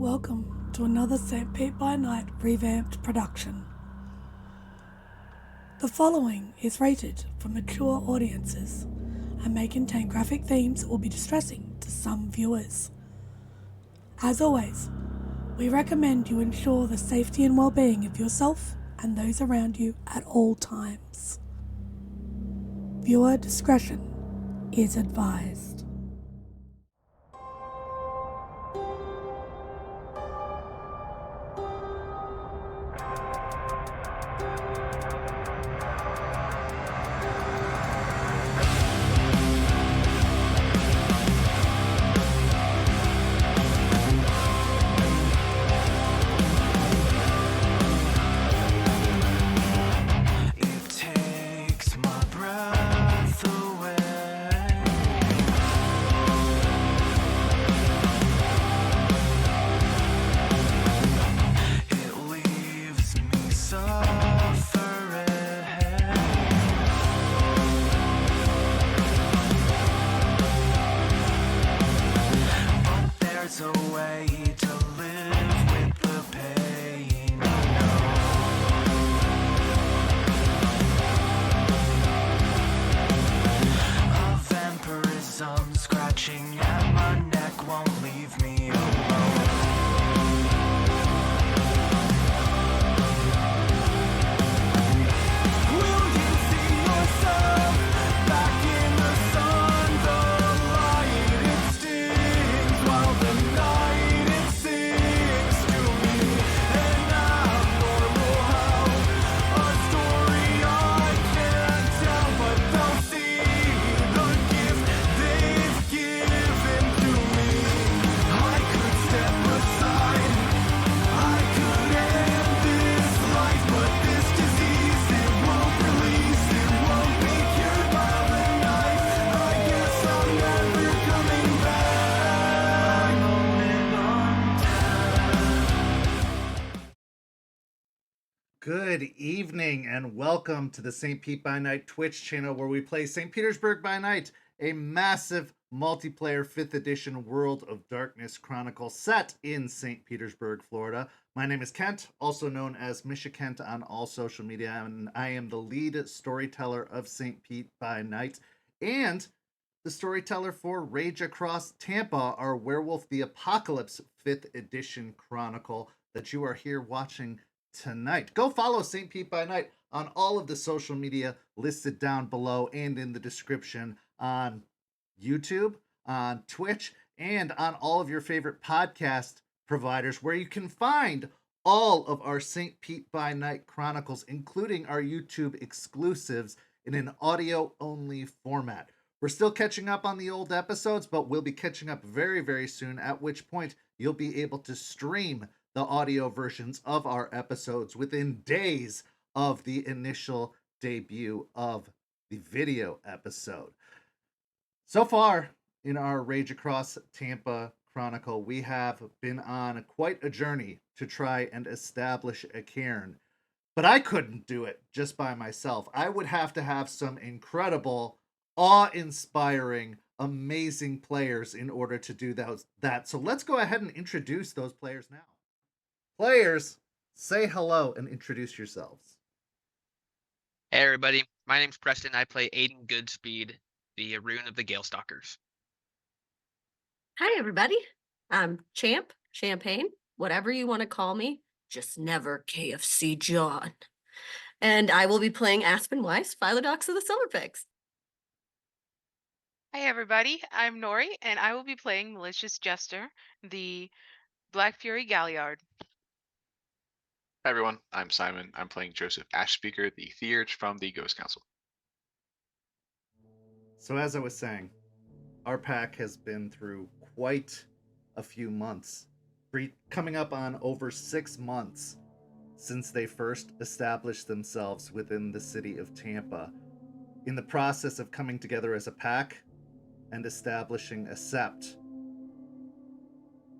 Welcome to another St. By Night revamped production. The following is rated for mature audiences and may contain graphic themes that will be distressing to some viewers. As always, we recommend you ensure the safety and well-being of yourself and those around you at all times. Viewer discretion is advised. Good evening and welcome to the St. By Night Twitch channel where we play St. Petersburg By Night, a massive multiplayer 5th edition World of Darkness Chronicle set in St. Petersburg, Florida. My name is Kent, also known as Misha Kent on all social media, and I am the lead storyteller of St. Pete By Night and the storyteller for Rage Across Tampa, our Werewolf the Apocalypse 5th edition Chronicle that you are here watching tonight. Go follow St. Pete By Night on all of the social media listed down below and in the description on YouTube, on Twitch, and on all of your favorite podcast providers where you can find all of our St. Pete By Night Chronicles, including our YouTube exclusives in an audio-only format. We're still catching up on the old episodes, but we'll be catching up very, very soon, at which point you'll be able to stream the audio versions of our episodes within days of the initial debut of the video episode. So far in our Rage Across Tampa Chronicle, we have been on quite a journey to try and establish a caern, but I couldn't do it just by myself. I would have to have some incredible, awe-inspiring, amazing players in order to do that. So let's go ahead and introduce those players now. Players, say hello and introduce yourselves. Hey everybody, my name's Preston. I play Aiden Goodspeed, the rune of the Galestalkers. Hi everybody, I'm Champagne, whatever you want to call me, just never KFC John. And I will be playing Aspen Weiss, Philodox of the Silverpigs. Hi everybody, I'm Nori, and I will be playing Malicious Jester, the Black Fury Galliard. Hi everyone, I'm Simon. I'm playing Joseph Ashspeaker, the Theurge from the Ghost Council. So as I was saying, our pack has been through quite a few months, coming up on over 6 months since they first established themselves within the city of Tampa. In the process of coming together as a pack and establishing a sept.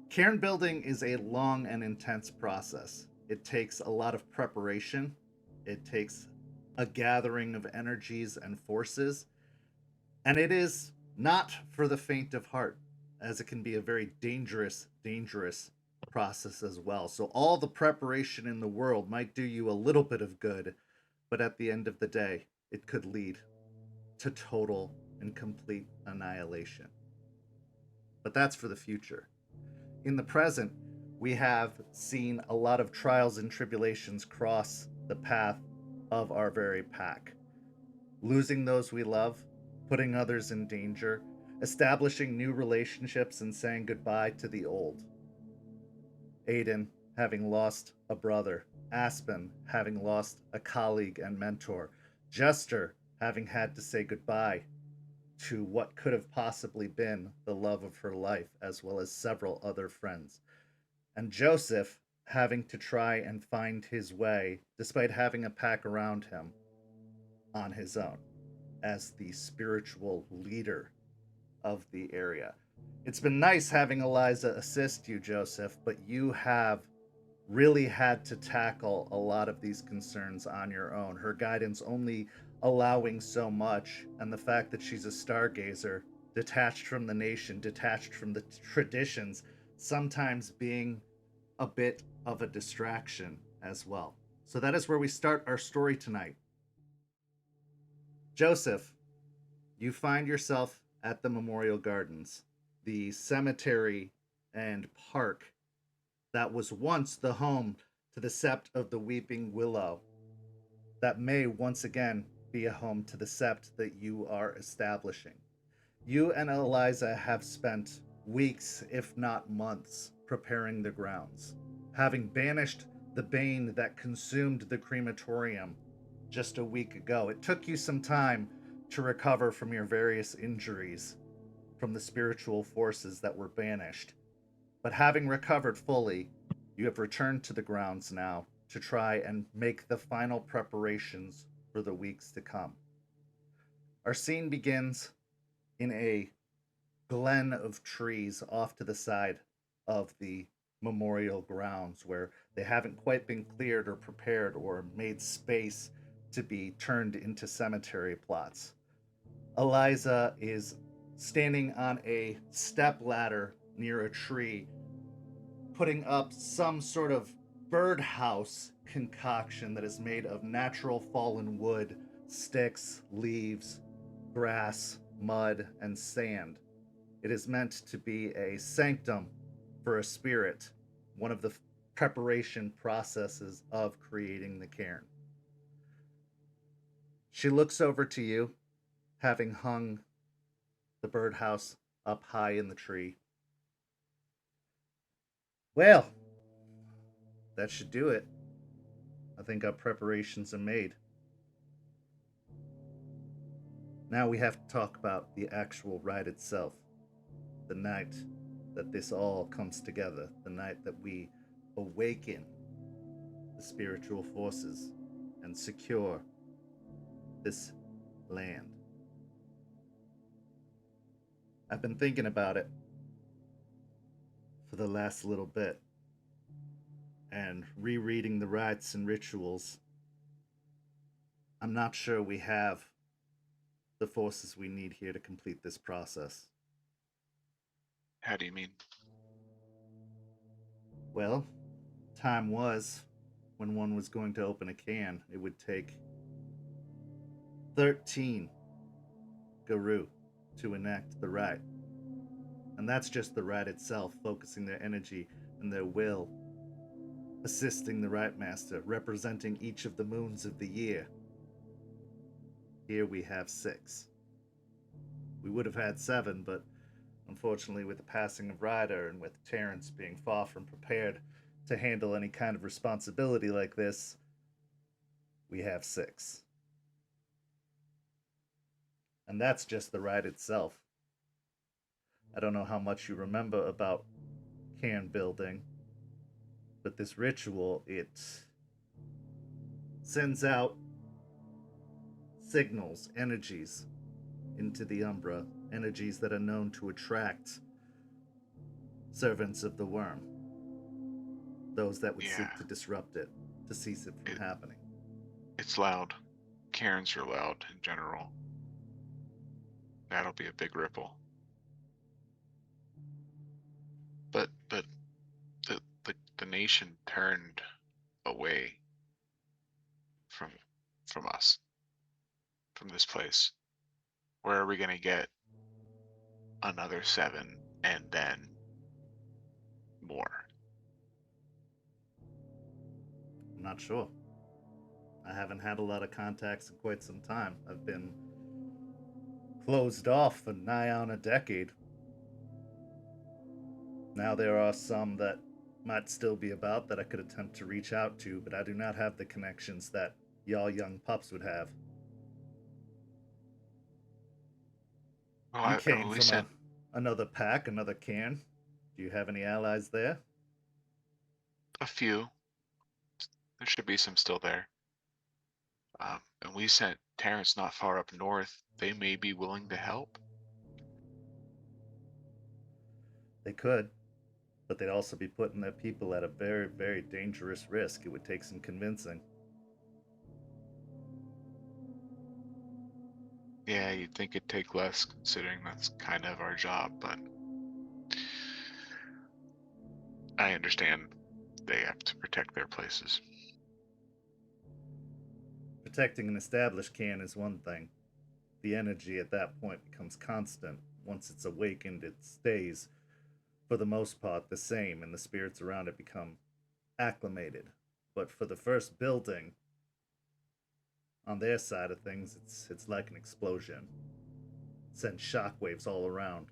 Cairn building is a long and intense process. It takes a lot of preparation. It takes a gathering of energies and forces. And it is not for the faint of heart, as it can be a very dangerous process as well. So all the preparation in the world might do you a little bit of good, but at the end of the day, it could lead to total and complete annihilation. But that's for the future. In the present, we have seen a lot of trials and tribulations cross the path of our very pack. Losing those we love, putting others in danger, establishing new relationships, and saying goodbye to the old. Aiden having lost a brother, Aspen having lost a colleague and mentor, Jester having had to say goodbye to what could have possibly been the love of her life, as well as several other friends, and Joseph having to try and find his way, despite having a pack around him, on his own, as the spiritual leader of the area. It's been nice having Eliza assist you, Joseph, but you have really had to tackle a lot of these concerns on your own. Her guidance only allowing so much, and the fact that she's a stargazer, detached from the nation, detached from the traditions, sometimes being a bit of a distraction as well. So that is where we start our story tonight. Joseph, you find yourself at the Memorial Gardens, the cemetery and park that was once the home to the Sept of the Weeping Willow, that may once again be a home to the Sept that you are establishing. You and Eliza have spent weeks, if not months, preparing the grounds, having banished the bane that consumed the crematorium just a week ago. It took you some time to recover from your various injuries from the spiritual forces that were banished. But having recovered fully, you have returned to the grounds now to try and make the final preparations for the weeks to come. Our scene begins in a glen of trees off to the side of the memorial grounds, where they haven't quite been cleared or prepared or made space to be turned into cemetery plots. Eliza is standing on a step ladder near a tree, putting up some sort of birdhouse concoction that is made of natural fallen wood, sticks, leaves, grass, mud, and sand. It is meant to be a sanctum for a spirit, one of the preparation processes of creating the cairn. She looks over to you, having hung the birdhouse up high in the tree. Well, that should do it. I think our preparations are made. Now we have to talk about the actual rite itself. The night that this all comes together. The night that we awaken the spiritual forces and secure this land. I've been thinking about it for the last little bit and rereading the rites and rituals. I'm not sure we have the forces we need here to complete this process. How do you mean? Well, time was when one was going to open a can, it would take 13 Guru to enact the rite. And that's just the rite itself, focusing their energy and their will, assisting the rite master, representing each of the moons of the year. Here we have 6. We would have had 7, but unfortunately, with the passing of Ryder and with Terrence being far from prepared to handle any kind of responsibility like this, we have 6. And that's just the rite itself. I don't know how much you remember about cairn building, but this ritual, it sends out signals, energies into the Umbra, energies that are known to attract servants of the worm, those that would seek to disrupt it, to cease it from happening. It's loud. Cairns are loud in general. That'll be a big ripple. But nation turned away from us, from this place. Where are we gonna get another 7 and then more? I'm not sure. I haven't had a lot of contacts in quite some time. I've been closed off for nigh on a decade. Now there are some that might still be about that I could attempt to reach out to, but I do not have the connections that y'all young pups would have. Well, You I came we from sent another pack, another cairn. Do you have any allies there? a few. There should be some still there. And we sent Terrence not far up north. They may be willing to help. They could, but they'd also be putting their people at a very, very dangerous risk. It would take some convincing. Yeah, you'd think it'd take less, considering that's kind of our job, but I understand they have to protect their places. Protecting an established cairn is one thing. The energy at that point becomes constant. Once it's awakened, it stays, for the most part, the same, and the spirits around it become acclimated. But for the first building, on their side of things, it's like an explosion. It sends shockwaves all around.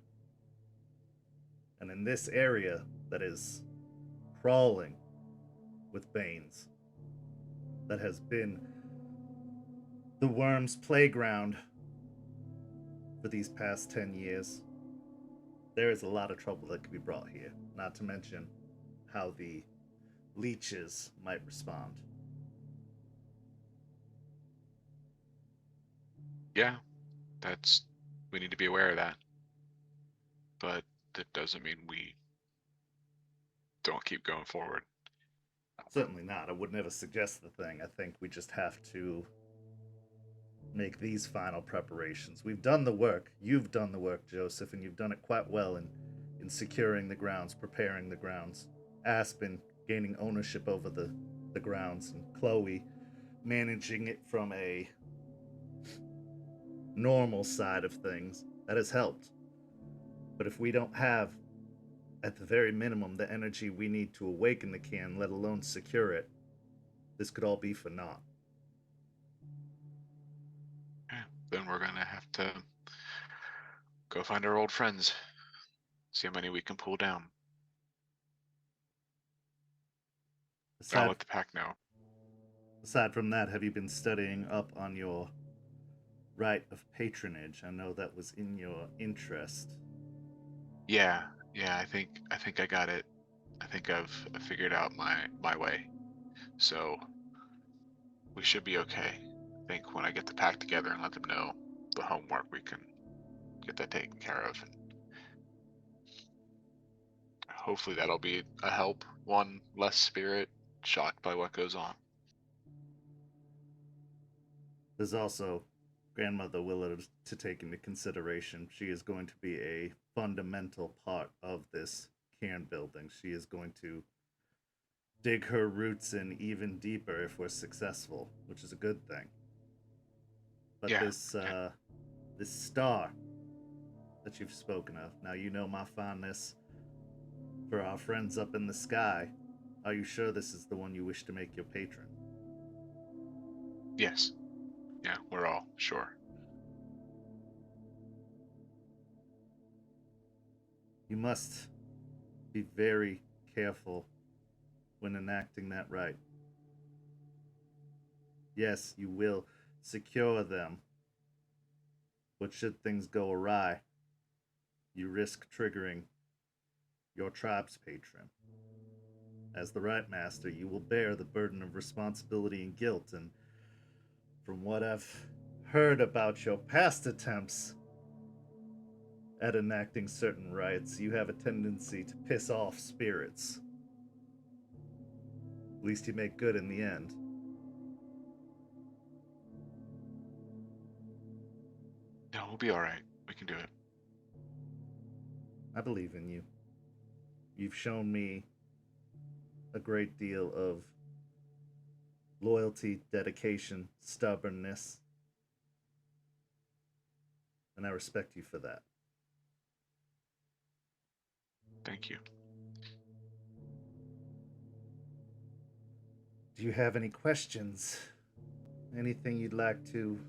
And in this area that is crawling with Banes, that has been the worm's playground for these past 10 years, there is a lot of trouble that could be brought here, not to mention how the leeches might respond. Yeah, we need to be aware of that. But that doesn't mean we don't keep going forward. Certainly not. I would never suggest the thing. I think we just have to make these final preparations. We've done the work. You've done the work, Joseph, and you've done it quite well in securing the grounds, preparing the grounds. Aspen gaining ownership over the grounds, and Chloe managing it from a normal side of things. That has helped. But if we don't have, at the very minimum, the energy we need to awaken the cairn, let alone secure it, this could all be for naught. Yeah, then we're gonna have to go find our old friends. See how many we can pull down. I'll let the pack know. Aside from that, have you been studying up on your right of patronage? I know that was in your interest. Yeah, I think I got it. I think I've figured out my way. So we should be okay. I think when I get the pack together and let them know the homework, we can get that taken care of. And hopefully that'll be a help. One less spirit shocked by what goes on. There's also Grandmother Willard to take into consideration. She is going to be a fundamental part of this cairn building. She is going to dig her roots in even deeper if we're successful, which is a good thing. But Yeah, this star that you've spoken of, now you know my fondness for our friends up in the sky. Are you sure this is the one you wish to make your patron? Yes. Yeah, we're all sure. You must be very careful when enacting that rite. Yes, you will secure them, but should things go awry, you risk triggering your tribe's patron. As the rite master, you will bear the burden of responsibility and guilt, and from what I've heard about your past attempts at enacting certain rites, you have a tendency to piss off spirits. At least you make good in the end. No, we'll be alright. We can do it. I believe in you. You've shown me a great deal of loyalty, dedication, stubbornness, and I respect you for that. Thank you. Do you have any questions? Anything you'd like to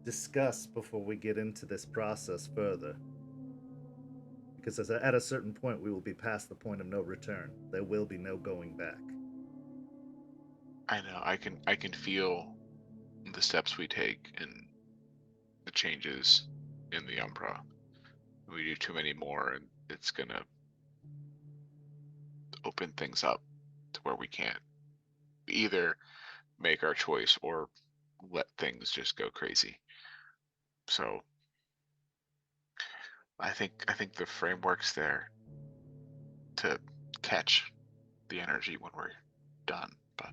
discuss before we get into this process further? Because at a certain point, we will be past the point of no return. There will be no going back. I know. I can feel the steps we take and the changes in the Umbra. We do too many more, and it's gonna open things up to where we can't either make our choice or let things just go crazy. So I think the framework's there to catch the energy when we're done, but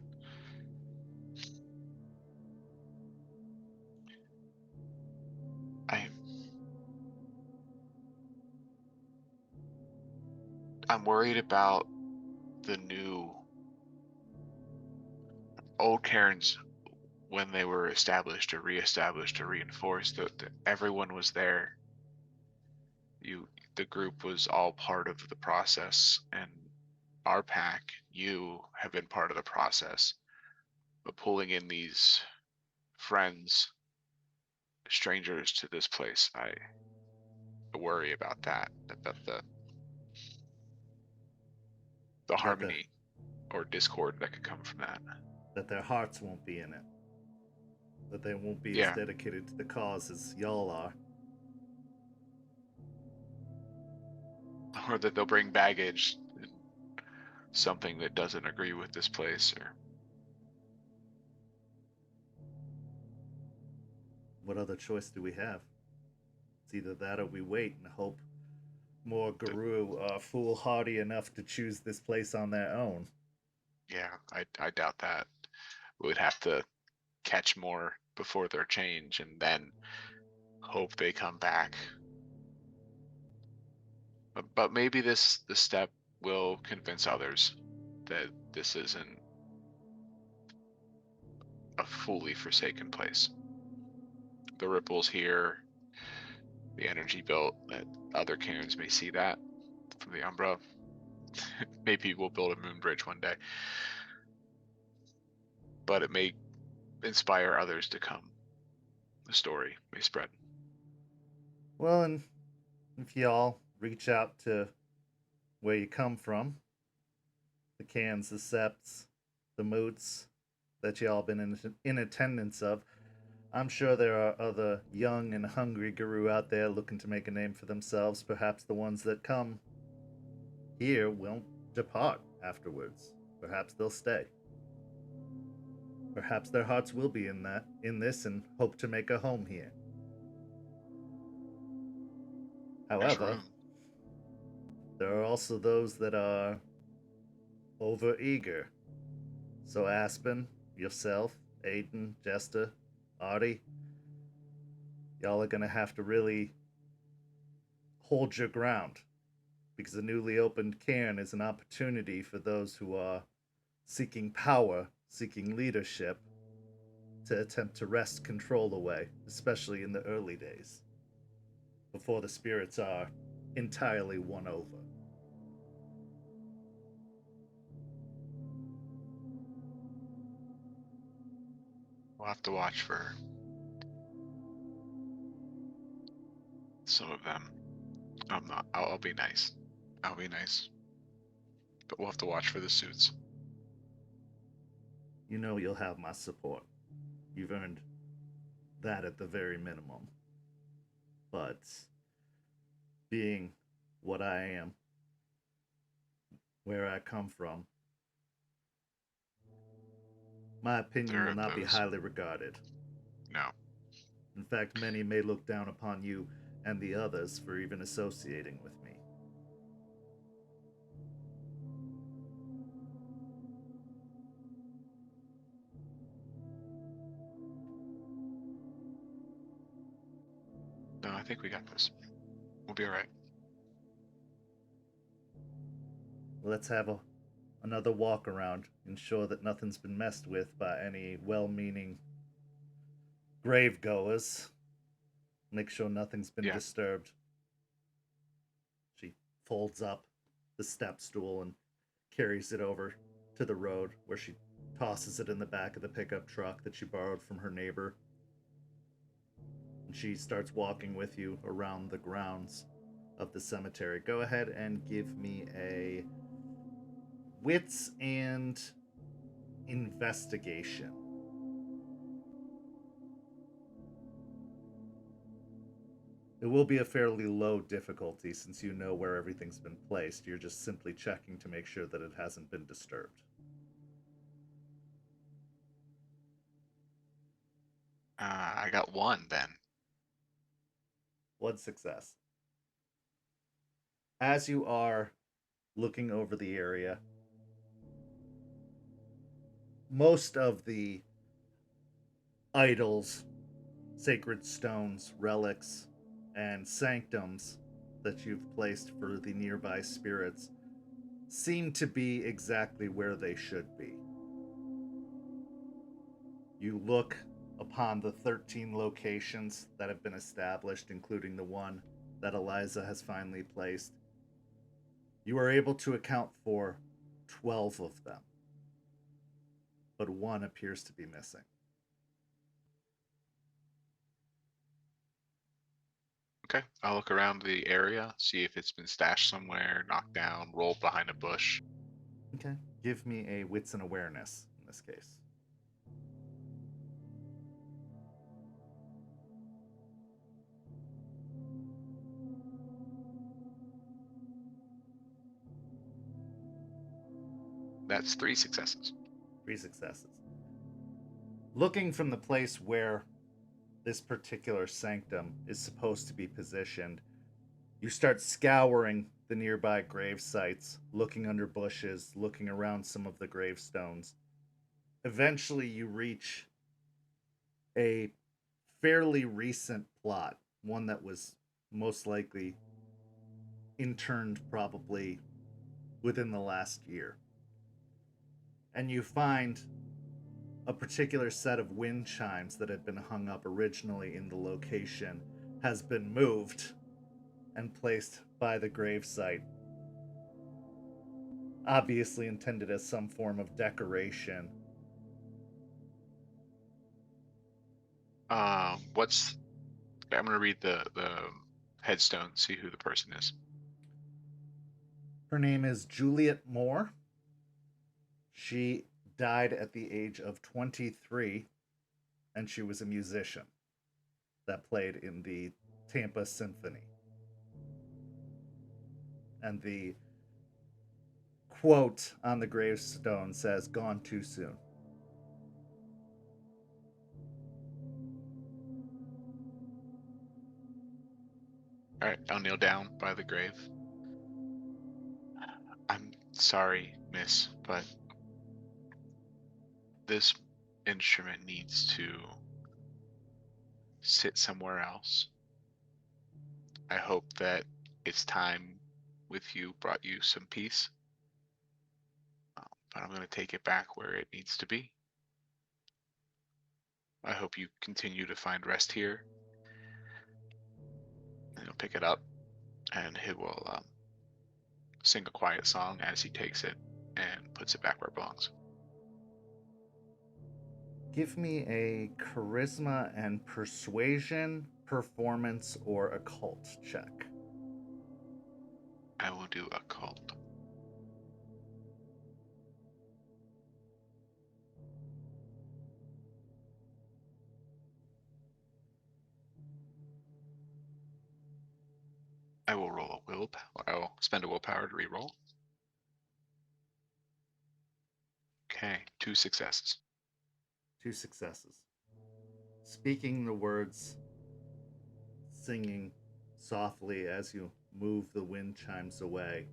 I'm worried about the new old cairns when they were established or reestablished or reinforced. That everyone was there. The group was all part of the process, and our pack, you have been part of the process. But pulling in these friends, strangers to this place, I worry about that. About the harmony or discord that could come from that. That their hearts won't be in it. That they won't be as Yeah. dedicated to the cause as y'all are. Or that they'll bring baggage, something that doesn't agree with this place, or What other choice do we have? It's either that or we wait and hope more Guru are foolhardy enough to choose this place on their own. yeah, I doubt that. We'd have to catch more before their change and then hope they come back. But maybe this step will convince others that this isn't a fully forsaken place. The ripples here, the energy built, that other cairns may see that from the Umbra. Maybe we'll build a moon bridge one day. But it may inspire others to come. The story may spread. Well, and if y'all reach out to where you come from, the cans, the seps, the moots that y'all been in attendance of, I'm sure there are other young and hungry guru out there looking to make a name for themselves. Perhaps the ones that come here won't depart afterwards. Perhaps they'll stay. Perhaps their hearts will be in this and hope to make a home here. However, there are also those that are overeager. So Aspen, yourself, Aiden, Jester, Artie, y'all are gonna have to really hold your ground, because the newly opened cairn is an opportunity for those who are seeking power, seeking leadership, to attempt to wrest control away, especially in the early days, before the spirits are entirely won over. We'll have to watch for some of them. I'll be nice. I'll be nice. But we'll have to watch for the suits. You know you'll have my support. You've earned that at the very minimum. But being what I am, where I come from, my opinion will not be highly regarded. No. In fact, many may look down upon you and the others for even associating with me. No, I think we got this. We'll be alright. Let's have a another walk around, ensure that nothing's been messed with by any well-meaning grave goers. Make sure nothing's been Yeah. disturbed. She folds up the step stool and carries it over to the road, where she tosses it in the back of the pickup truck that she borrowed from her neighbor. And she starts walking with you around the grounds of the cemetery. Go ahead and give me a wits and investigation. It will be a fairly low difficulty since you know where everything's been placed. You're just simply checking to make sure that it hasn't been disturbed. I got 1 then. One success. As you are looking over the area, most of the idols, sacred stones, relics, and sanctums that you've placed for the nearby spirits seem to be exactly where they should be. You look upon the 13 locations that have been established, including the one that Eliza has finally placed. You are able to account for 12 of them, but one appears to be missing. Okay, I'll look around the area, see if it's been stashed somewhere, knocked down, rolled behind a bush. Okay. Give me a wits and awareness in this case. That's 3 successes. 3 successes. Looking from the place where this particular sanctum is supposed to be positioned, you start scouring the nearby grave sites, looking under bushes, looking around some of the gravestones. Eventually, you reach a fairly recent plot, one that was most likely interned probably within the last year. And you find a particular set of wind chimes that had been hung up originally in the location has been moved and placed by the gravesite. Obviously intended as some form of decoration. I'm gonna read the headstone, see who the person is. Her name is Juliet Moore. She died at the age of 23, and she was a musician that played in the Tampa Symphony. And the quote on the gravestone says, "Gone too soon." Alright, I'll kneel down by the grave. I'm sorry, miss, but this instrument needs to sit somewhere else. I hope that its time with you brought you some peace. But I'm going to take it back where it needs to be. I hope you continue to find rest here. And he'll pick it up, and he will sing a quiet song as he takes it and puts it back where it belongs. Give me a charisma and persuasion, performance, or occult check. I will do occult. I will roll a willpower. I will spend a willpower to reroll. Okay, 2 successes. 2 successes. Speaking the words, singing softly as you move the wind chimes away,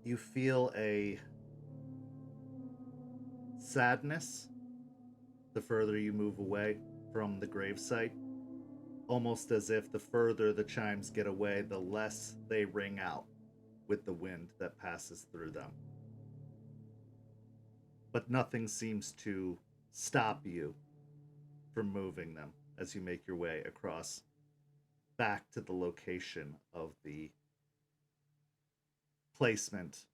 you feel a sadness the further you move away from the gravesite, almost as if the further the chimes get away, the less they ring out. with the wind that passes through them. But nothing seems to stop you from moving them as you make your way across back to the location of the placement.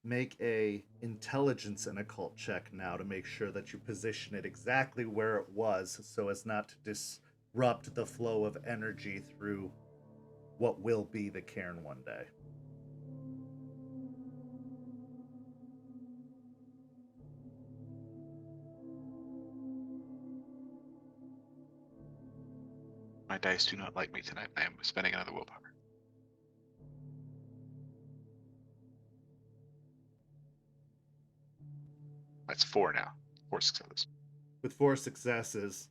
Make a intelligence and occult check now to make sure that you position it exactly where it was so as not to disrupt the flow of energy through what will be the cairn one day. My dice do not like me tonight. I am spending another willpower. That's 4 now. 4 successes. With 4 successes,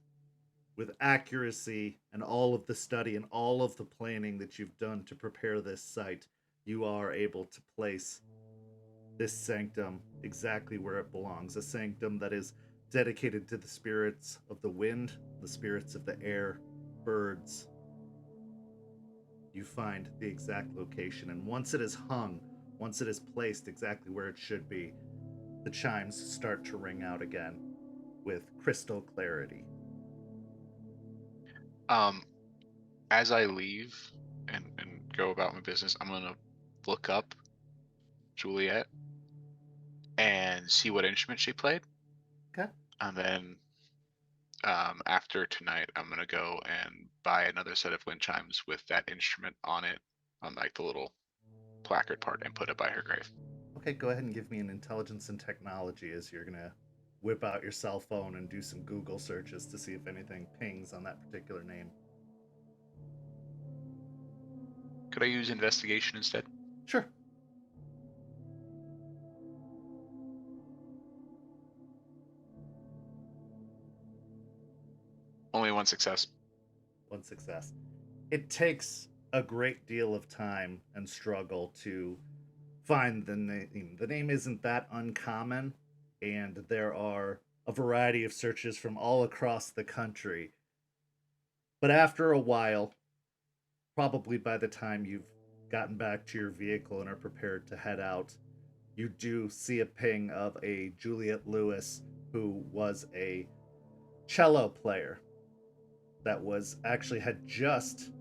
with accuracy and all of the study and all of the planning that you've done to prepare this site, you are able to place this sanctum exactly where it belongs. A sanctum that is dedicated to the spirits of the wind, the spirits of the air, birds. You find the exact location, and once it is hung, once it is placed exactly where it should be, the chimes start to ring out again with crystal clarity. As I leave and go about my business, I'm gonna look up Juliet and see what instrument she played. Okay. And then after tonight, I'm gonna go and buy another set of wind chimes with that instrument on it, on like the little placard part, and put it by her grave. Okay, go ahead and give me an intelligence and technology as you're gonna whip out your cell phone and do some Google searches to see if anything pings on that particular name. Could I use investigation instead? Sure. Only 1 success. 1 success. It takes a great deal of time and struggle to find the name. The name isn't that uncommon, and there are a variety of searches from all across the country. But after a while, probably by the time you've gotten back to your vehicle and are prepared to head out, you do see a ping of a Juliet Lewis, who was a cello player that had just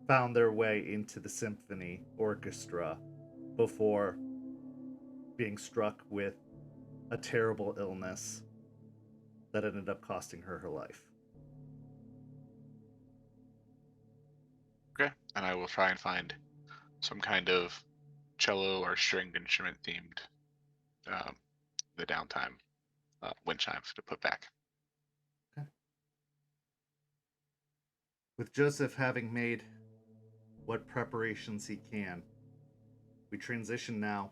found their way into the symphony orchestra before being struck with a terrible illness that ended up costing her life. Okay. And I will try and find some kind of cello or stringed instrument themed the downtime wind chimes to put back. Okay. With Joseph having made what preparations he can, we transition now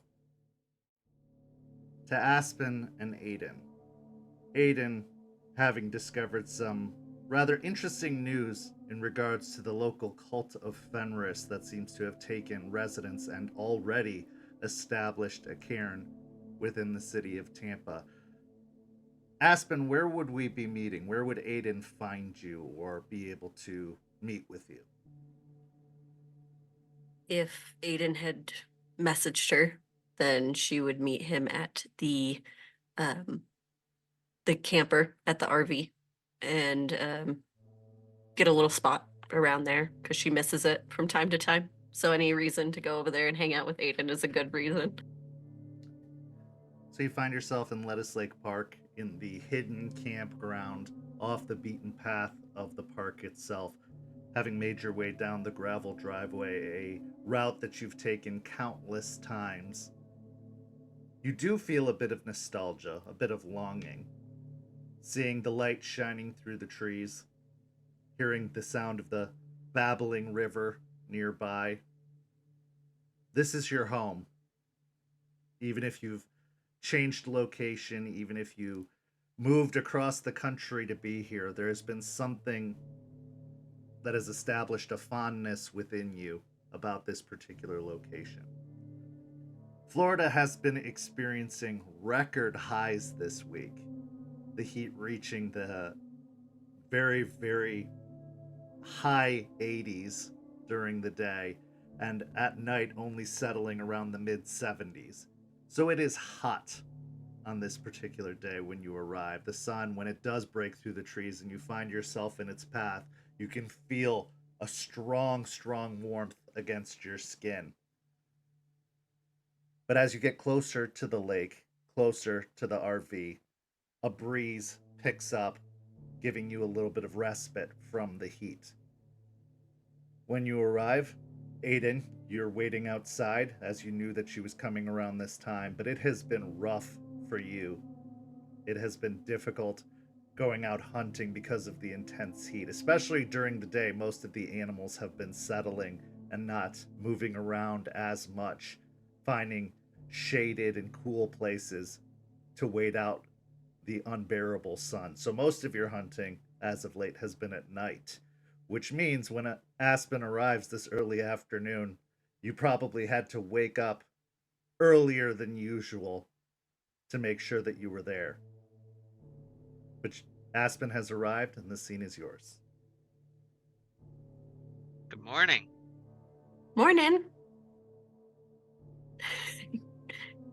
to Aspen and Aiden. Aiden having discovered some rather interesting news in regards to the local cult of Fenris that seems to have taken residence and already established a cairn within the city of Tampa. Aspen, where would we be meeting? Where would Aiden find you or be able to meet with you? If Aiden had messaged her, then she would meet him at the camper at the RV and get a little spot around there because she misses it from time to time. So any reason to go over there and hang out with Aiden is a good reason. So you find yourself in Lettuce Lake Park in the hidden campground off the beaten path of the park itself, having made your way down the gravel driveway, a route that you've taken countless times. You do feel a bit of nostalgia, a bit of longing, seeing the light shining through the trees, hearing the sound of the babbling river nearby. This is your home. Even if you've changed location, even if you moved across the country to be here, there has been something that has established a fondness within you about this particular location. Florida has been experiencing record highs this week, the heat reaching the very, very high 80s during the day, and at night only settling around the mid-70s. So it is hot on this particular day when you arrive. The sun, when it does break through the trees and you find yourself in its path, you can feel a strong, strong warmth against your skin. But as you get closer to the lake, closer to the RV, a breeze picks up, giving you a little bit of respite from the heat. When you arrive, Aiden, you're waiting outside as you knew that she was coming around this time, but it has been rough for you. It has been difficult going out hunting because of the intense heat, especially during the day. Most of the animals have been settling and not moving around as much, finding shaded and cool places to wait out the unbearable sun. So most of your hunting as of late has been at night, which means when Aspen arrives this early afternoon, you probably had to wake up earlier than usual to make sure that you were there. But Aspen has arrived and the scene is yours. Good morning. Morning.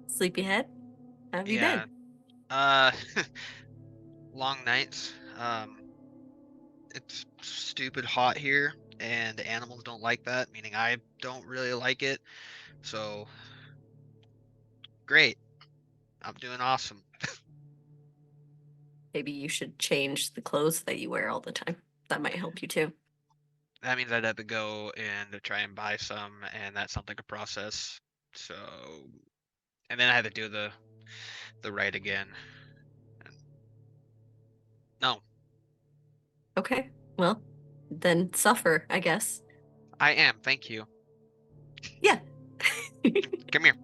Sleepyhead. How have you Yeah. been? Long nights. It's stupid hot here, and the animals don't like that, meaning I don't really like it. So, great. I'm doing awesome. Maybe you should change the clothes that you wear all the time. That might help you too. That means I'd have to go and try and buy some, and that sounds like a process. So, and then I had to do the rite again. And, no, Okay. Well, then suffer, I guess. I am. Thank you. Yeah. Come here.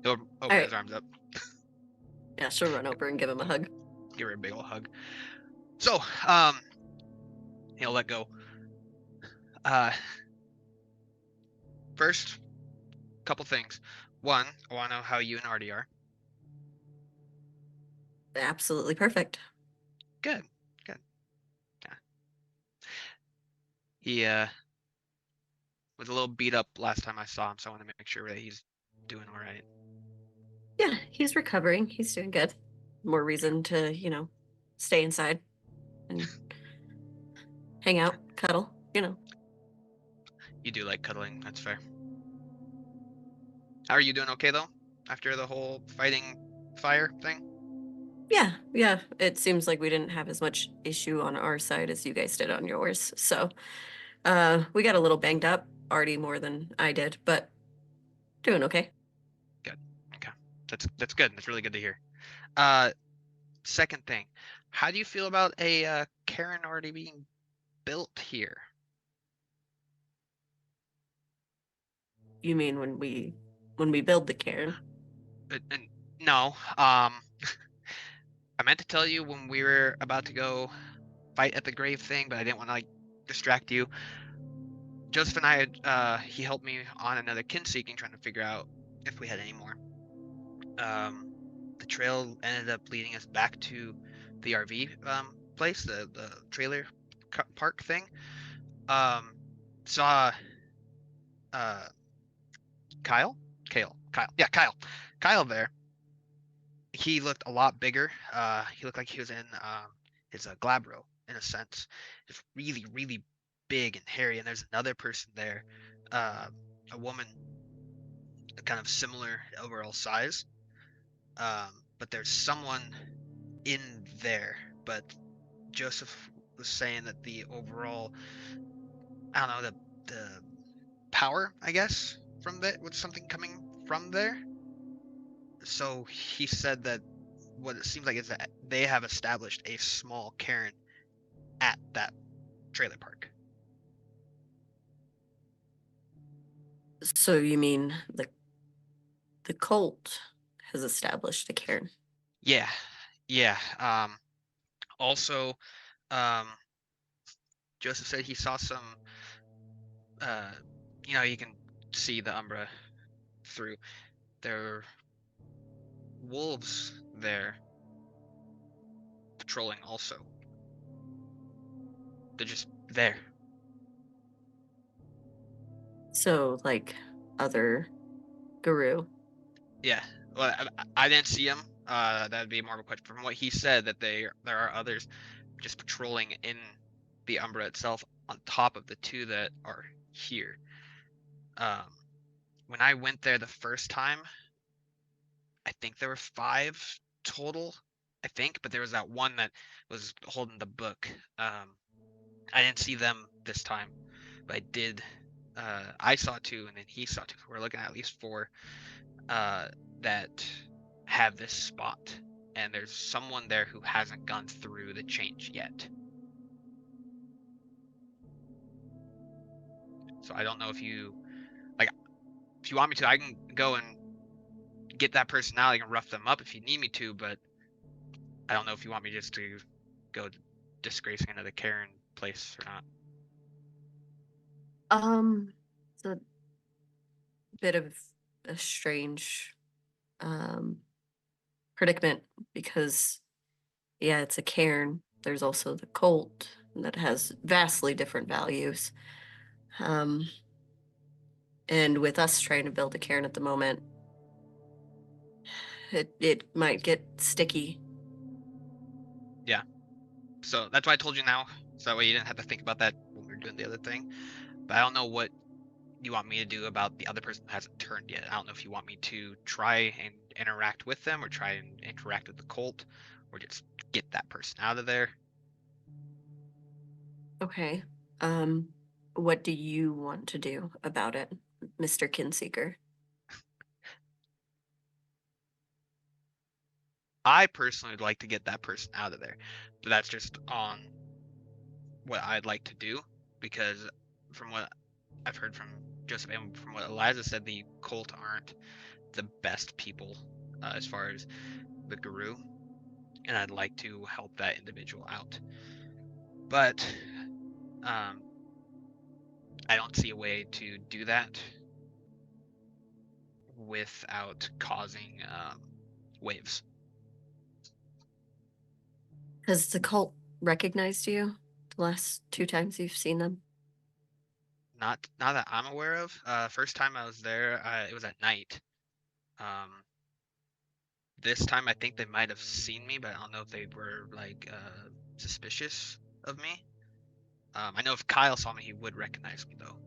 He'll open right. his arms up. Yeah, she'll run over and give him a hug. Give her a big old hug. So, he'll let go. First, couple things. One, I want to know how you and Artie are. Absolutely perfect. Good, good. Yeah. He was a little beat up last time I saw him, so I want to make sure that he's doing all right. Yeah, he's recovering. He's doing good. More reason to, stay inside and hang out, cuddle, You do like cuddling, that's fair. How are you doing? Okay though? After the whole fighting fire thing? Yeah. It seems like we didn't have as much issue on our side as you guys did on yours. So, we got a little banged up, Artie more than I did, but doing okay. Good. Okay. That's good. That's really good to hear. Second thing, how do you feel about a caern already being built here? You mean when we build the cairn? No. I meant to tell you when we were about to go fight at the grave thing, but I didn't want to distract you. Joseph and I had he helped me on another kin seeking, trying to figure out if we had any more. The trail ended up leading us back to the RV place, the trailer park thing. Saw Kyle there. He looked a lot bigger. He looked like he was in his glabro in a sense. Just really, really big and hairy. And there's another person there, a woman, kind of similar overall size. But there's someone in there. But Joseph was saying that the overall, I don't know, the power, I guess, from that, with something coming from there. So he said that what it seems like is that they have established a small cairn at that trailer park. So you mean the cult has established a cairn? Yeah. Also, Joseph said he saw some. You can see the Umbra through. There are wolves there patrolling also. They're just there. So other guru. Yeah. Well, I didn't see him. That'd be more of a question. From what he said, that there are others just patrolling in the Umbra itself on top of the two that are here. When I went there the first time, I think there were 5 total. I think, but there was that one that was holding the book. I didn't see them this time, but I did. I saw 2, and then he saw 2. We're looking at least 4 that have this spot, and there's someone there who hasn't gone through the change yet. So I don't know if you want me to, I can go and get that personality and rough them up if you need me to, but I don't know if you want me just to go disgracing another caern place or not. It's a bit of a strange predicament because, yeah, it's a cairn. There's also the cult that has vastly different values. And with us trying to build a cairn at the moment, it might get sticky. Yeah. So that's why I told you now, so that way you didn't have to think about that when we were doing the other thing. But I don't know what you want me to do about the other person that hasn't turned yet. I don't know if you want me to try and interact with them, or try and interact with the cult, or just get that person out of there. Okay. What do you want to do about it, Mr. Kinseeker? I personally would like to get that person out of there, but that's just on what I'd like to do, because from what I've heard from Joseph and from what Eliza said, the cult aren't the best people as far as the guru, and I'd like to help that individual out. But I don't see a way to do that without causing waves. Has the cult recognized you the last 2 times you've seen them? Not that I'm aware of. First time I was there, it was at night. This time I think they might have seen me, but I don't know if they were like suspicious of me. I know if Kyle saw me, he would recognize me though.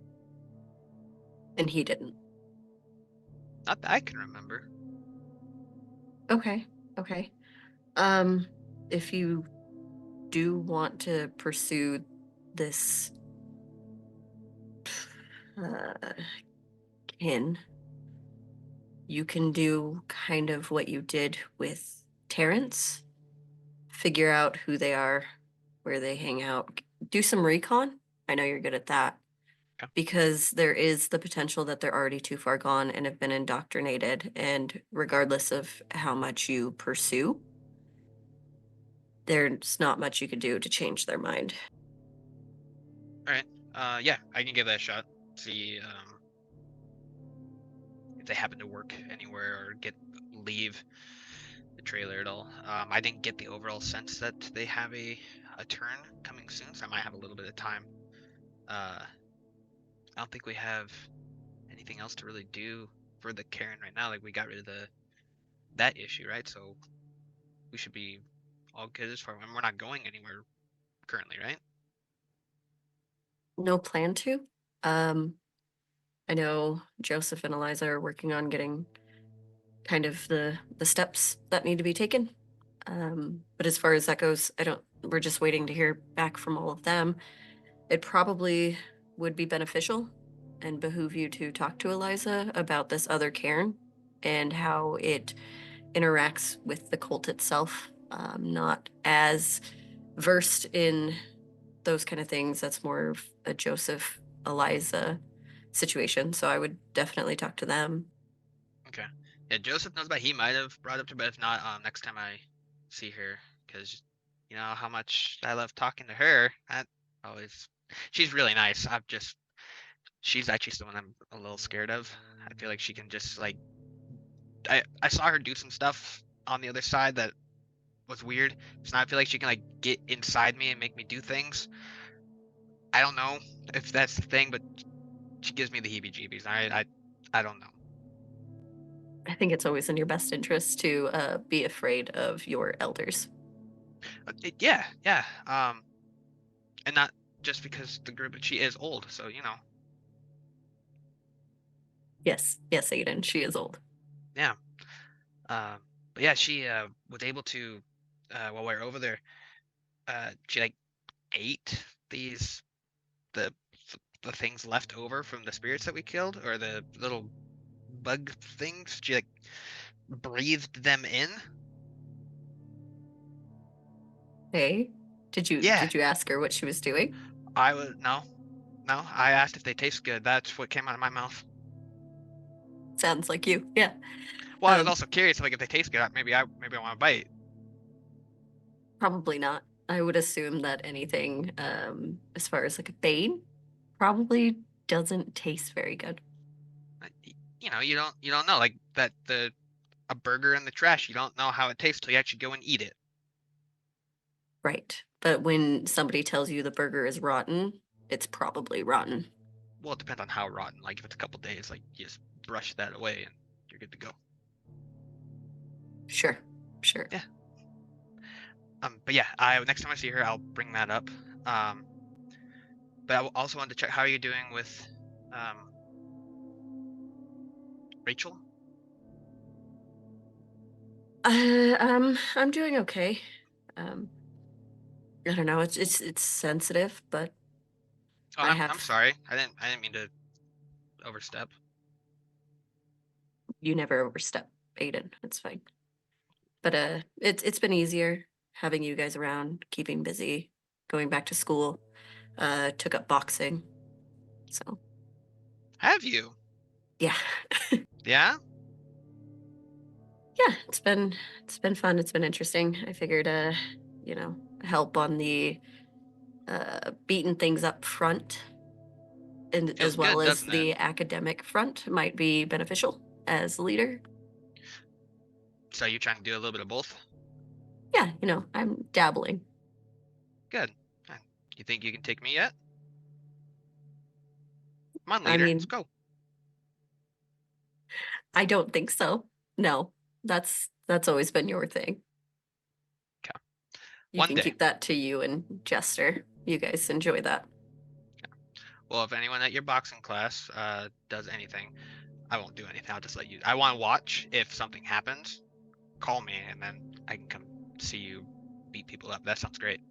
And he didn't. Not that I can remember. Okay. If you do want to pursue this kin, you can do kind of what you did with Terrence. Figure out who they are, where they hang out. Do some recon. I know you're good at that. Yeah. Because there is the potential that they're already too far gone and have been indoctrinated. And regardless of how much you pursue, there's not much you could do to change their mind. All right. Yeah, I can give that a shot. See if they happen to work anywhere or leave the trailer at all. I didn't get the overall sense that they have a turn coming soon, so I might have a little bit of time. I don't think we have anything else to really do for the caern right now. Like, we got rid of that issue, right? So we should be all good as far. We're not going anywhere currently, right? No plan to. I know Joseph and Eliza are working on getting kind of the steps that need to be taken. But as far as that goes, we're just waiting to hear back from all of them. It probably would be beneficial and behoove you to talk to Eliza about this other cairn and how it interacts with the cult itself. Not as versed in those kind of things. That's more of a Joseph, Eliza situation. So I would definitely talk to them. Okay. Yeah, Joseph knows about it. He might have brought it up to, but if not, next time I see her, because you know how much I love talking to her. She's really nice. She's actually someone I'm a little scared of. I feel like she can just like, I saw her do some stuff on the other side that was weird. So now I feel like she can like get inside me and make me do things. I don't know if that's the thing, but she gives me the heebie-jeebies. I I don't know. I think it's always in your best interest to be afraid of your elders. Yeah. And not just because the group, but she is old, so you know. Yes, Aiden, she is old. Yeah. But yeah, she was able to while we were over there, she like ate these the the things left over from the spirits that we killed, or the little bug things. She like breathed them in. Hey, did Yeah. you ask her what she was doing? I was no. I asked if they taste good. That's what came out of my mouth. Sounds like you. Yeah. Well, I was also curious, like if they taste good, maybe I want to bite. Probably not. I would assume that anything as far as like a bane probably doesn't taste very good. You know, you don't know, like that a burger in the trash. You don't know how it tastes till you actually go and eat it. Right. But when somebody tells you the burger is rotten, it's probably rotten. Well, it depends on how rotten. Like if it's a couple days, like you just brush that away and you're good to go. Sure. Yeah. But yeah, next time I see her, I'll bring that up. But I also wanted to check, how are you doing with Rachel? I'm doing okay. I don't know. It's sensitive, but Oh, I I'm have sorry. I didn't mean to overstep. you never overstep, Aiden. It's fine. But it's been easier having you guys around, keeping busy, going back to school. Took up boxing. So Have you? yeah. Yeah. Yeah, it's been fun. It's been interesting. I figured you know, help on the beating things up front and Feels as well good, as doesn't it? the academic front might be beneficial as a leader. So you're trying to do a little bit of both? Yeah, you know, I'm dabbling. Good. You think you can take me yet? Come on, I leader. Let's mean, go. I don't think so. No. That's always been your thing. Okay. You One can day. keep that to you and Jester. You guys enjoy that. Well, if anyone at your boxing class does anything, I won't do anything. I'll just let you. I want to watch. If something happens, call me, and then I can come see you beat people up. That sounds great.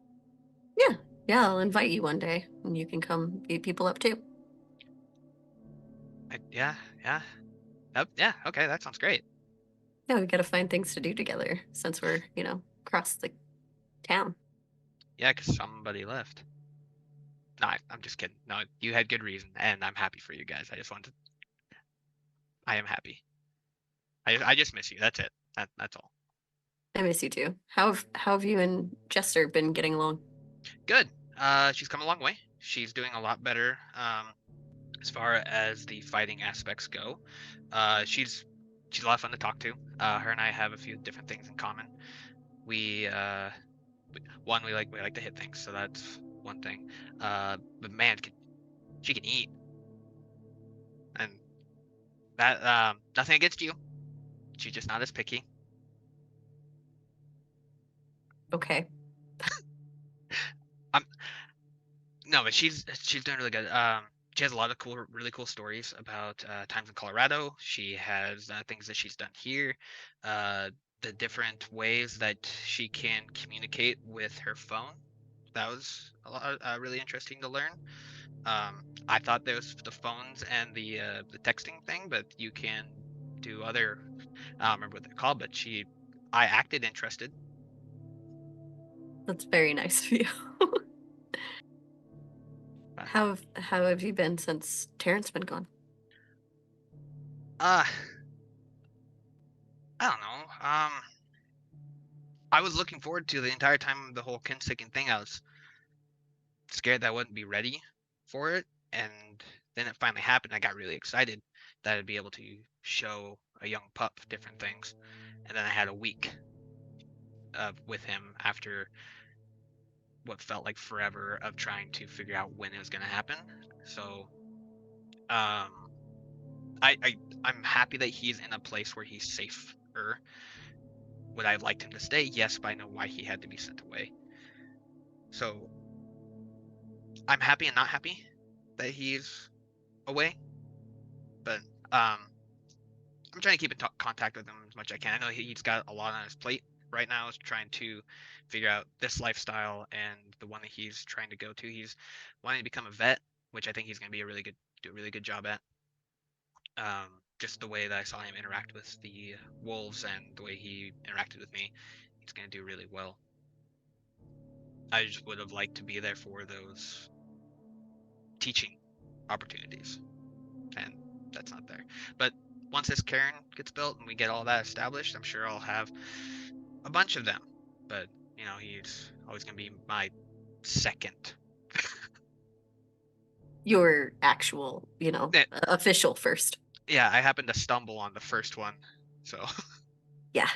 Yeah. Yeah, I'll invite you one day and you can come beat people up too. Yeah. Yeah. Okay, that sounds great. Yeah, we gotta find things to do together since we're, you know, across the town. Yeah, because somebody left. No, I'm just kidding. No, you had good reason, and I'm happy for you guys. I just wanted. I am happy. I just miss you. That's it. That's all. I miss you too. How have you and Jester been getting along? Good. She's come a long way. She's doing a lot better. As far as the fighting aspects go, she's a lot of fun to talk to. Her and I have a few different things in common. We we like to hit things, so that's one thing. But man, she can eat, and that nothing against you. She's just not as picky. Okay. No, but she's doing really good. She has a lot of really cool stories about times in Colorado. She has things that she's done here, the different ways that she can communicate with her phone. That was a lot really interesting to learn. I thought there was the phones and the texting thing, but you can do other. I don't remember what they're called, but I acted interested. That's very nice of you. How have you been since Terrence's been gone? I don't know. I was looking forward to the entire time of the whole Kinsticken thing. I was scared that I wouldn't be ready for it, and then it finally happened. I got really excited that I'd be able to show a young pup different things, and then I had a week with him after what felt like forever of trying to figure out when it was going to happen. So, I I'm happy that he's in a place where he's safer. Would I have liked him to stay? Yes, but I know why he had to be sent away. So I'm happy and not happy that he's away, but I'm trying to keep in contact with him as much as I can. I know he's got a lot on his plate right now, is trying to figure out this lifestyle and the one that he's trying to go to. He's wanting to become a vet, which I think he's going to be do a really good job at. Just the way that I saw him interact with the wolves and the way he interacted with me, he's going to do really well. I just would have liked to be there for those teaching opportunities, and that's not there. But once this caern gets built and we get all that established, I'm sure I'll have a bunch of them. But you know, he's always gonna be my second. Your actual, Yeah. official first. Yeah, I happened to stumble on the first one, so Yeah,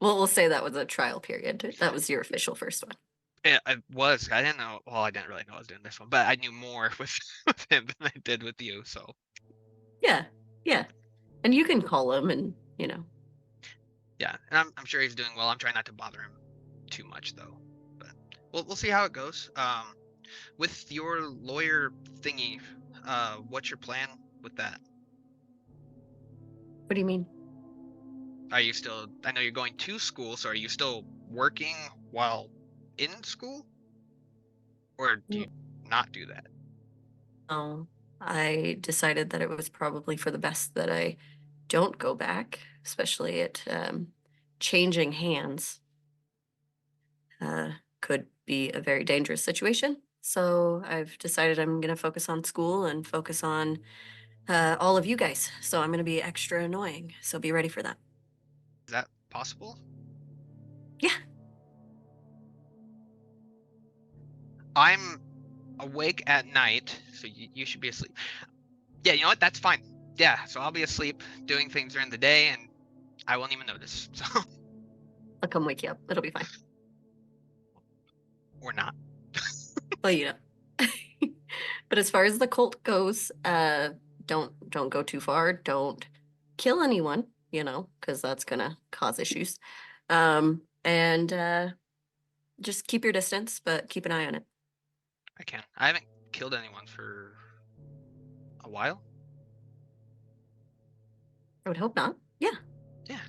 we'll say that was a trial period. That was your official first one. yeah, I was. I didn't know. Well, I didn't really know I was doing this one, but I knew more with him than I did with you. So Yeah, yeah. And you can call him and, yeah, and I'm sure he's doing well. I'm trying not to bother him too much though, but we'll see how it goes. With your lawyer thingy, what's your plan with that? what do you mean? Are you still? I know you're going to school, so are you still working while in school, or do you not do that? Oh, I decided that it was probably for the best that I don't go back, especially at changing hands. Could be a very dangerous situation. So I've decided I'm going to focus on school and focus on all of you guys. So I'm going to be extra annoying. So be ready for that. Is that possible? Yeah. I'm awake at night, so you should be asleep. Yeah, you know what? That's fine. Yeah, so I'll be asleep doing things during the day, and I won't even notice. So I'll come wake you up. It'll be fine. or not. Well, But as far as the cult goes, don't go too far. Don't kill anyone, because that's gonna cause issues. And just keep your distance, but keep an eye on it. I can. I haven't killed anyone for a while. I would hope not. Yeah. Yeah.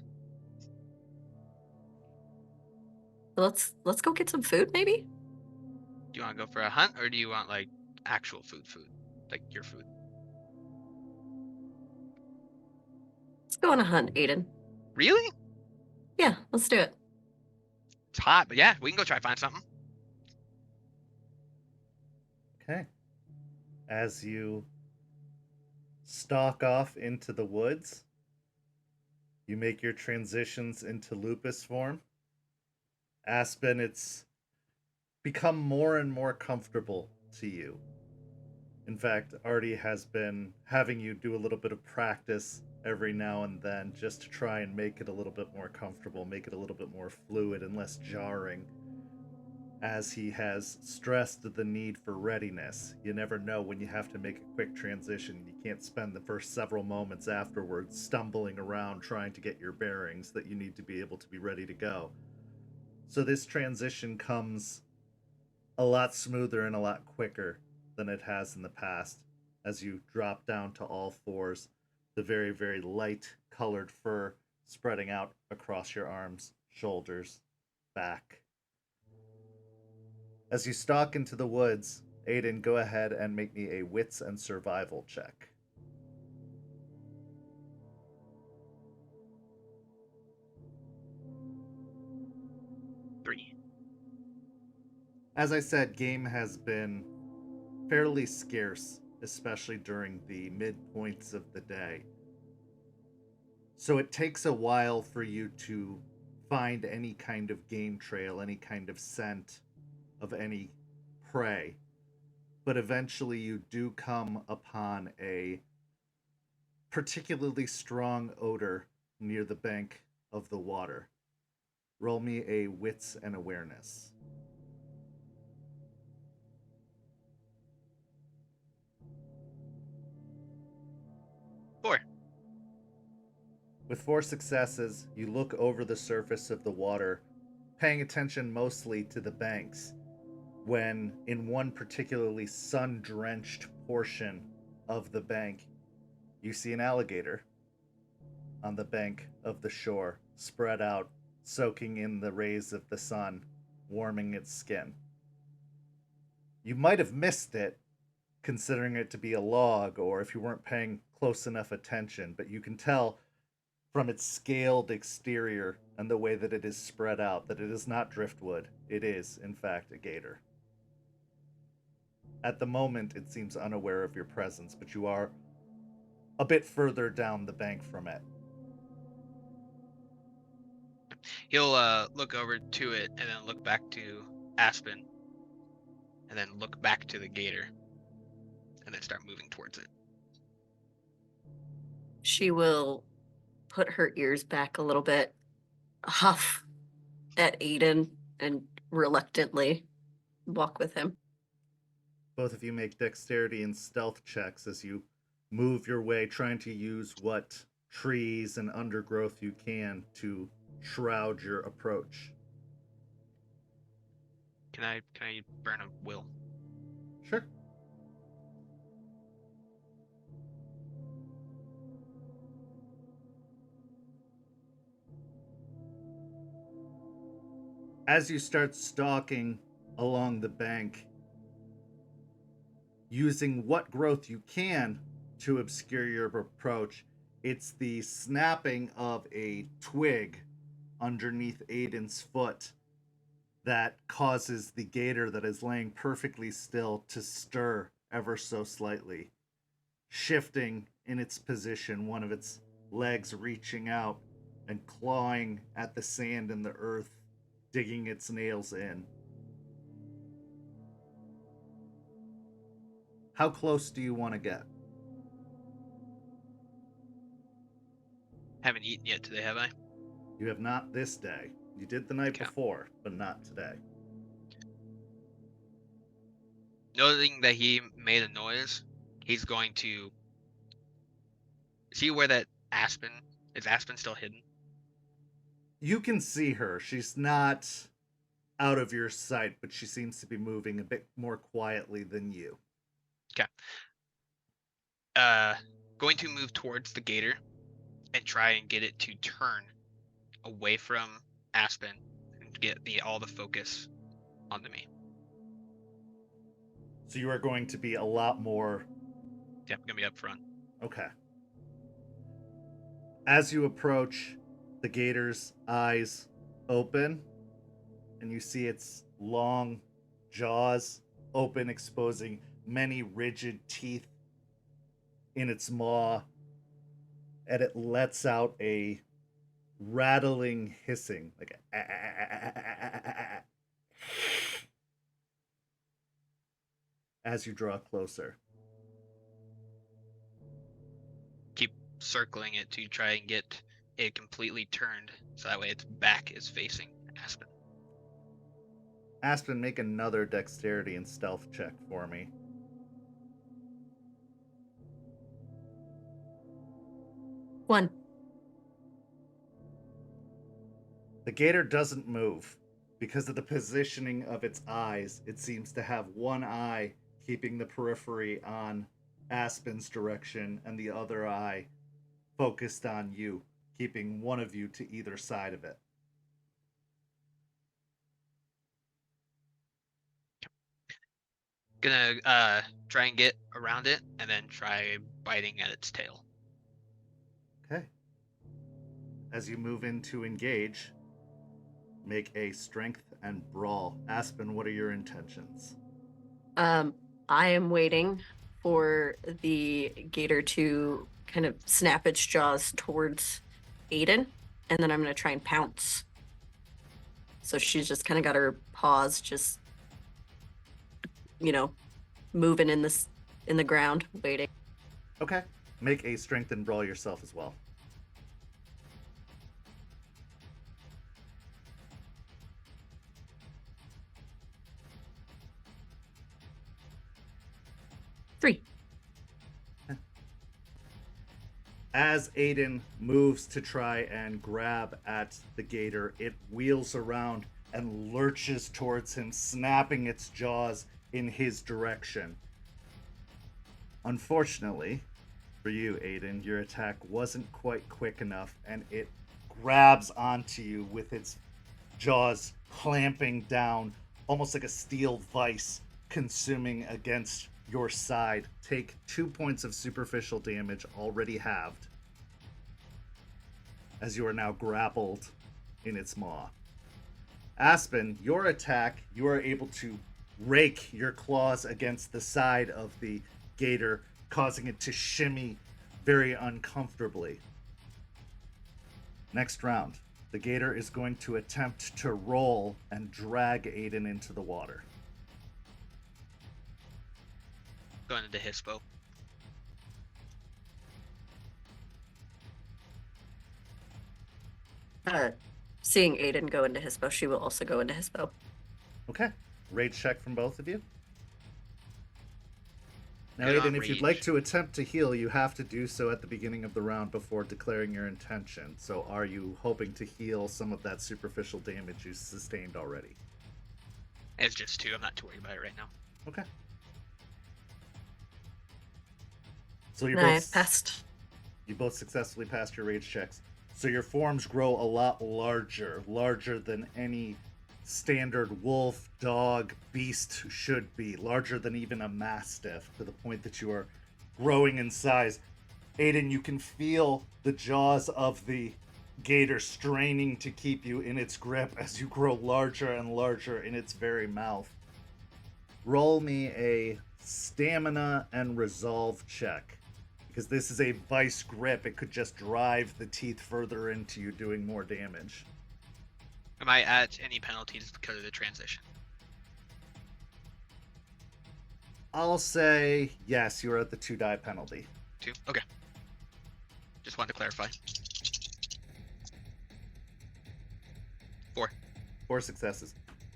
Let's go get some food, maybe. Do you want to go for a hunt, or do you want like actual food, like your food? Let's go on a hunt, Aiden. Really? Yeah, let's do it. It's hot, but yeah, we can go try to find something. Okay. As you stalk off into the woods, you make your transitions into lupus form. Aspen, it's become more and more comfortable to you. In fact, Artie has been having you do a little bit of practice every now and then just to try and make it a little bit more comfortable, make it a little bit more fluid and less jarring, as he has stressed the need for readiness. You never know when you have to make a quick transition. You can't spend the first several moments afterwards stumbling around trying to get your bearings, that you need to be able to be ready to go. So this transition comes a lot smoother and a lot quicker than it has in the past, as you drop down to all fours, the very, very light colored fur spreading out across your arms, shoulders, back. As you stalk into the woods, Aiden, go ahead and make me a wits and survival check. Three. As I said, game has been fairly scarce, especially during the midpoints of the day. So it takes a while for you to find any kind of game trail, any kind of scent of any prey. But eventually you do come upon a particularly strong odor near the bank of the water. Roll me a wits and awareness. 4. With 4 successes, you look over the surface of the water, paying attention mostly to the banks, when in one particularly sun-drenched portion of the bank, you see an alligator on the bank of the shore, spread out, soaking in the rays of the sun, warming its skin. You might have missed it, considering it to be a log, or if you weren't paying close enough attention, but you can tell from its scaled exterior and the way that it is spread out that it is not driftwood. It is, in fact, a gator. At the moment, it seems unaware of your presence, but you are a bit further down the bank from it. He'll look over to it and then look back to Aspen and then look back to the gator and then start moving towards it. She will put her ears back a little bit, huff at Aiden, and reluctantly walk with him. Both of you make dexterity and stealth checks as you move your way, trying to use what trees and undergrowth you can to shroud your approach. Can I burn a will? Sure. As you start stalking along the bank, using what growth you can to obscure your approach, it's the snapping of a twig underneath Aiden's foot that causes the gator that is laying perfectly still to stir ever so slightly, shifting in its position, one of its legs reaching out and clawing at the sand and the earth, digging its nails in. How close do you want to get? Haven't eaten yet today, have I? You have not this day. You did the night Okay. before, but not today. Noting that he made a noise, he's going to see where that Aspen is. Aspen still hidden? You can see her. She's not out of your sight, but she seems to be moving a bit more quietly than you. Okay. Going to move towards the gator and try and get it to turn away from Aspen and get all the focus onto me. So you are going to be a lot more... Yep, gonna be up front. Okay. As you approach, the gator's eyes open, and you see its long jaws open, exposing many rigid teeth in its maw, and it lets out a rattling hissing, like as you draw closer. Keep circling it to try and get it completely turned, so that way its back is facing Aspen. Aspen, make another dexterity and stealth check for me. One. The gator doesn't move. Because of the positioning of its eyes, it seems to have one eye keeping the periphery on Aspen's direction and the other eye focused on you, keeping one of you to either side of it. Gonna try and get around it and then try biting at its tail. Okay. As you move in to engage, make a strength and brawl. Aspen, what are your intentions? I am waiting for the gator to kind of snap its jaws towards Aiden, and then I'm going to try and pounce. So she's just kind of got her paws just, moving in the ground, waiting. Okay. Make a strength and brawl yourself as well. As Aiden moves to try and grab at the gator, it wheels around and lurches towards him, snapping its jaws in his direction. Unfortunately for you, Aiden, your attack wasn't quite quick enough, and it grabs onto you with its jaws clamping down, almost like a steel vice consuming against your side. Take 2 points of superficial damage, already halved, as you are now grappled in its maw. Aspen, your attack, you are able to rake your claws against the side of the gator, causing it to shimmy very uncomfortably. Next round, the gator is going to attempt to roll and drag Aiden into the water. Going into Hispo. Seeing Aiden go into Hispo, she will also go into Hispo. Okay. Rage check from both of you. Now, Good on Aiden, if you'd like rage. to attempt to heal, you have to do so at the beginning of the round before declaring your intention. So are you hoping to heal some of that superficial damage you sustained already? It's just 2. I'm not too worried about it right now. Okay. So you're And I both passed. You both successfully passed your rage checks. So your forms grow a lot larger than any standard wolf, dog, beast should be, larger than even a mastiff, to the point that you are growing in size. Aiden, you can feel the jaws of the gator straining to keep you in its grip as you grow larger and larger in its very mouth. Roll me a stamina and resolve check, because this is a vice grip. It could just drive the teeth further into you, doing more damage. Am I at any penalties because of the transition? I'll say yes, you're at the 2 die penalty. 2? Okay. Just wanted to clarify. 4. 4 successes.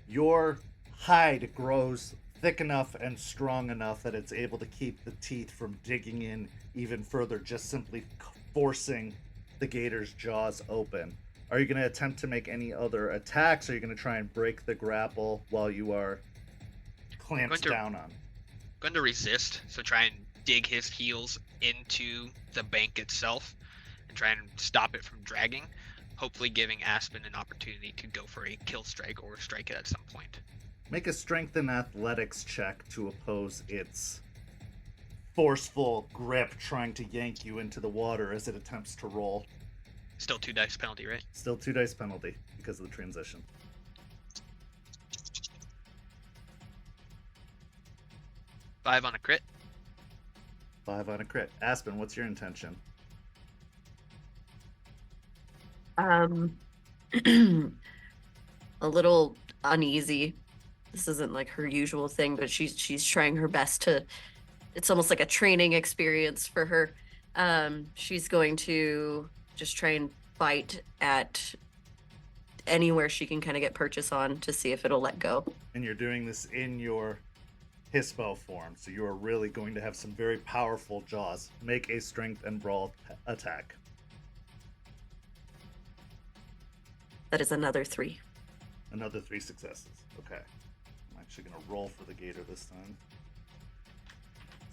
Your hide grows thick enough and strong enough that it's able to keep the teeth from digging in even further, just simply forcing the gator's jaws open. Are you going to attempt to make any other attacks? Or are you going to try and break the grapple while you are clamped down on? Going to resist, so try and dig his heels into the bank itself and try and stop it from dragging, hopefully giving Aspen an opportunity to go for a kill strike or strike it at some point. Make a strength and athletics check to oppose its forceful grip trying to yank you into the water as it attempts to roll. Still 2 dice penalty, right? Still 2 dice penalty because of the transition. 5 on a crit. 5 on a crit. Aspen, what's your intention? A little uneasy. This isn't like her usual thing, but she's trying her best to. It's almost like a training experience for her. She's going to just try and bite at anywhere she can kind of get purchase on to see if it'll let go. And you're doing this in your Hispo form, so you are really going to have some very powerful jaws. Make a strength and brawl attack. That is another 3. Another 3 successes. Okay. I'm actually going to roll for the gator this time.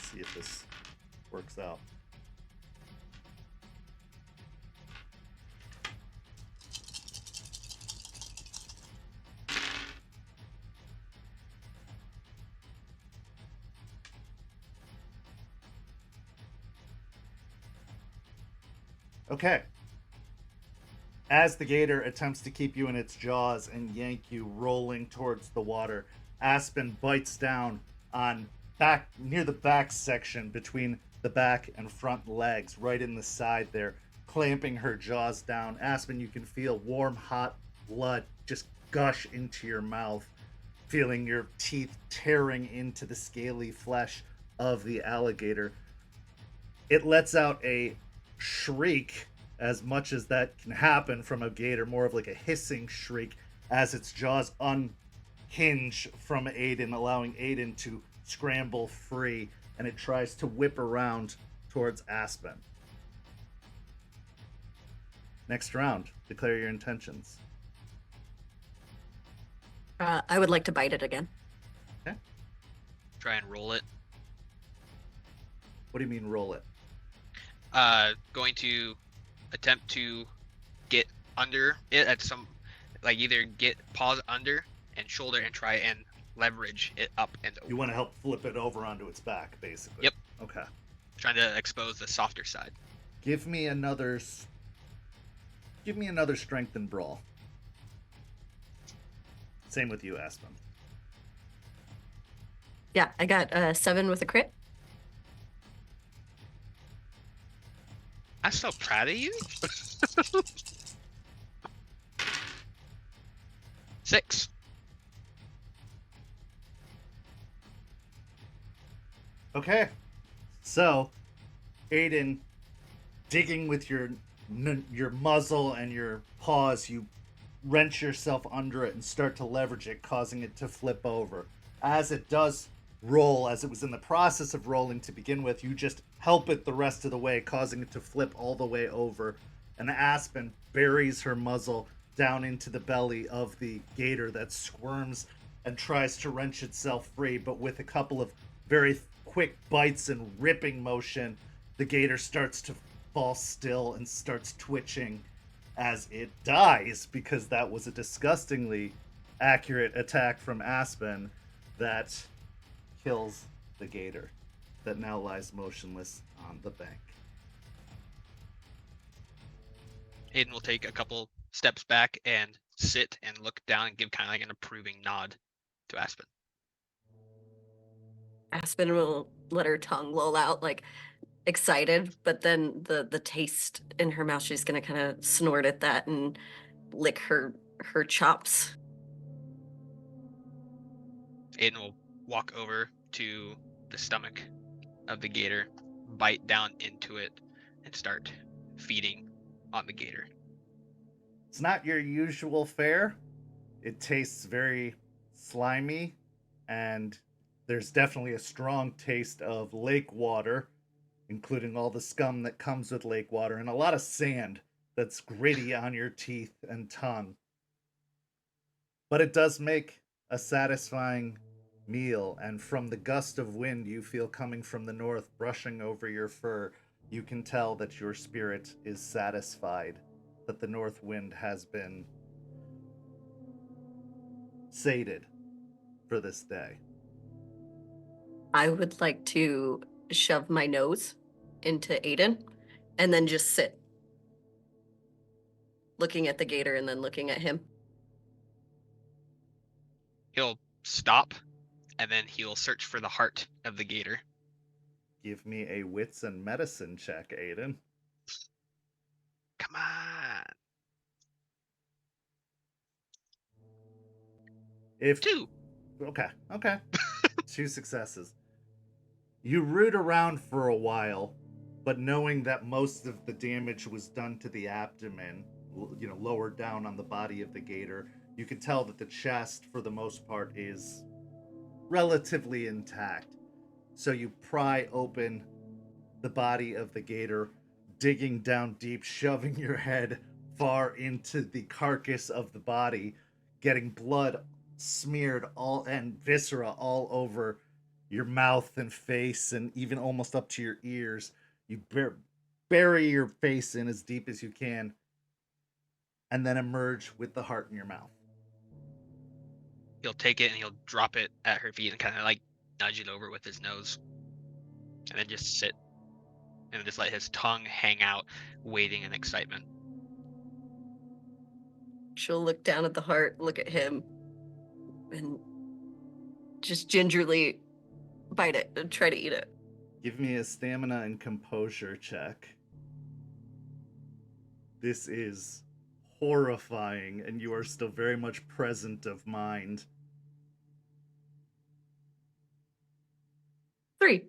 See if this works out. Okay. As the gator attempts to keep you in its jaws and yank you rolling towards the water, Aspen bites down on back near the back section between the back and front legs, right in the side there, clamping her jaws down. Aspen, you can feel warm, hot blood just gush into your mouth, feeling your teeth tearing into the scaly flesh of the alligator. It lets out a shriek, as much as that can happen from a gator, more of like a hissing shriek, as its jaws unhinge from Aiden, allowing Aiden to scramble free, and it tries to whip around towards Aspen. Next round, declare your intentions. I would like to bite it again. Okay. Try and roll it. What do you mean roll it? Going to attempt to get under it at some, like either get paws under and shoulder and try and leverage it up and over. You want to help flip it over onto its back, basically. Yep. Okay. Trying to expose the softer side. Give me another strength and brawl. Same with you, Aspen. Yeah, I got 7 with a crit. I'm so proud of you. 6. Okay. So, Aiden, digging with your muzzle and your paws, you wrench yourself under it and start to leverage it, causing it to flip over. As it does roll, as it was in the process of rolling to begin with, you just help it the rest of the way, causing it to flip all the way over. And Aspen buries her muzzle down into the belly of the gator that squirms and tries to wrench itself free, but with a couple of very quick bites and ripping motion, the gator starts to fall still and starts twitching as it dies, because that was a disgustingly accurate attack from Aspen that kills the gator that now lies motionless on the bank. Aiden will take a couple steps back and sit and look down and give kind of like an approving nod to Aspen. Aspen will let her tongue loll out, like excited, but then the taste in her mouth, she's gonna kind of snort at that and lick her chops. Aiden will walk over to the stomach of the gator, bite down into it, and start feeding on the gator. It's not your usual fare. It tastes very slimy, and there's definitely a strong taste of lake water, including all the scum that comes with lake water, and a lot of sand that's gritty on your teeth and tongue. But it does make a satisfying meal, and from the gust of wind you feel coming from the north brushing over your fur, you can tell that your spirit is satisfied, that the north wind has been sated for this day. I would like to shove my nose into Aiden and then just sit, looking at the gator and then looking at him. He'll stop, and then he'll search for the heart of the gator. Give me a wits and medicine check, Aiden. Come on. If 2. Okay. 2 successes. You root around for a while, but knowing that most of the damage was done to the abdomen, lower down on the body of the gator, you can tell that the chest, for the most part, is relatively intact. So you pry open the body of the gator, digging down deep, shoving your head far into the carcass of the body, getting blood smeared all and viscera all over your mouth and face and even almost up to your ears. You bury your face in as deep as you can and then emerge with the heart in your mouth. He'll take it and he'll drop it at her feet and kind of like nudge it over with his nose, and then just sit and just let his tongue hang out, waiting in excitement. She'll look down at the heart, look at him, and just gingerly bite it and try to eat it. Give me a stamina and composure check. This is horrifying, and you are still very much present of mind. 3.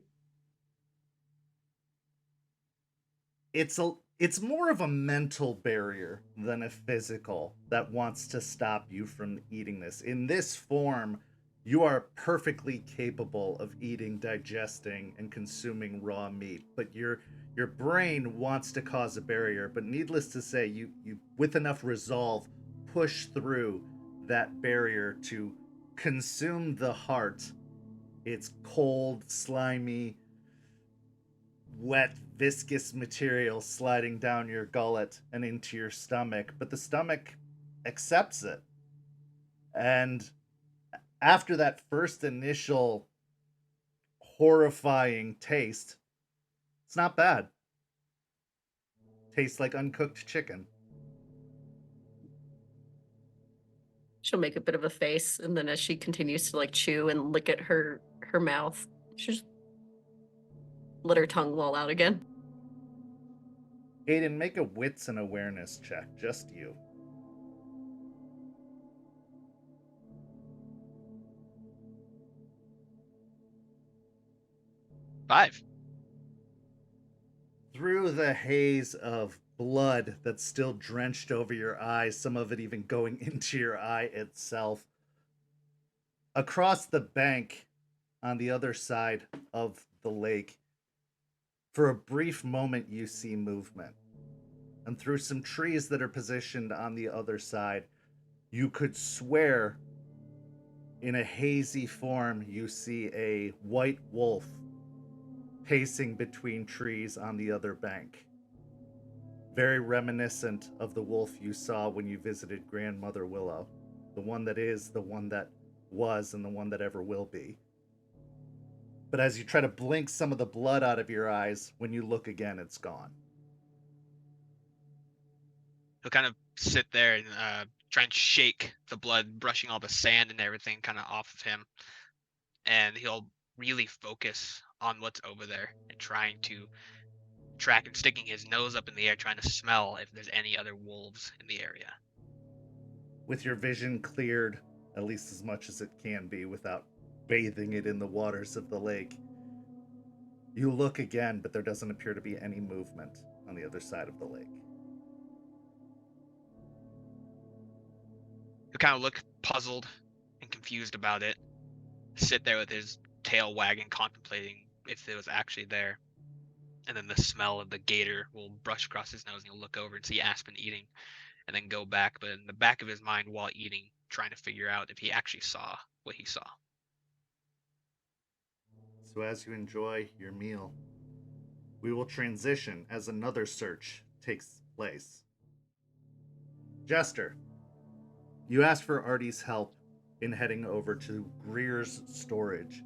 It's more of a mental barrier than a physical that wants to stop you from eating this. In this form, you are perfectly capable of eating, digesting, and consuming raw meat, but your Your brain wants to cause a barrier, but needless to say, you with enough resolve push through that barrier to consume the heart. It's cold, slimy, wet, viscous material sliding down your gullet and into your stomach, but the stomach accepts it. And after that first initial horrifying taste, it's not bad. Tastes like uncooked chicken. She'll make a bit of a face, and then as she continues to like chew and lick at her mouth, she'll just let her tongue loll out again. Aiden, make a wits and awareness check, just you. Five. Through the haze of blood that's still drenched over your eyes, some of it even going into your eye itself, across the bank on the other side of the lake, for a brief moment you see movement. And through some trees that are positioned on the other side, you could swear in a hazy form you see a white wolf pacing between trees on the other bank. Very reminiscent of the wolf you saw when you visited Grandmother Willow. The one that is, the one that was, and the one that ever will be. But as you try to blink some of the blood out of your eyes, when you look again, it's gone. He'll kind of sit there and try and shake the blood, brushing all the sand and everything kind of off of him. And he'll really focus on what's over there and trying to track and sticking his nose up in the air, trying to smell if there's any other wolves in the area. With your vision cleared, at least as much as it can be without bathing it in the waters of the lake, you look again, but there doesn't appear to be any movement on the other side of the lake. He'll kind of look puzzled and confused about it, sit there with his tail wagging, contemplating if it was actually there. And then the smell of the gator will brush across his nose, and he'll look over and see Aspen eating, and then go back. But in the back of his mind, while eating, trying to figure out if he actually saw what he saw. So as you enjoy your meal, we will transition as another search takes place. Jester, you asked for Artie's help in heading over to Greer's storage,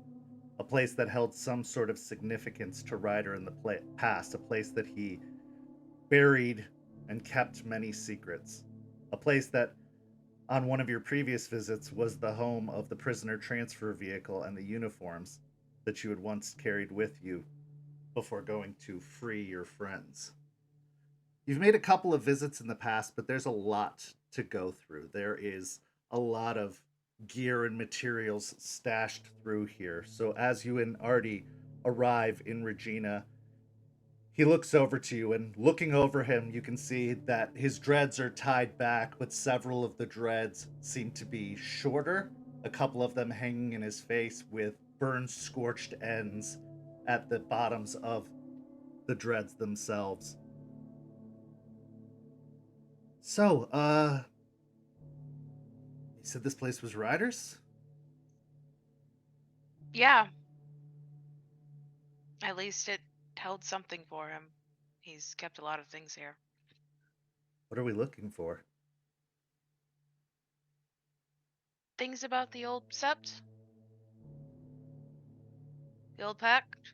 a place that held some sort of significance to Ryder in the past, a place that he buried and kept many secrets, a place that on one of your previous visits was the home of the prisoner transfer vehicle and the uniforms that you had once carried with you before going to free your friends. You've made a couple of visits in the past, but there's a lot to go through. There is a lot of gear and materials stashed through here. So as you and Artie arrive in Regina, he looks over to you, and looking over him, you can see that his dreads are tied back, but several of the dreads seem to be shorter, a couple of them hanging in his face with burned, scorched ends at the bottoms of the dreads themselves. So, you said this place was Ryder's? Yeah. At least it held something for him. He's kept a lot of things here. What are we looking for? Things about the old sept? The old pact?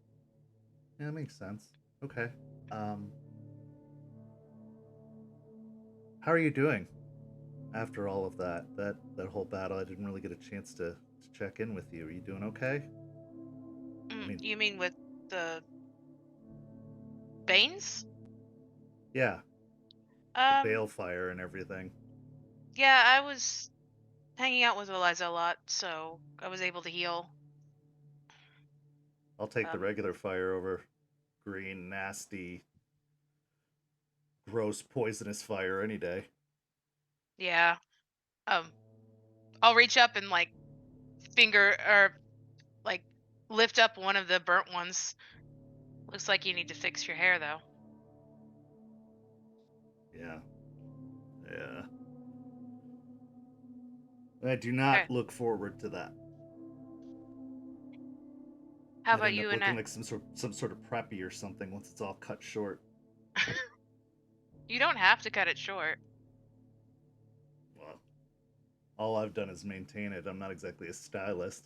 Yeah, that makes sense. Okay. How are you doing after all of that? That whole battle, I didn't really get a chance to check in with you. Are you doing okay? You mean with the Banes? Yeah. The balefire and everything. Yeah, I was hanging out with Eliza a lot, so I was able to heal. I'll take the regular fire over green, nasty, gross, poisonous fire any day. Yeah. I'll reach up and like finger or like lift up one of the burnt ones. Looks like you need to fix your hair though. Yeah. Yeah. I do not Okay. look forward to that. How I'd about end you up and looking like some sort of preppy or something once it's all cut short. You don't have to cut it short. Well, all I've done is maintain it. I'm not exactly a stylist.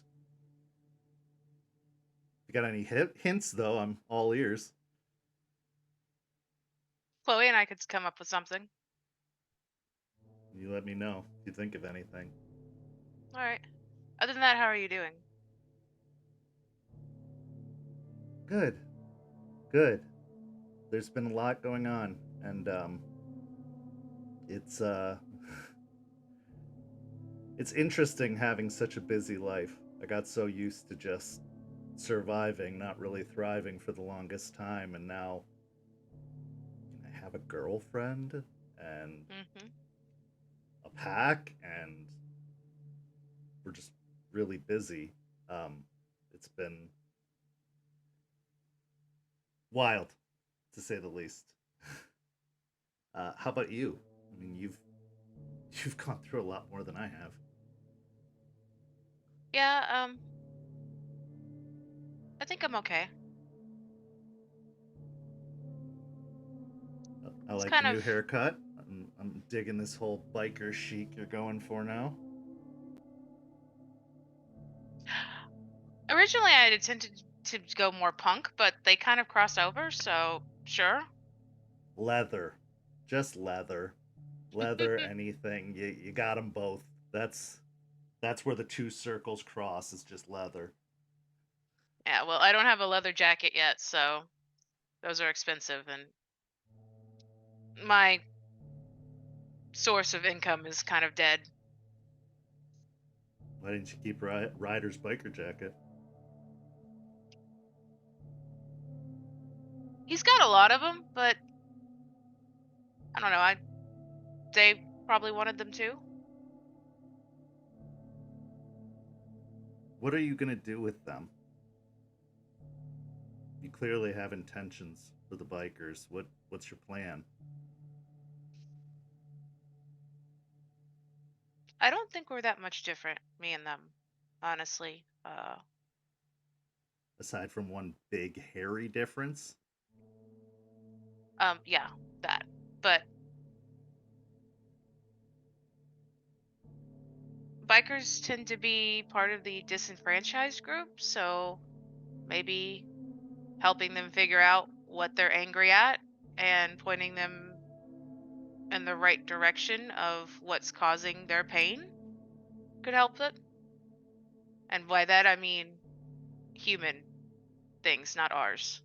If you got any hints, though, I'm all ears. Chloe and I could come up with something. You let me know if you think of anything. All right. Other than that, how are you doing? Good. Good. There's been a lot going on, and it's it's interesting having such a busy life. I got so used to just surviving, not really thriving for the longest time, and now I have a girlfriend and Mm-hmm. a pack, and we're just really busy. It's been wild, to say the least. How about you? I mean, you've gone through a lot more than I have. Yeah, I think I'm okay. I It's like the kind new of haircut. I'm digging this whole biker chic you're going for now. originally I had intended to go more punk, but they kind of crossed over, so sure. Leather, just leather, leather. Anything you got them both. That's where the two circles cross. Is just leather. Yeah, well, I don't have a leather jacket yet, so those are expensive, and my source of income is kind of dead. Why didn't you keep Ryder's biker jacket? He's got a lot of them, but I don't know. They probably wanted them too. What are you gonna do with them? You clearly have intentions for the bikers. What's your plan? I don't think we're that much different, me and them, honestly. Aside from one big hairy difference? Yeah, that. But bikers tend to be part of the disenfranchised group, so maybe helping them figure out what they're angry at and pointing them in the right direction of what's causing their pain could help it. And by that I mean human things, not ours.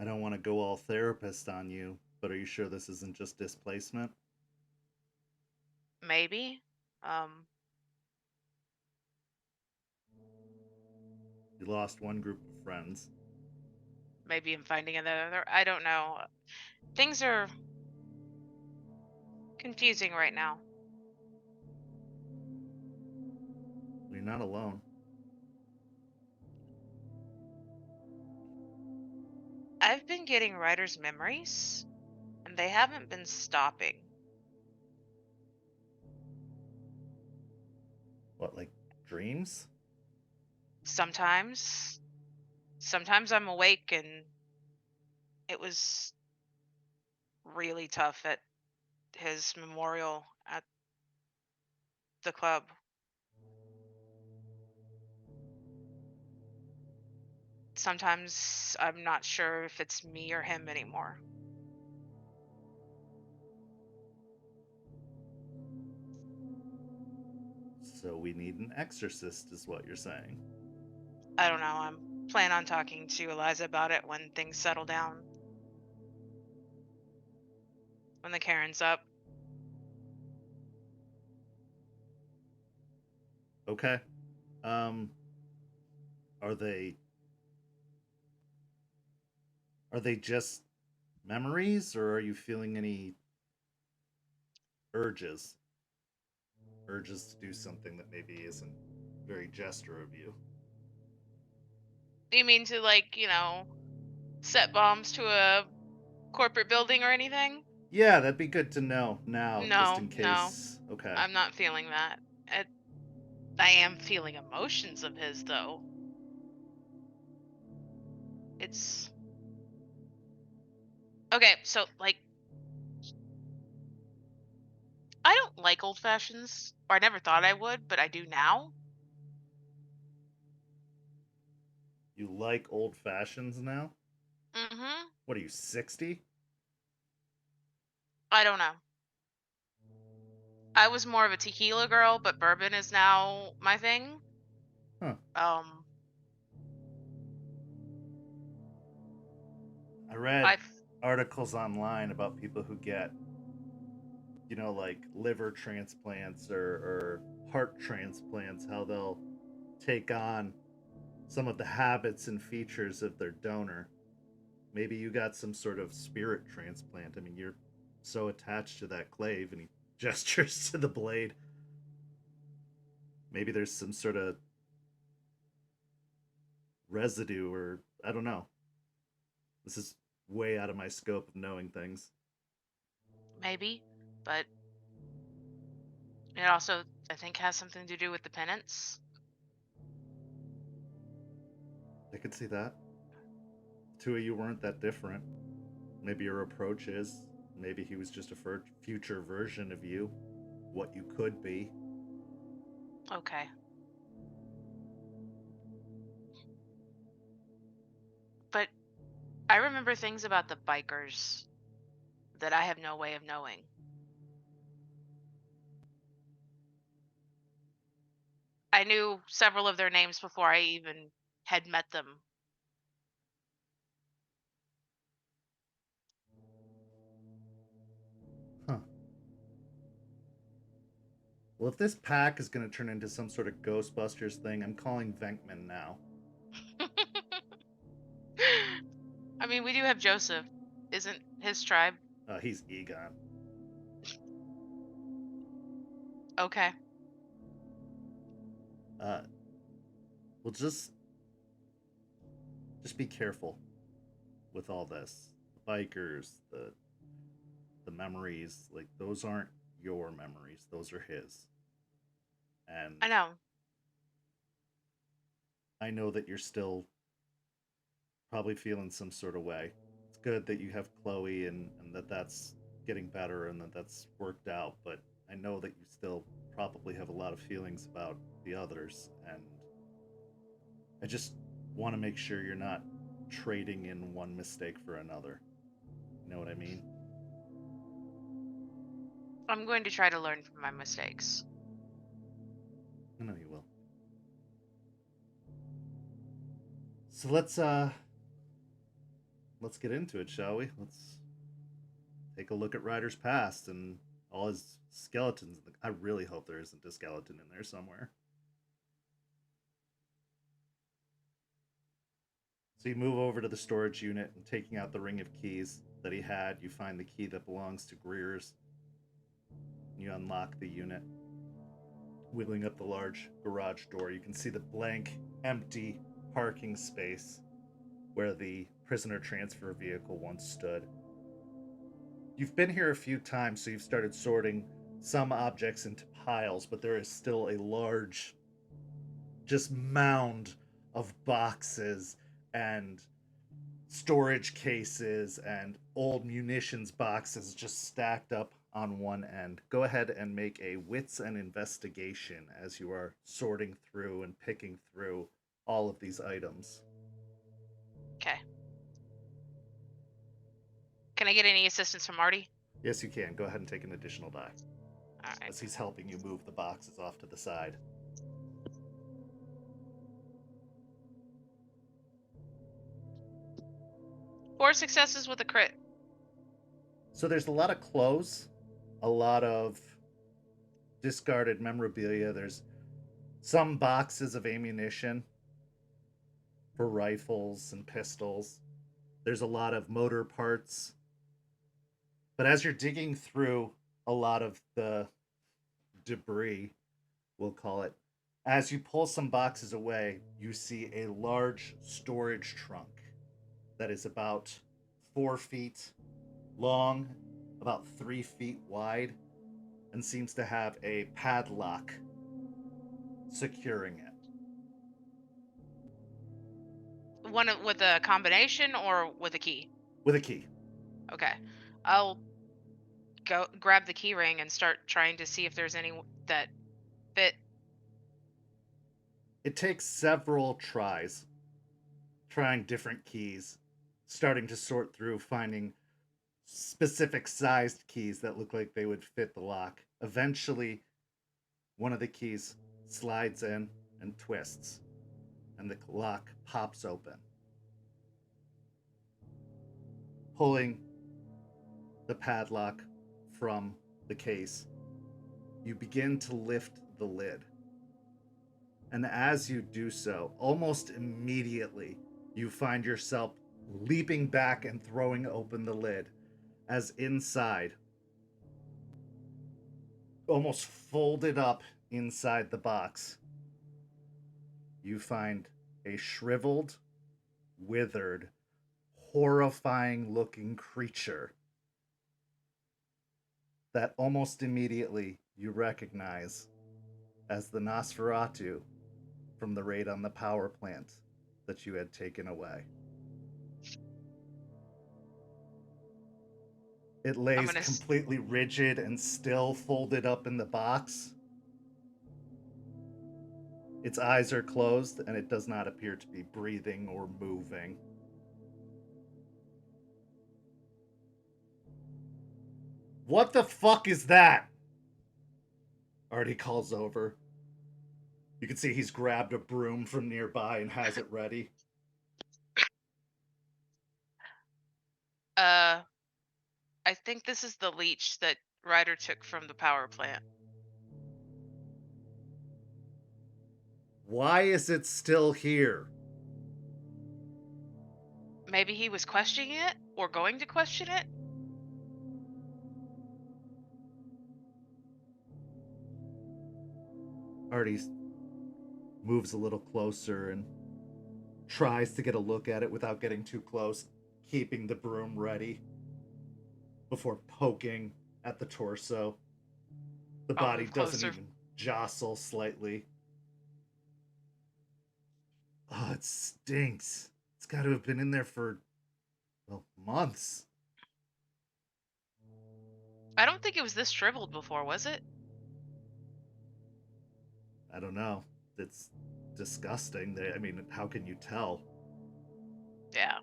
I don't want to go all therapist on you, but are you sure this isn't just displacement? Maybe. Um, You lost one group of friends. maybe I'm finding another. I don't know. Things are confusing right now. You're not alone. I've been getting Ryder's memories, and they haven't been stopping. What, like dreams? Sometimes, sometimes I'm awake, and it was really tough at his memorial at the club. Sometimes I'm not sure if it's me or him anymore. So we need an exorcist, is what you're saying. I don't know. I'm plan on talking to Eliza about it when things settle down. When the caern's up. Okay. Um, are they just memories, or are you feeling any urges? Urges to do something that maybe isn't very Jester of you. You mean to, like, set bombs to a corporate building or anything? Yeah, that'd be good to know now, just No, in no. case. Okay. I'm not feeling that. I am feeling emotions of his, though. It's okay. So, like, I don't like old fashions, or I never thought I would, but I do now. You like old fashions now? Mm-hmm. What are you, 60? I don't know. I was more of a tequila girl, but bourbon is now my thing. Huh. Um, I read I articles online about people who get, like liver transplants or heart transplants, how they'll take on some of the habits and features of their donor. Maybe you got some sort of spirit transplant. I mean, you're so attached to that clave, and he gestures to the blade. Maybe there's some sort of residue, or I don't know. This is way out of my scope of knowing things. maybe, but it also I think has something to do with the penance. I could see that. The two of you weren't that different. Maybe your approach is. Maybe he was just a future version of you, what you could be. Okay. But I remember things about the bikers that I have no way of knowing. I knew several of their names before I even had met them. Huh. Well, if this pack is going to turn into some sort of Ghostbusters thing, I'm calling Venkman now. I mean, we do have Joseph. Isn't his tribe? He's Egon. Okay. Well, just be careful with all this. The bikers, the memories, like those aren't your memories; those are his. And I know. I know that you're still probably feeling some sort of way. It's good that you have Chloe and that's getting better and that's worked out, but I know that you still probably have a lot of feelings about the others, and I just want to make sure you're not trading in one mistake for another. You know what I mean? I'm going to try to learn from my mistakes. I know you will. So let's get into it, shall we? Let's take a look at Ryder's past and all his skeletons. I really hope there isn't a skeleton in there somewhere. So you move over to the storage unit and taking out the ring of keys that he had, you find the key that belongs to Greer's. You unlock the unit. Wiggling up the large garage door, you can see the blank, empty parking space where the prisoner transfer vehicle once stood. You've been here a few times, so you've started sorting some objects into piles, but there is still a large, just mound of boxes and storage cases and old munitions boxes just stacked up on one end. Go ahead and make a wits and investigation as you are sorting through and picking through all of these items. Okay. Can I get any assistance from Artie? Yes, you can. Go ahead and take an additional die All right. as he's helping you move the boxes off to the side. 4 successes with a crit. So there's a lot of clothes, a lot of discarded memorabilia. There's some boxes of ammunition for rifles and pistols. There's a lot of motor parts. But as you're digging through a lot of the debris, we'll call it, as you pull some boxes away, you see a large storage trunk that is about 4 feet long, about 3 feet wide, and seems to have a padlock securing it. One with a combination or with a key? With a key. Okay. I'll go grab the key ring and start trying to see if there's any that fit. It takes several tries, trying different keys, starting to sort through, finding specific sized keys that look like they would fit the lock. Eventually, one of the keys slides in and twists, and the lock pops open. Pulling the padlock from the case, you begin to lift the lid. And as you do so, almost immediately, you find yourself leaping back and throwing open the lid, as inside, almost folded up inside the box, you find a shriveled, withered, horrifying looking creature that almost immediately you recognize as the Nosferatu from the raid on the power plant that you had taken away. It lays completely rigid and still, folded up in the box. Its eyes are closed, and it does not appear to be breathing or moving. What the fuck is that? Artie calls over. You can see he's grabbed a broom from nearby and has it ready. I think this is the leech that Ryder took from the power plant. Why is it still here? Maybe he was questioning it or going to question it. Artie moves a little closer and tries to get a look at it without getting too close, keeping the broom ready before poking at the torso. The body doesn't even jostle slightly. Oh, it stinks. It's got to have been in there for, well, months. I don't think it was this shriveled before, was it? I don't know. It's disgusting. I mean, how can you tell? Yeah.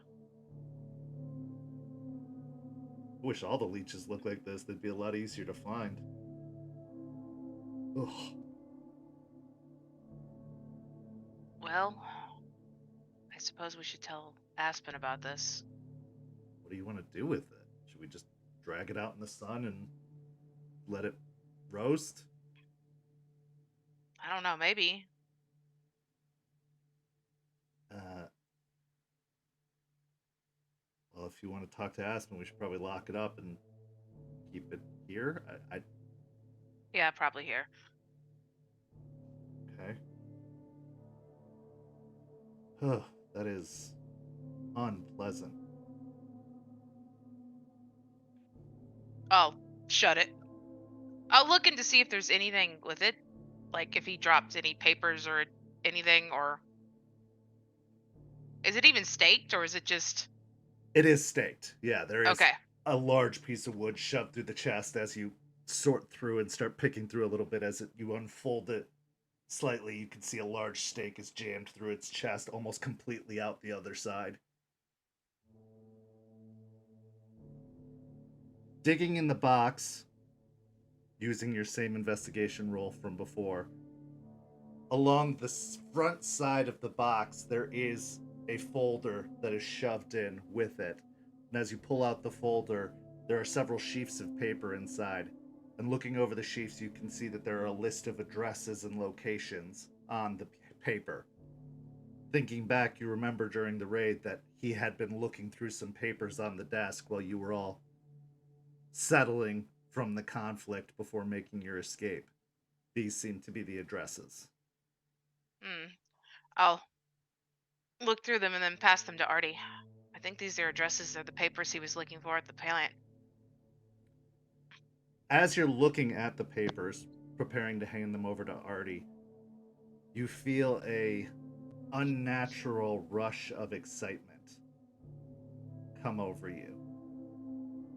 I wish all the leeches looked like this. They'd be a lot easier to find. Ugh. Well, I suppose we should tell Aspen about this. What do you want to do with it? Should we just drag it out in the sun and let it roast? I don't know, maybe. Well, if you want to talk to Aspen, we should probably lock it up and keep it here. Yeah, probably here. Okay. Huh, that is unpleasant. I'll shut it. I'll look in to see if there's anything with it. Like if he dropped any papers or anything, or... Is it even staked, or is it just... It is staked. Yeah, there is Okay. a large piece of wood shoved through the chest as you sort through and start picking through a little bit. As you unfold it slightly, you can see a large stake is jammed through its chest, almost completely out the other side. Digging in the box, using your same investigation roll from before, along the front side of the box, there is a folder that is shoved in with it. And as you pull out the folder, there are several sheafs of paper inside. And looking over the sheafs, you can see that there are a list of addresses and locations on the paper. Thinking back, you remember during the raid that he had been looking through some papers on the desk while you were all settling from the conflict before making your escape. These seem to be the addresses. I'll look through them and then pass them to Artie. I think these are addresses of the papers he was looking for at the plant. As you're looking at the papers, preparing to hand them over to Artie, you feel a unnatural rush of excitement come over you.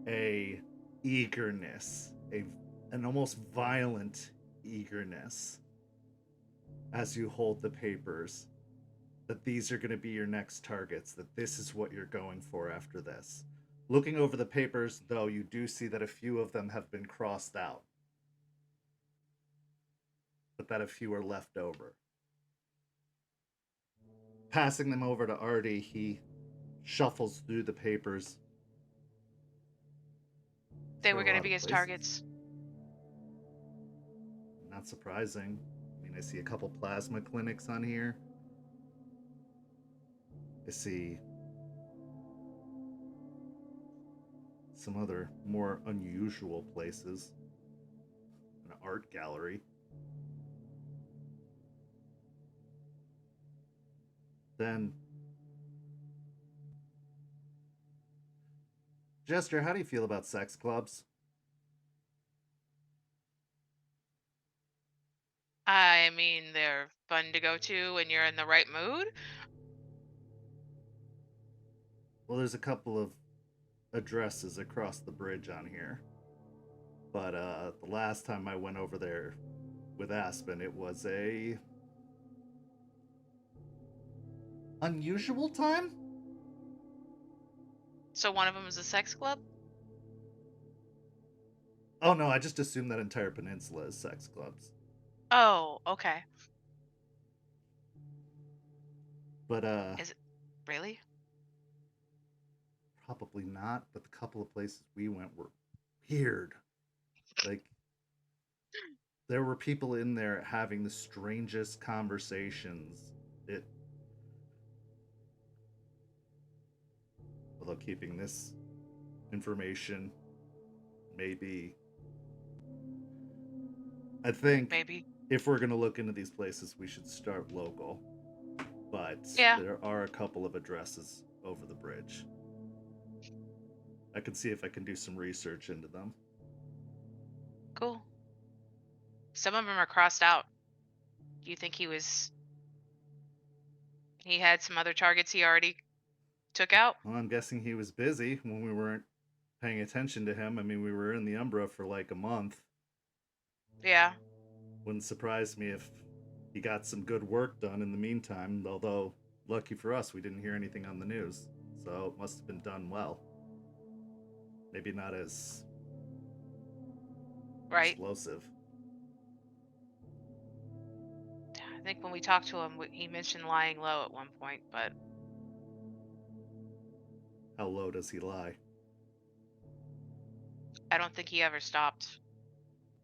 A eagerness, an almost violent eagerness as you hold the papers, that these are going to be your next targets, that this is what you're going for after this. Looking over the papers, though, you do see that a few of them have been crossed out, but that a few are left over. Passing them over to Artie, he shuffles through the papers. They There were are a going to lot be of his places. targets. Not surprising. I mean, I see a couple plasma clinics on here. I see some other more unusual places. An art gallery. Then, Jester, how do you feel about sex clubs? I mean, they're fun to go to when you're in the right mood. Well, there's a couple of addresses across the bridge on here. But the last time I went over there with Aspen, it was a unusual time? So one of them is a sex club? Oh no, I just assumed that entire peninsula is sex clubs. Oh, okay. But Is it really? probably not, but the couple of places we went were weird. Like, there were people in there having the strangest conversations. Although keeping this information, maybe. I think Maybe. if we're going to look into these places, we should start local. But Yeah. there are a couple of addresses over the bridge. I can see if I can do some research into them. Cool. Some of them are crossed out. Do you think he had some other targets he already took out? Well, I'm guessing he was busy when we weren't paying attention to him. I mean, we were in the Umbra for like a month. Yeah. Wouldn't surprise me if he got some good work done in the meantime, although lucky for us, we didn't hear anything on the news. So it must have been done well. Maybe not as Right. explosive. I think when we talked to him, he mentioned lying low at one point, but How low does he lie? I don't think he ever stopped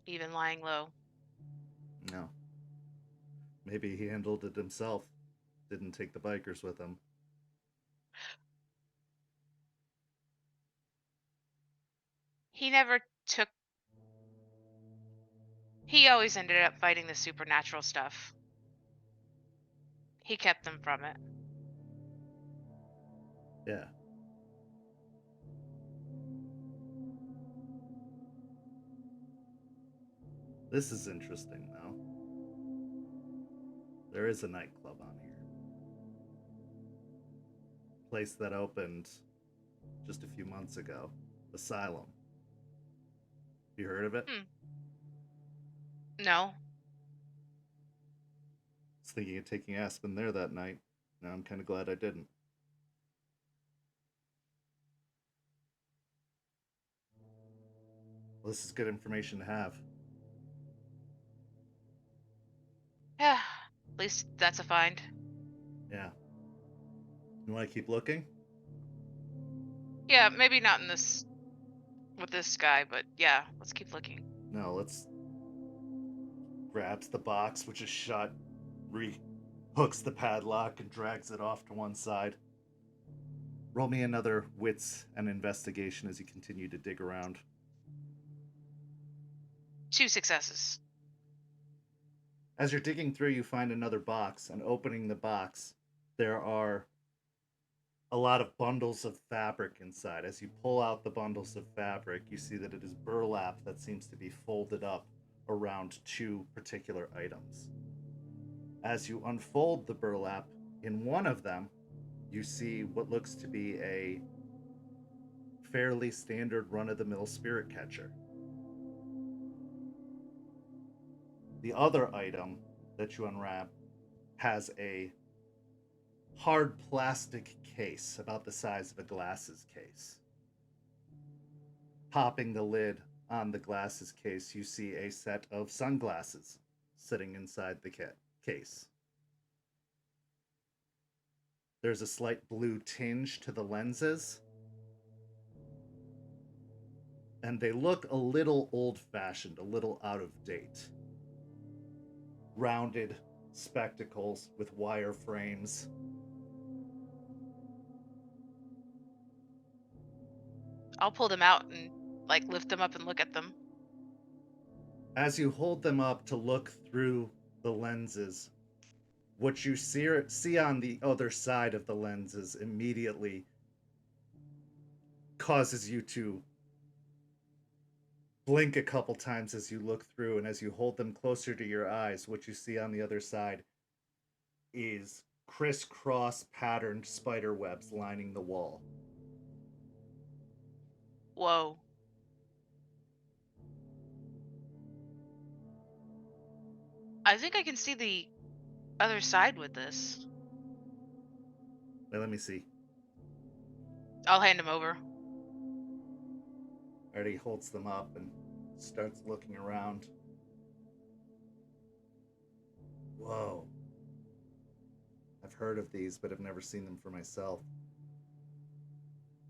even lying low. No. Maybe he handled it himself. Didn't take the bikers with him. He never took. He always ended up fighting the supernatural stuff. He kept them from it. Yeah. This is interesting, though. There is a nightclub on here. Place that opened just a few months ago. Asylum. You heard of it? No. I was thinking of taking Aspen there that night. Now I'm kind of glad I didn't. Well, this is good information to have. Yeah. At least that's a find. Yeah. You want to keep looking? Yeah, maybe not in this with this guy, but yeah, let's keep looking. No, let's. Grabs the box, which is shut, hooks the padlock, and drags it off to one side. Roll me another wits and investigation as you continue to dig around. 2 successes. As you're digging through, you find another box, and opening the box, there are a lot of bundles of fabric inside. As you pull out the bundles of fabric, you see that it is burlap that seems to be folded up around two particular items. As you unfold the burlap, in one of them, you see what looks to be a fairly standard run-of-the-mill spirit catcher. The other item that you unwrap has a hard plastic case about the size of a glasses case. Popping the lid on the glasses case, you see a set of sunglasses sitting inside the case. There's a slight blue tinge to the lenses, and they look a little old-fashioned, a little out of date. Rounded spectacles with wire frames. I'll pull them out and like lift them up and look at them. As you hold them up to look through the lenses, what you see on the other side of the lenses immediately causes you to blink a couple times as you look through, and as you hold them closer to your eyes, what you see on the other side is crisscross patterned spider webs lining the wall. Whoa. I think I can see the other side with this. Wait, let me see. I'll hand him over. Artie holds them up and starts looking around. Whoa. I've heard of these, but I've never seen them for myself.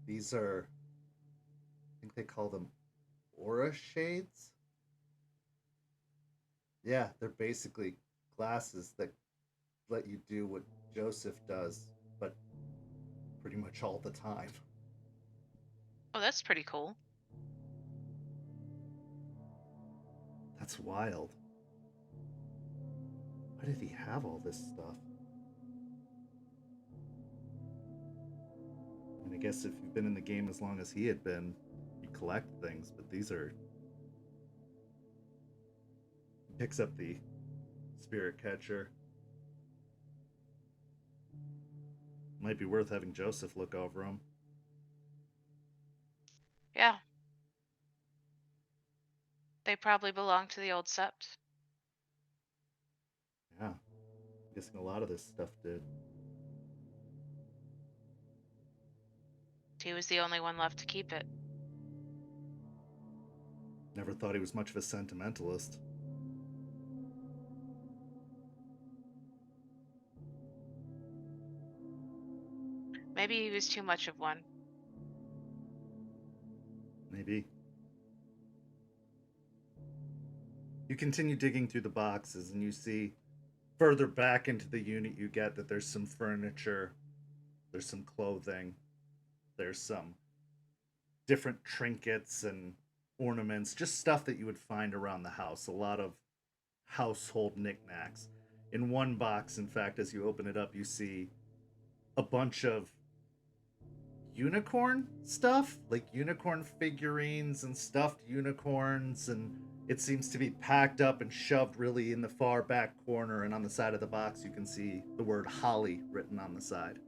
These are, I think they call them aura shades? Yeah, they're basically glasses that let you do what Joseph does, but pretty much all the time. Oh, that's pretty cool. That's wild. Why did he have all this stuff? I mean, I guess if you've been in the game as long as he had been, you collect things, but these are... He picks up the spirit catcher. Might be worth having Joseph look over them. Yeah. They probably belong to the old sept. Yeah. I'm guessing a lot of this stuff did. He was the only one left to keep it. Never thought he was much of a sentimentalist. Maybe he was too much of one. Maybe. You continue digging through the boxes and you see further back into the unit you get that there's some furniture, there's some clothing, there's some different trinkets and ornaments, just stuff that you would find around the house. A lot of household knickknacks. In one box, in fact, as you open it up, you see a bunch of unicorn stuff, like unicorn figurines and stuffed unicorns, and it seems to be packed up and shoved really in the far back corner, and on the side of the box you can see the word Holly written on the side.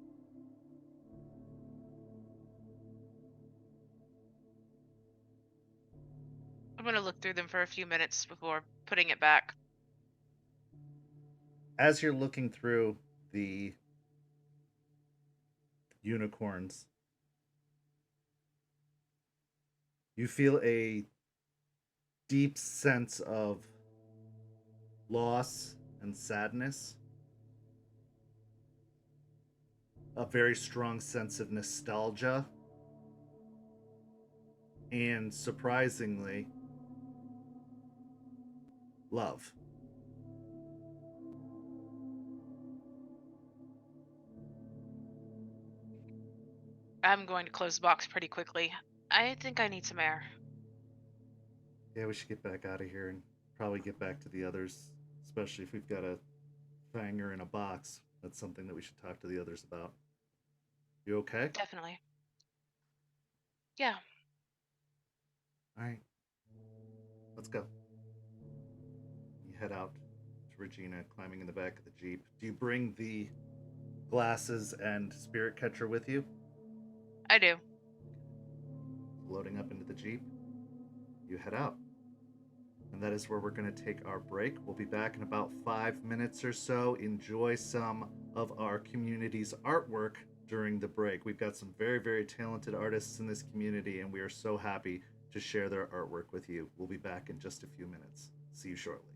I'm gonna look through them for a few minutes before putting it back. As you're looking through the unicorns, you feel a deep sense of loss and sadness, a very strong sense of nostalgia, and surprisingly, love. I'm going to close the box pretty quickly. I think I need some air. Yeah, we should get back out of here and probably get back to the others, especially if we've got a fanger in a box. That's something that we should talk to the others about. You okay? Definitely. Yeah. All right. Let's go. You head out to Regina, climbing in the back of the Jeep. Do you bring the glasses and spirit catcher with you? I do. Loading up into the Jeep, you head out. And that is where we're going to take our break. We'll be back in about 5 minutes or so. Enjoy some of our community's artwork during the break. We've got some very, very talented artists in this community, and we are so happy to share their artwork with you. We'll be back in just a few minutes. See you shortly.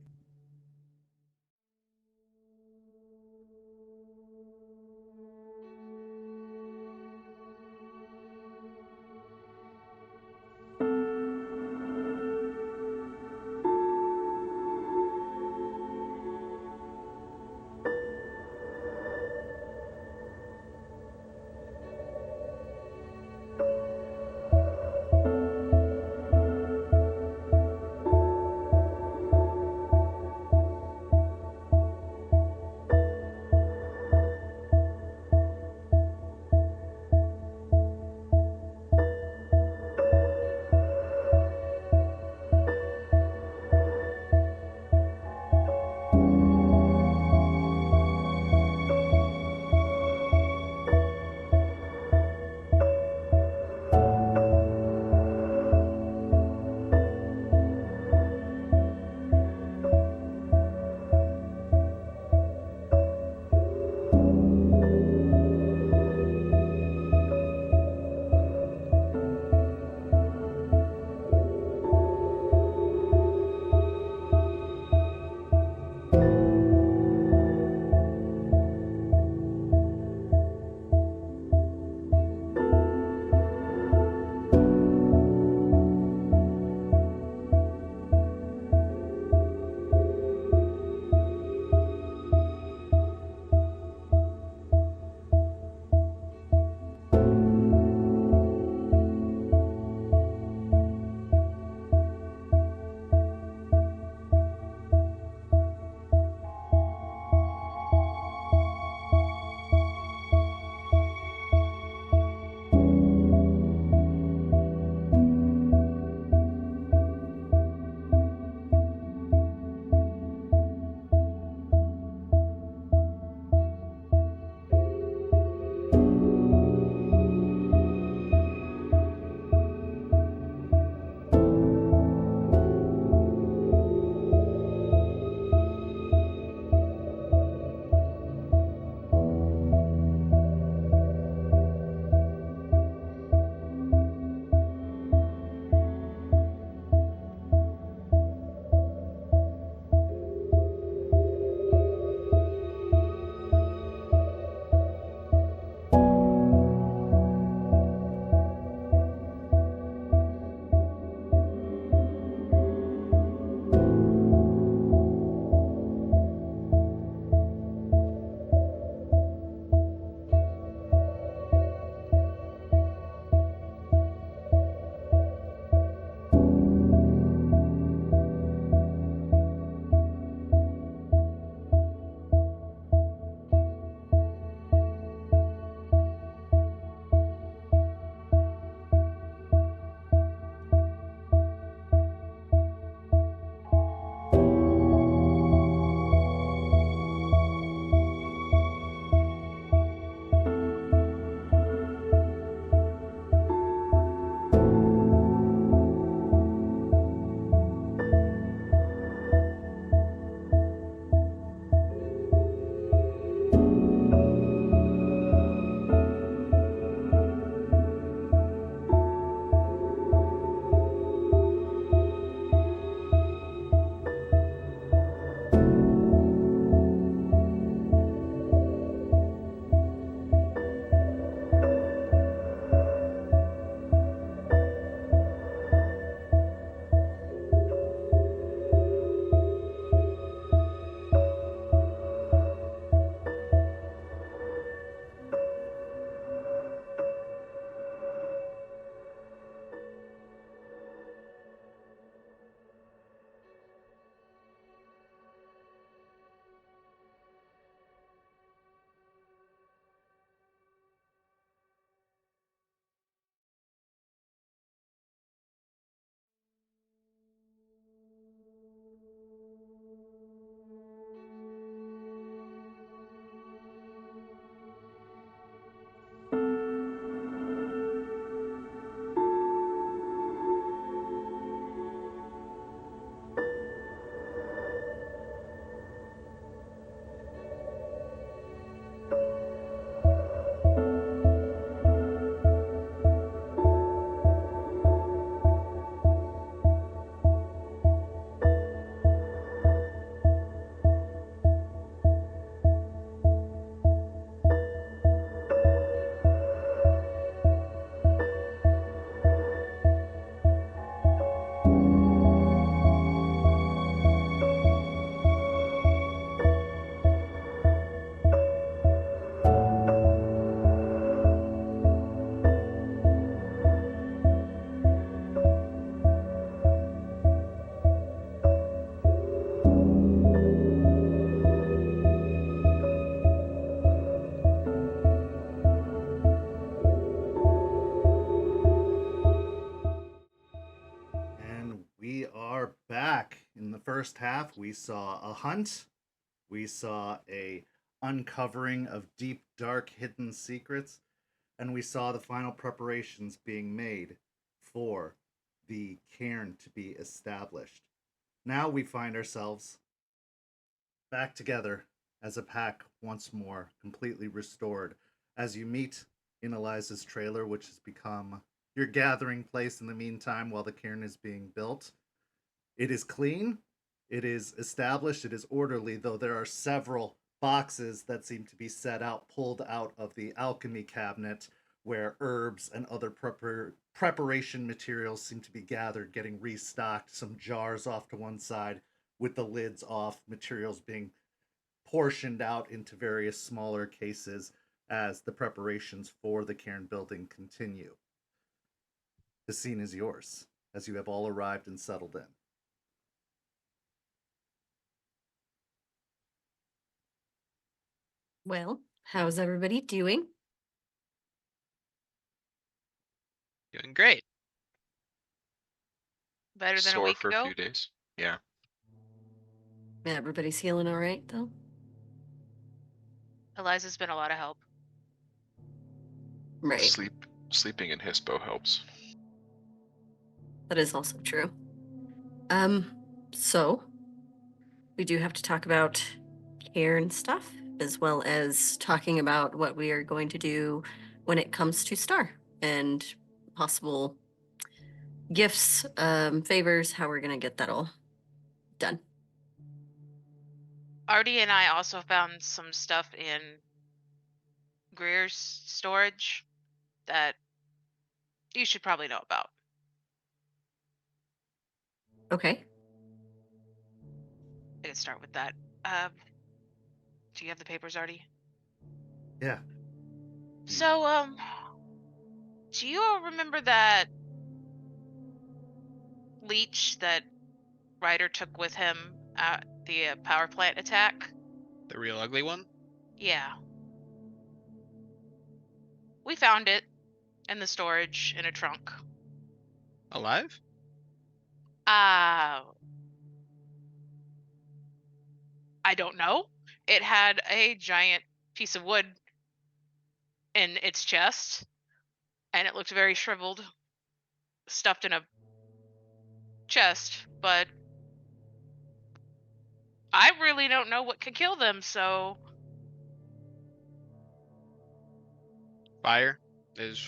back. In the first half, we saw a hunt. We saw a uncovering of deep, dark, hidden secrets. And we saw the final preparations being made for the cairn to be established. Now we find ourselves back together as a pack once more, completely restored, as you meet in Eliza's trailer, which has become your gathering place in the meantime while the cairn is being built. It is clean, it is established, it is orderly, though there are several boxes that seem to be set out, pulled out of the alchemy cabinet, where herbs and other preparation materials seem to be gathered, getting restocked, some jars off to one side with the lids off, materials being portioned out into various smaller cases as the preparations for the cairn building continue. The scene is yours, as you have all arrived and settled in. Well, how's everybody doing? Doing great. Better than a Sore week for a ago. few days. Yeah. Everybody's feeling all right, though? Eliza's been a lot of help. Right. Sleeping in Hispo helps. That is also true. So we do have to talk about cairn stuff, as well as talking about what we are going to do when it comes to Star and possible gifts, favors, how we're going to get that all done. Artie and I also found some stuff in Greer's storage that you should probably know about. Okay. I can start with that. Do you have the papers, Artie? Yeah. So, do you all remember that leech that Ryder took with him at the power plant attack? The real ugly one? Yeah. We found it in the storage in a trunk. Alive? I don't know. It had a giant piece of wood in its chest, and it looked very shriveled, stuffed in a chest, but I really don't know what could kill them, so Fire is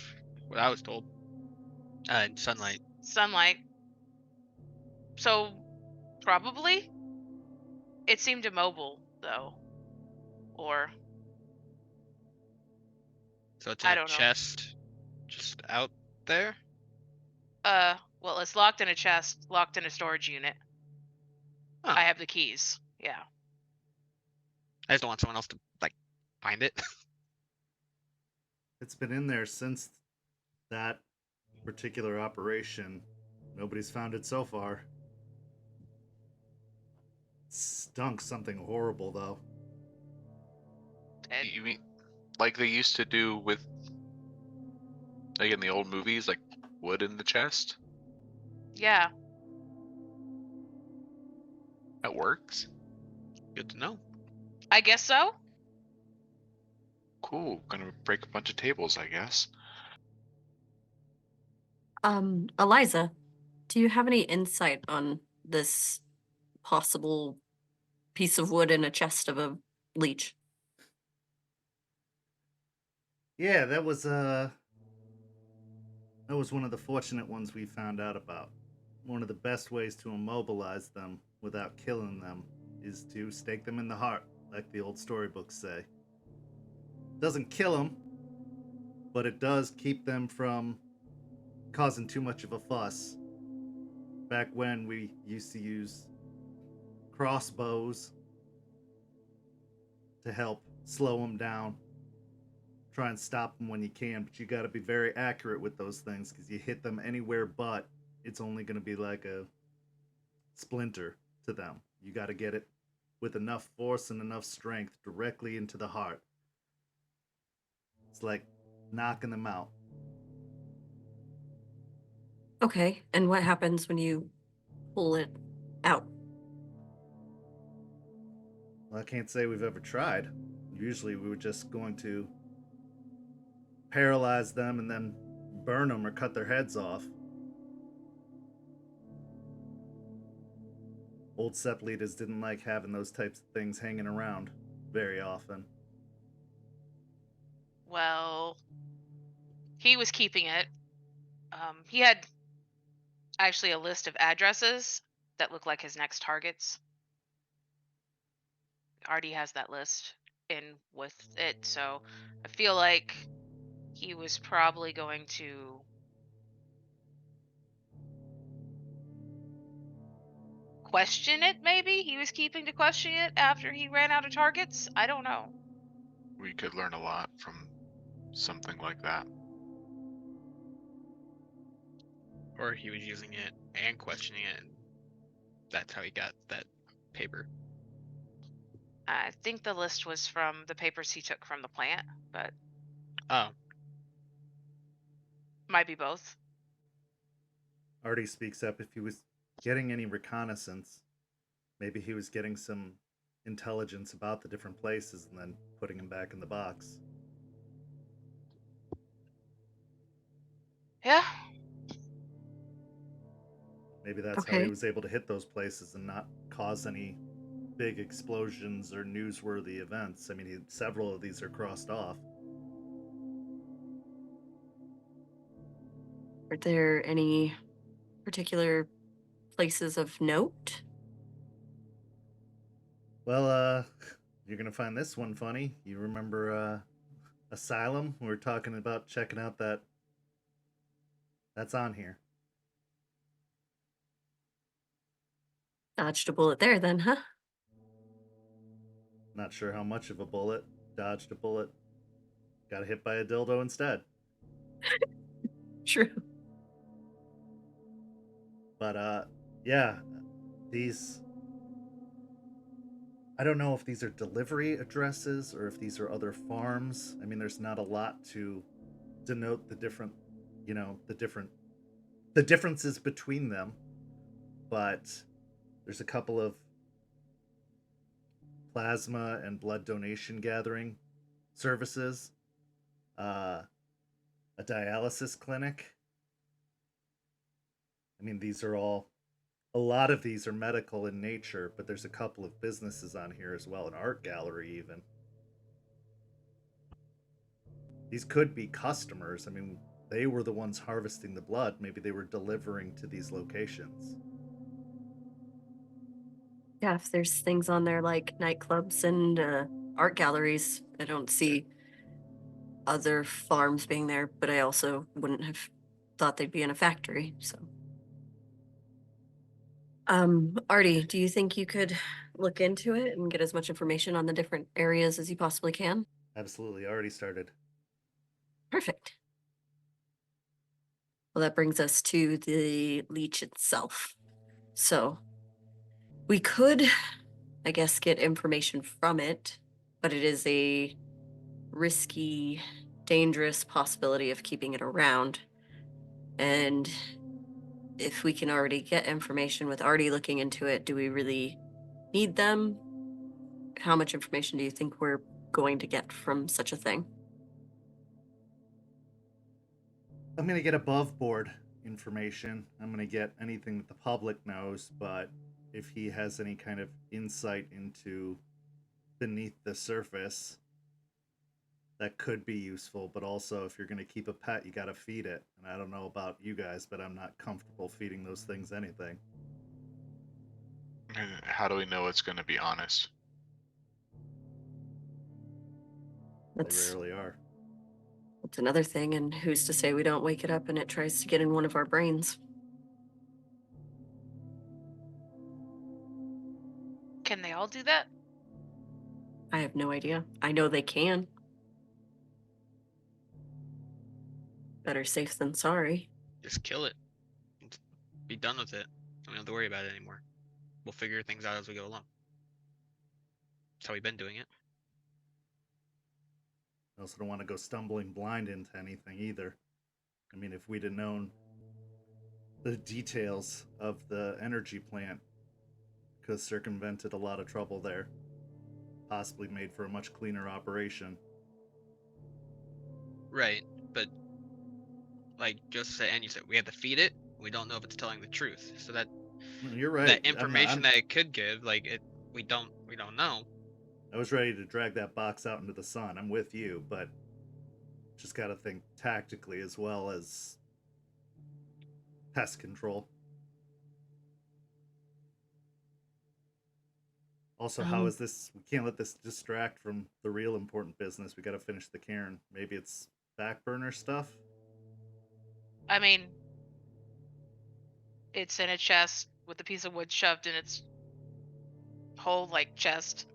what I was told. And sunlight. sunlight. So probably it seemed immobile though. Or So it's in I a don't know. chest just out there? Well, it's locked in a chest, locked in a storage unit. Huh. I have the keys. Yeah. I just don't want someone else to like find it. It's been in there since that particular operation. Nobody's found it so far. Stunk something horrible, though. And You mean like they used to do with, like in the old movies, like wood in the chest? yeah. That works. Good to know. I guess so. Cool. Gonna break a bunch of tables, I guess. Eliza, do you have any insight on this possible piece of wood in a chest of a leech? Yeah, that was one of the fortunate ones we found out about. One of the best ways to immobilize them without killing them is to stake them in the heart, like the old storybooks say. Doesn't kill them, but it does keep them from causing too much of a fuss. Back when we used to use crossbows to help slow them down. Try and stop them when you can, but you got to be very accurate with those things, because you hit them anywhere but, it's only going to be like a splinter to them. You got to get it with enough force and enough strength directly into the heart. It's like knocking them out. Okay, and what happens when you pull it Out. Well, I can't say we've ever tried. Usually we were just going to paralyze them and then burn them or cut their heads off. Old Sepp leaders didn't like having those types of things hanging around very often. Well, he was keeping it. He had actually a list of addresses that look like his next targets. Artie has that list in with it, so I feel like he was probably going to question it, maybe? He was keeping to question it after he ran out of targets? I don't know. We could learn a lot from something like that. Or he was using it and questioning it, and that's how he got that paper. I think the list was from the papers he took from the plant, but Oh, might be both. Artie speaks up. If he was getting any reconnaissance, maybe he was getting some intelligence about the different places and then putting him back in the box. Yeah. Maybe that's how Okay. he was able to hit those places and not cause any big explosions or newsworthy events. I mean, several of these are crossed off. Are there any particular places of note? Well, you're gonna find this one funny. You remember Asylum? We were talking about checking out that. That's on here. Dodged a bullet there then, huh? Not sure how much of a bullet. Dodged a bullet. Got hit by a dildo instead. True. But yeah, these. I don't know if these are delivery addresses or if these are other farms. I mean, there's not a lot to denote the different, the differences between them. But there's a couple of plasma and blood donation gathering services, a dialysis clinic. I mean, these are all, a lot of these are medical in nature, but there's a couple of businesses on here as well, an art gallery even. These could be customers. I mean, they were the ones harvesting the blood. Maybe they were delivering to these locations. Yeah, if there's things on there like nightclubs and art galleries, I don't see other farms being there, but I also wouldn't have thought they'd be in a factory, so. Artie, do you think you could look into it and get as much information on the different areas as you possibly can? Absolutely, already started. Perfect. Well, that brings us to the leech itself. So we could, I guess, get information from it, but it is a risky, dangerous possibility of keeping it around. And if we can already get information with Artie looking into it, do we really need them? How much information do you think we're going to get from such a thing? I'm going to get above board information. I'm going to get anything that the public knows, but if he has any kind of insight into beneath the surface, that could be useful. But also, if you're going to keep a pet, you got to feed it. And I don't know about you guys, but I'm not comfortable feeding those things anything. How do we know it's going to be honest? They That's rarely are. another thing, and who's to say we don't wake it up and it tries to get in one of our brains? Can they all do that? I have no idea. I know they can. Better safe than sorry. just kill it. Be done with it. Don't have to worry about it anymore. We'll figure things out as we go along. That's how we've been doing it. I also don't want to go stumbling blind into anything either. I mean, if we'd have known the details of the energy plant could have circumvented a lot of trouble there. Possibly made for a much cleaner operation. Right, but like just said, and you said we have to feed it. We don't know if it's telling the truth. So that You're right. that information that it could give, like we don't know. I was ready to drag that box out into the sun. I'm with you, but just got to think tactically as well as pest control. Also, how is this? We can't let this distract from the real important business. We got to finish the caern. Maybe it's back burner stuff. I mean, it's in a chest with a piece of wood shoved in its whole like chest.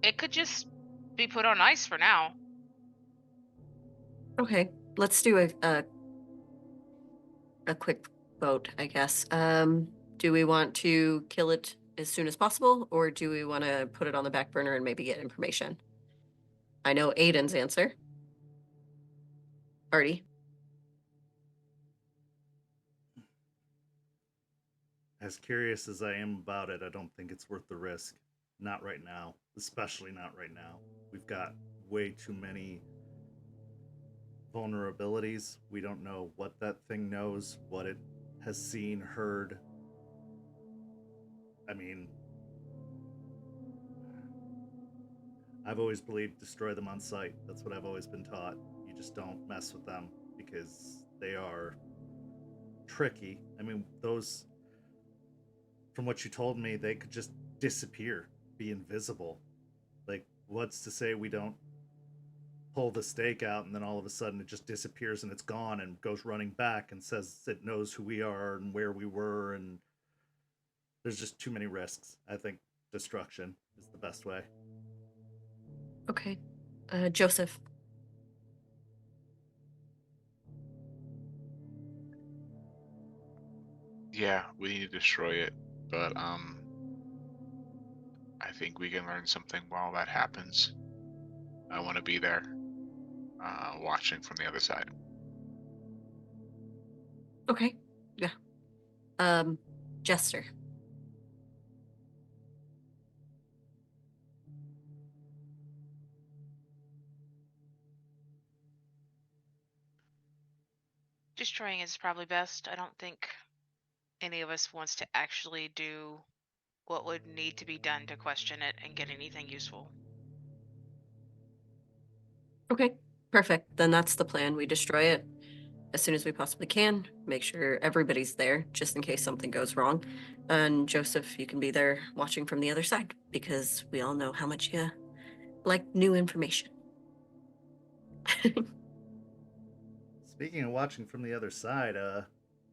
It could just be put on ice for now. Okay, let's do a quick vote, I guess. Do we want to kill it as soon as possible, or do we want to put it on the back burner and maybe get information? I know Aiden's answer. Artie. As curious as I am about it, I don't think it's worth the risk. Not right now. Especially not right now. We've got way too many vulnerabilities. We don't know what that thing knows, what it has seen, heard. I mean, I've always believed destroy them on sight. That's what I've always been taught. You just don't mess with them because they are tricky. I mean, those, from what you told me, they could just disappear, be invisible. Like, what's to say we don't pull the stake out and then all of a sudden it just disappears and it's gone and goes running back and says it knows who we are and where we were, and there's just too many risks. I think destruction is the best way. Okay. Joseph. Yeah, we need to destroy it, but I think we can learn something while that happens. I want to be there, watching from the other side. Okay. Yeah. Jester. Destroying is probably best. I don't think any of us wants to actually do what would need to be done to question it and get anything useful. Okay, perfect. Then that's the plan. We destroy it as soon as we possibly can. Make sure everybody's there just in case something goes wrong. And Joseph, you can be there watching from the other side because we all know how much you like new information. Speaking of watching from the other side,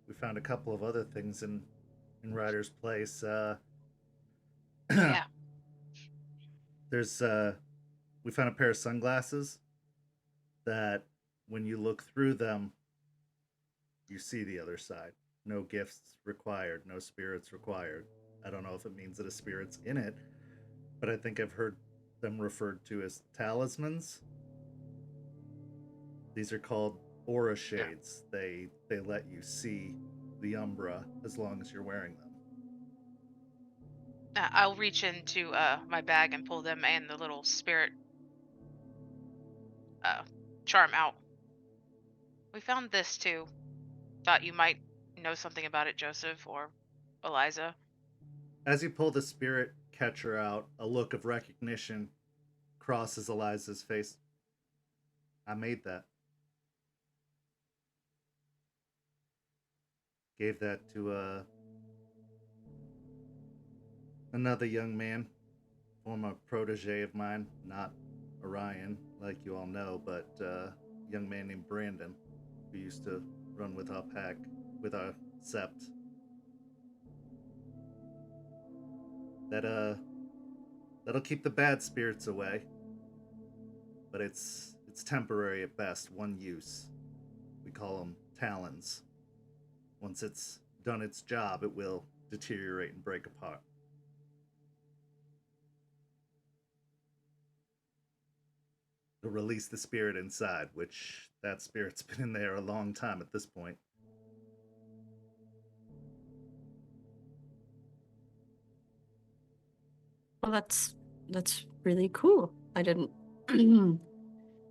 we found a couple of other things in Ryder's place. Yeah. There's we found a pair of sunglasses that when you look through them, you see the other side. No gifts required, no spirits required. I don't know if it means that a spirit's in it, but I think I've heard them referred to as talismans. These are called aura shades. Yeah. They let you see the umbra as long as you're wearing them. I'll reach into my bag and pull them and the little spirit charm out. We found this too. Thought you might know something about it, Joseph or Eliza. As you pull the spirit catcher out, a look of recognition crosses Eliza's face. I made that. Gave that to another young man, former protege of mine, not Orion, like you all know, but a young man named Brandon, who used to run with our pack, with our sept. That'll keep the bad spirits away, but it's temporary at best, one use. We call them talons. Once it's done its job, it will deteriorate and break apart. It'll release the spirit inside, which that spirit's been in there a long time at this point. Well, that's really cool. I didn't didn't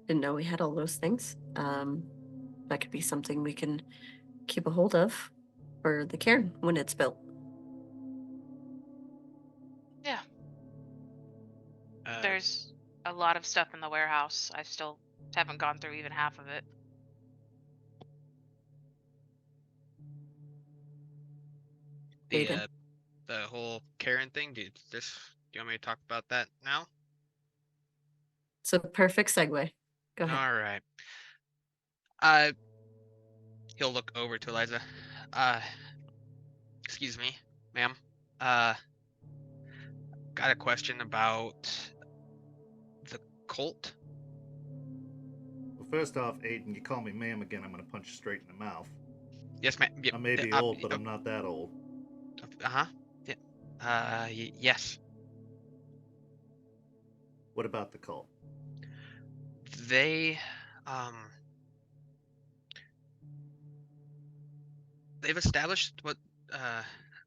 know we had all those things. That could be something we can keep a hold of for the cairn when it's built. Yeah, Uh, there's a lot of stuff in the warehouse. I still haven't gone through even half of it. the Aiden. the whole caern thing. Do you want me to talk about that now? It's a perfect segue. Go ahead. All right. He'll look over to Eliza. Excuse me, ma'am. Got a question about the cult. Well, first off, Aiden, you call me ma'am again, I'm gonna punch you straight in the mouth. Yes, ma'am. I may be old, but I'm not that old. Uh-huh. Yeah. Yes. What about the cult? They, they've established what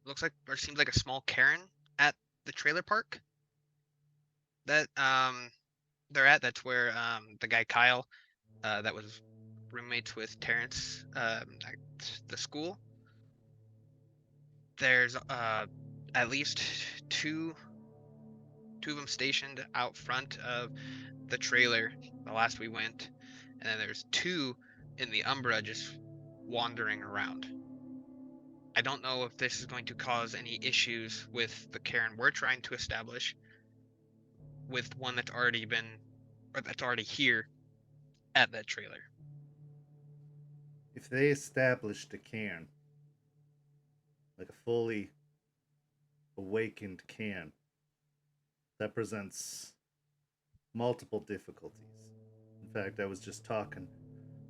looks like or seems like a small cairn at the trailer park that they're at. That's where the guy Kyle that was roommates with Terrence at the school. There's at least two of them stationed out front of the trailer the last we went, and then there's two in the Umbra just wandering around. I don't know if this is going to cause any issues with the cairn we're trying to establish with one that's already here at that trailer. If they established a cairn, like a fully awakened cairn, that presents multiple difficulties. In fact, I was just talking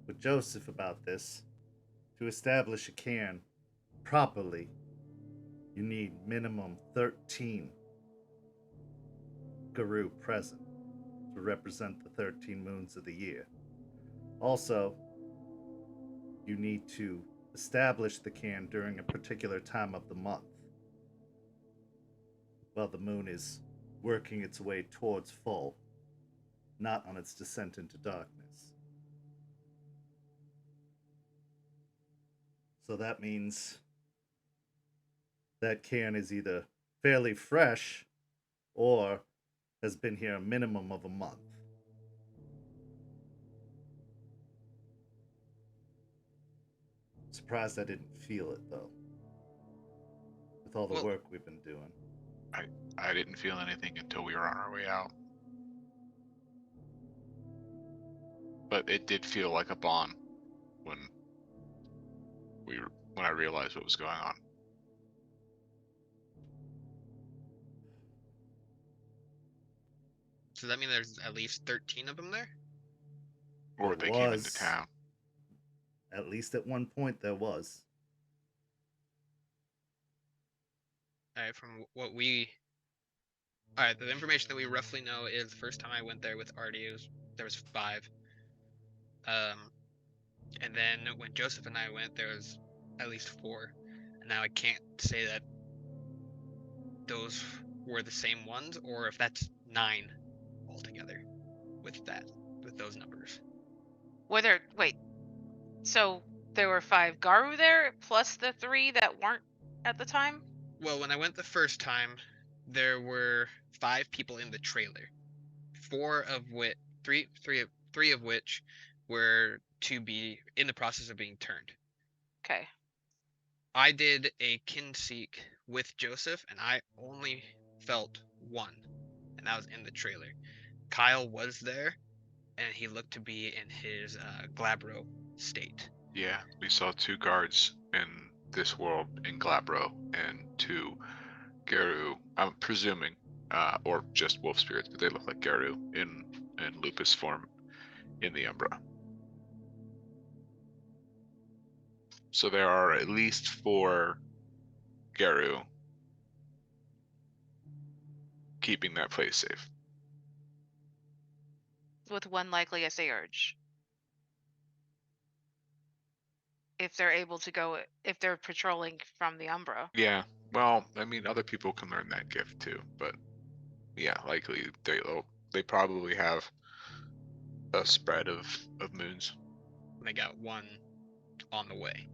with Joseph about this. To establish a cairn properly, you need minimum 13 Guru present to represent the 13 moons of the year. Also, you need to establish the cairn during a particular time of the month, while the moon is working its way towards full, not on its descent into darkness. So that means that cairn is either fairly fresh or has been here a minimum of a month. Surprised I didn't feel it though, with all the work we've been doing. I didn't feel anything until we were on our way out. But it did feel like a bond when I realized what was going on. So that means there's at least 13 of them there? Or they came into town. At least at one point there was. Alright, Alright, the information that we roughly know is the first time I went there with Artie, there was 5. And then when Joseph and I went, there was at least 4. And now I can't say that those were the same ones, or if that's 9 altogether with those numbers. Wait, so there were 5 Garu there, plus the 3 that weren't at the time? Well, when I went the first time, there were 5 people in the trailer. 3 of which were to be in the process of being turned. Okay. I did a kin seek with Joseph, and I only felt 1, and that was in the trailer. Kyle was there, and he looked to be in his Glabro state. Yeah, we saw 2 guards in this world in Glabro and 2 Garu, I'm presuming, or just wolf spirits, but they look like Garu in lupus form in the Umbra. So there are at least 4 Garu keeping that place safe. With 1 likely SA urge. If they're able to go, if they're patrolling from the Umbra. Yeah, well, I mean, other people can learn that gift too, but Yeah, likely they probably have a spread of moons. They got one on the way.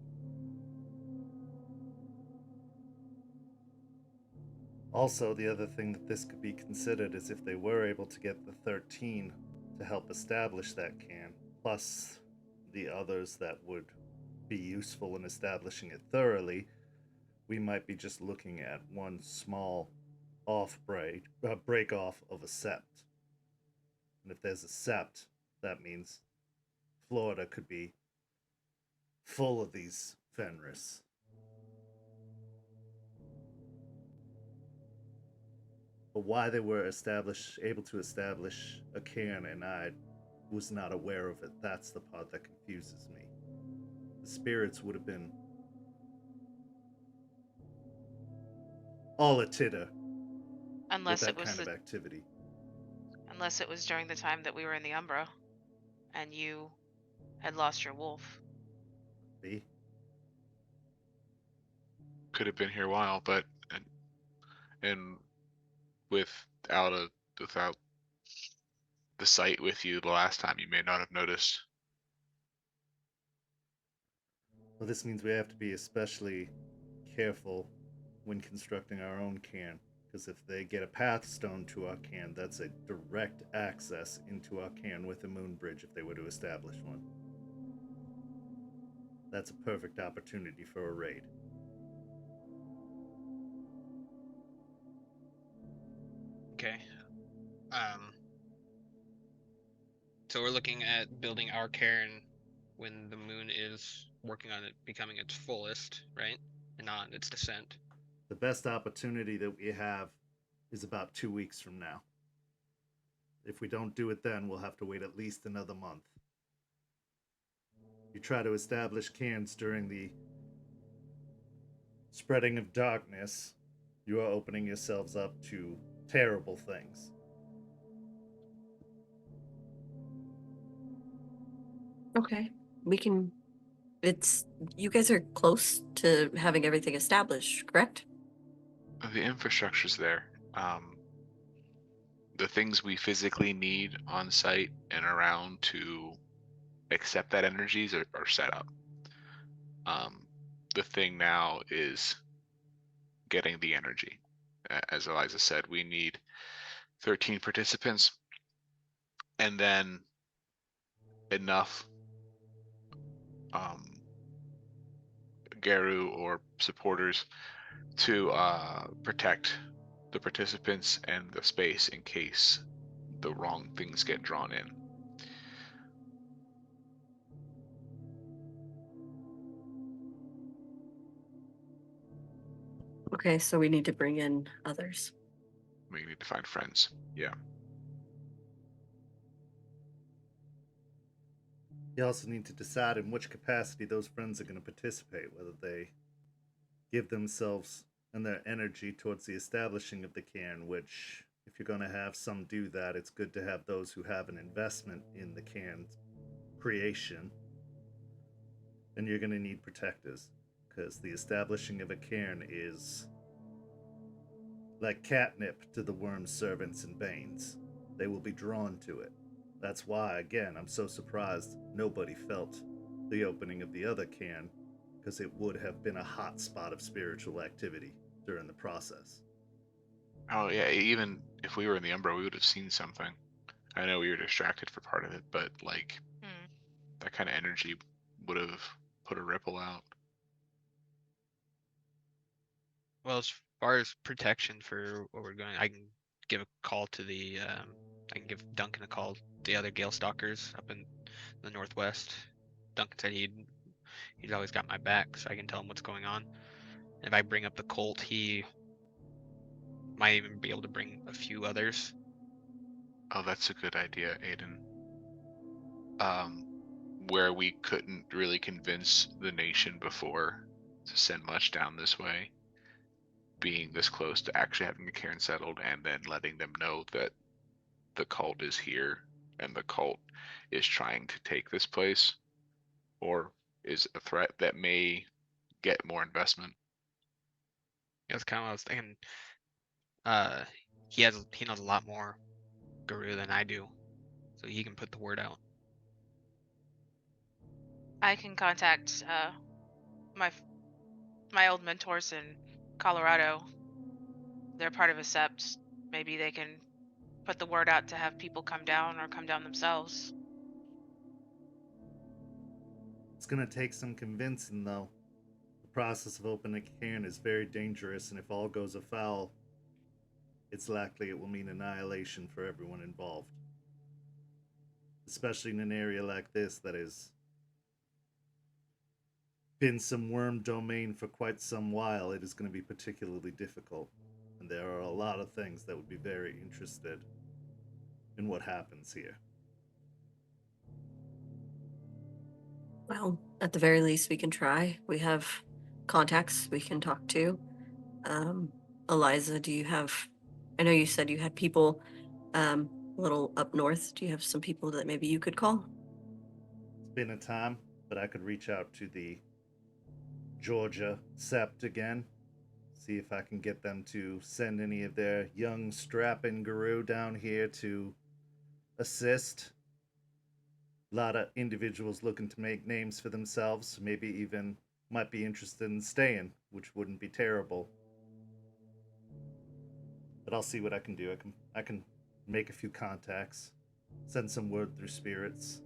Also, the other thing that this could be considered is if they were able to get the 13 to help establish that cairn, plus the others that would be useful in establishing it thoroughly, we might be just looking at one small break off of a sept. And if there's a sept, that means Florida could be full of these Fenris. But why they were able to establish a cairn and I was not aware of it, that's the part that confuses me. The spirits would have been all a titter with Unless it that was kind of the activity. unless it was during the time that we were in the Umbra and you had lost your wolf. See? Could have been here a while, but and without the sight with you the last time, you may not have noticed. Well, this means we have to be especially careful when constructing our own cairn, because if they get a path stone to our cairn, that's a direct access into our cairn with a moon bridge if they were to establish one. That's a perfect opportunity for a raid. Okay. So we're looking at building our cairn when the moon is working on it becoming its fullest, right? And on its descent. The best opportunity that we have is about 2 weeks from now. If we don't do it then, we'll have to wait at least another month. You try to establish cairns during the spreading of darkness, you are opening yourselves up to terrible things. Okay. We can. You guys are close to having everything established, correct? The infrastructure's there. The things we physically need on site and around to accept that energies are set up. The thing now is getting the energy. As Eliza said, we need 13 participants and then enough Garu or supporters to protect the participants and the space in case the wrong things get drawn in. Okay, so we need to bring in others. We need to find friends. Yeah. You also need to decide in which capacity those friends are going to participate, whether they give themselves and their energy towards the establishing of the cairn, which, if you're going to have some do that, it's good to have those who have an investment in the cairn's creation. And you're going to need protectors, because the establishing of a cairn is like catnip to the worm's servants and banes. They will be drawn to it. That's why, again, I'm so surprised nobody felt the opening of the other cairn, because it would have been a hot spot of spiritual activity during the process. Oh yeah, even if we were in the Umbra, we would have seen something. I know we were distracted for part of it, but like that kind of energy would have put a ripple out. Well, as far as protection for what we're going, I can give a call to the. I can give Duncan a call. The other Gale Stalkers up in the northwest. Duncan said he's always got my back, so I can tell him what's going on. And if I bring up the Colt, he might even be able to bring a few others. Oh, that's a good idea, Aiden. Where we couldn't really convince the nation before to send much down this way, being this close to actually having the cairn settled and then letting them know that the cult is here and the cult is trying to take this place or is a threat that may get more investment. That's kind of what I was thinking. he knows a lot more Guru than I do, so he can put the word out. I can contact my old mentors in Colorado. They're part of a sept. Maybe they can put the word out to have people come down or come down themselves. It's gonna take some convincing, though. The process of opening a caern is very dangerous, and if all goes afoul, it's likely it will mean annihilation for everyone involved. Especially in an area like this that has been some worm domain for quite some while, it is going to be particularly difficult. And there are a lot of things that would be very interested in what happens here. Well, at the very least, we can try. We have contacts we can talk to. Eliza, do you have? I know you said you had people a little up north. Do you have some people that maybe you could call? It's been a time, but I could reach out to the Georgia Sept again, see if I can get them to send any of their young strapping guru down here to assist. A lot of individuals looking to make names for themselves, maybe even might be interested in staying, which wouldn't be terrible. But I'll see what I can do. I can make a few contacts, send some word through spirits.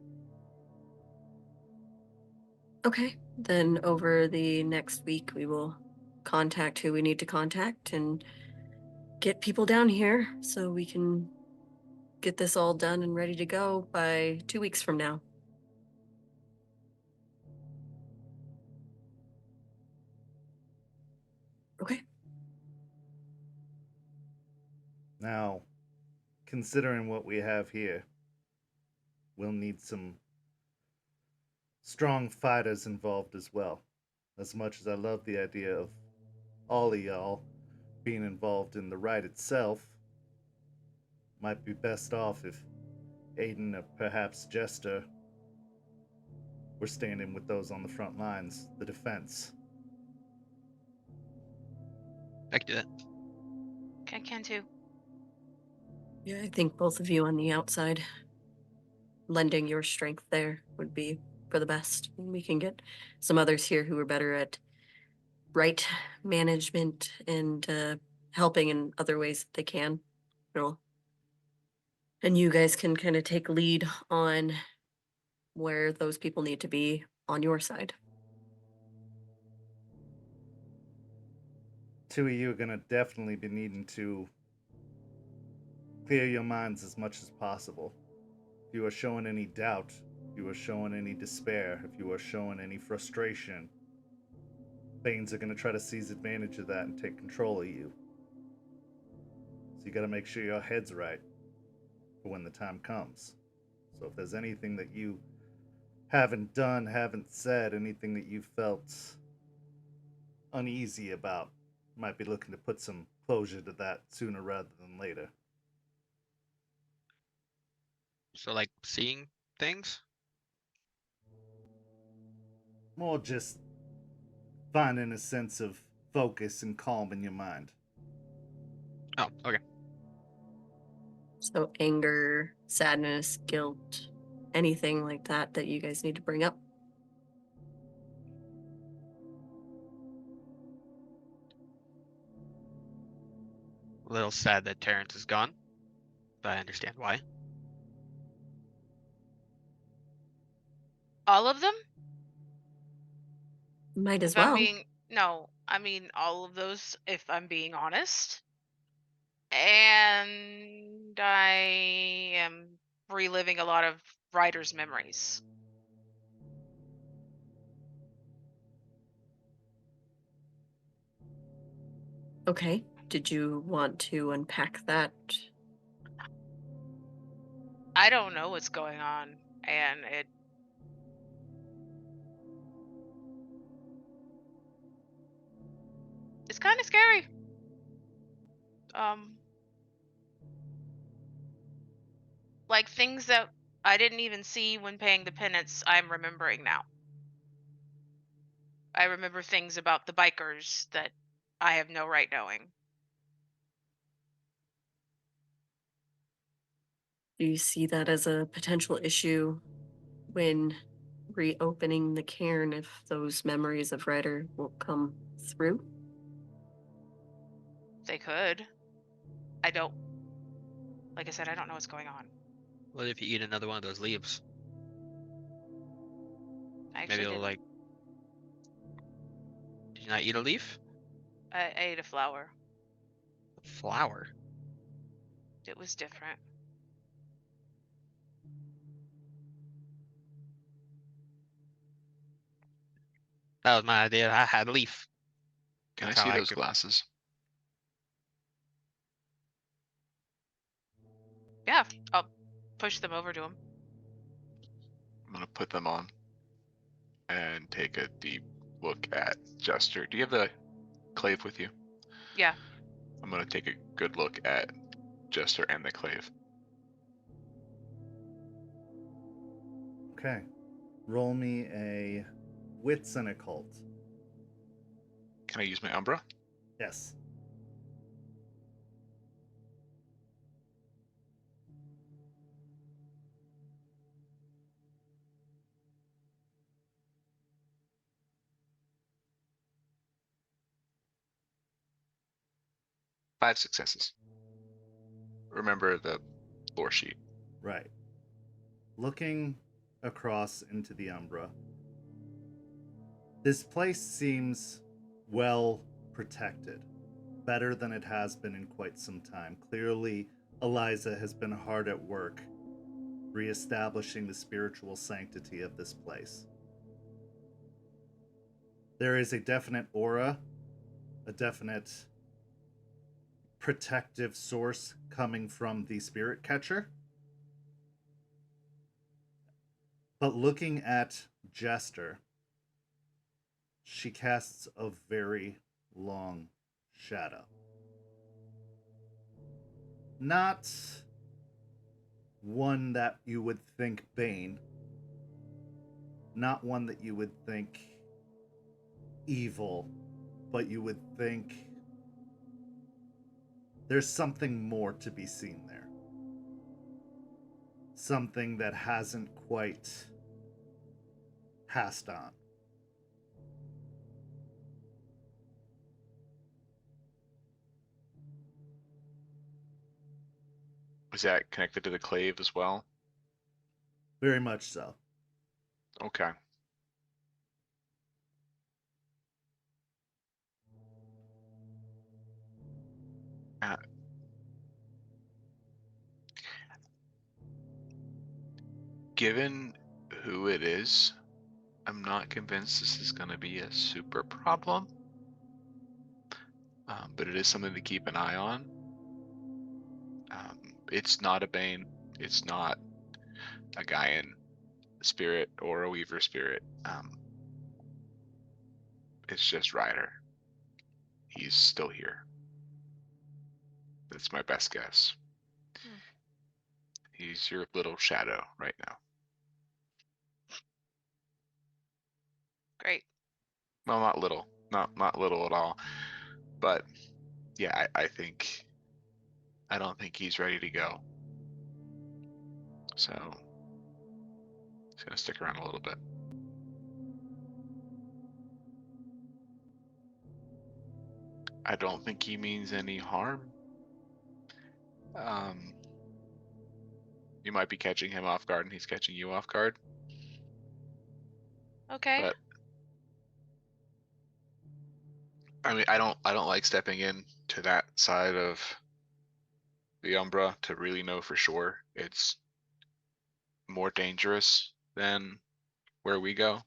Okay, then over the next week, we will contact who we need to contact and get people down here so we can get this all done and ready to go by 2 weeks from now. Okay. Now, considering what we have here, we'll need some strong fighters involved as well. As much as I love the idea of all of y'all being involved in the rite itself, might be best off if Aiden or perhaps Jester were standing with those on the front lines, the defense. I can do that. I can too. Yeah, I think both of you on the outside, lending your strength there would be for the best. We can get some others here who are better at right management and helping in other ways that they can. You know. And you guys can kind of take lead on where those people need to be on your side. Two of you are going to definitely be needing to clear your minds as much as possible. If you are showing any doubt, if you are showing any despair, if you are showing any frustration, Banes are going to try to seize advantage of that and take control of you. So you got to make sure your head's right for when the time comes. So if there's anything that you haven't done, haven't said, anything that you felt uneasy about, might be looking to put some closure to that sooner rather than later. So like seeing things. More just finding a sense of focus and calm in your mind. Oh, okay. So anger, sadness, guilt, anything like that that you guys need to bring up. A little sad that Terrence is gone, but I understand why. All of them? Might as If I'm well. being no, I mean all of those if I'm being honest. And I am reliving a lot of Ryder's memories. Okay. Did you want to unpack that? I don't know what's going on, and it's kind of scary. Like things that I didn't even see when paying the penance, I'm remembering now. I remember things about the bikers that I have no right knowing. Do you see that as a potential issue when reopening the cairn if those memories of Ryder will come through? They could. Like I said, I don't know what's going on. What if you eat another one of those leaves? I Maybe actually it'll did. like. Did you not eat a leaf? I ate a flower. A flower. It was different. That was my idea. I had a leaf. Can That's I how see I those could. glasses? Yeah, I'll push them over to him. I'm gonna put them on and take a deep look at Jester. Do you have the clave with you? Yeah. I'm gonna take a good look at Jester and the clave. Okay. Roll me a wits and occult. Can I use my umbra? Yes. Five successes. Remember the lore sheet. Right. Looking across into the Umbra, this place seems well protected, better than it has been in quite some time. Clearly, Eliza has been hard at work reestablishing the spiritual sanctity of this place. There is a definite aura, a definite protective source coming from the spirit catcher. But looking at Jester, she casts a very long shadow. Not one that you would think Bane, not one that you would think evil, but you would think there's something more to be seen there. Something that hasn't quite passed on. Was that connected to the clave as well? Very much so. Okay. Uh, given who it is, I'm not convinced this is going to be a super problem. But it is something to keep an eye on. It's not a Bane. It's not a Gaian spirit or a Weaver spirit. It's just Ryder. He's still here. That's my best guess. He's your little shadow right now. Great. Well, not little, not little at all. But yeah, I don't think he's ready to go. So he's gonna stick around a little bit. I don't think he means any harm. You might be catching him off guard and he's catching you off guard. Okay. But I mean, I don't like stepping in to that side of the Umbra to really know for sure. It's more dangerous than where we go.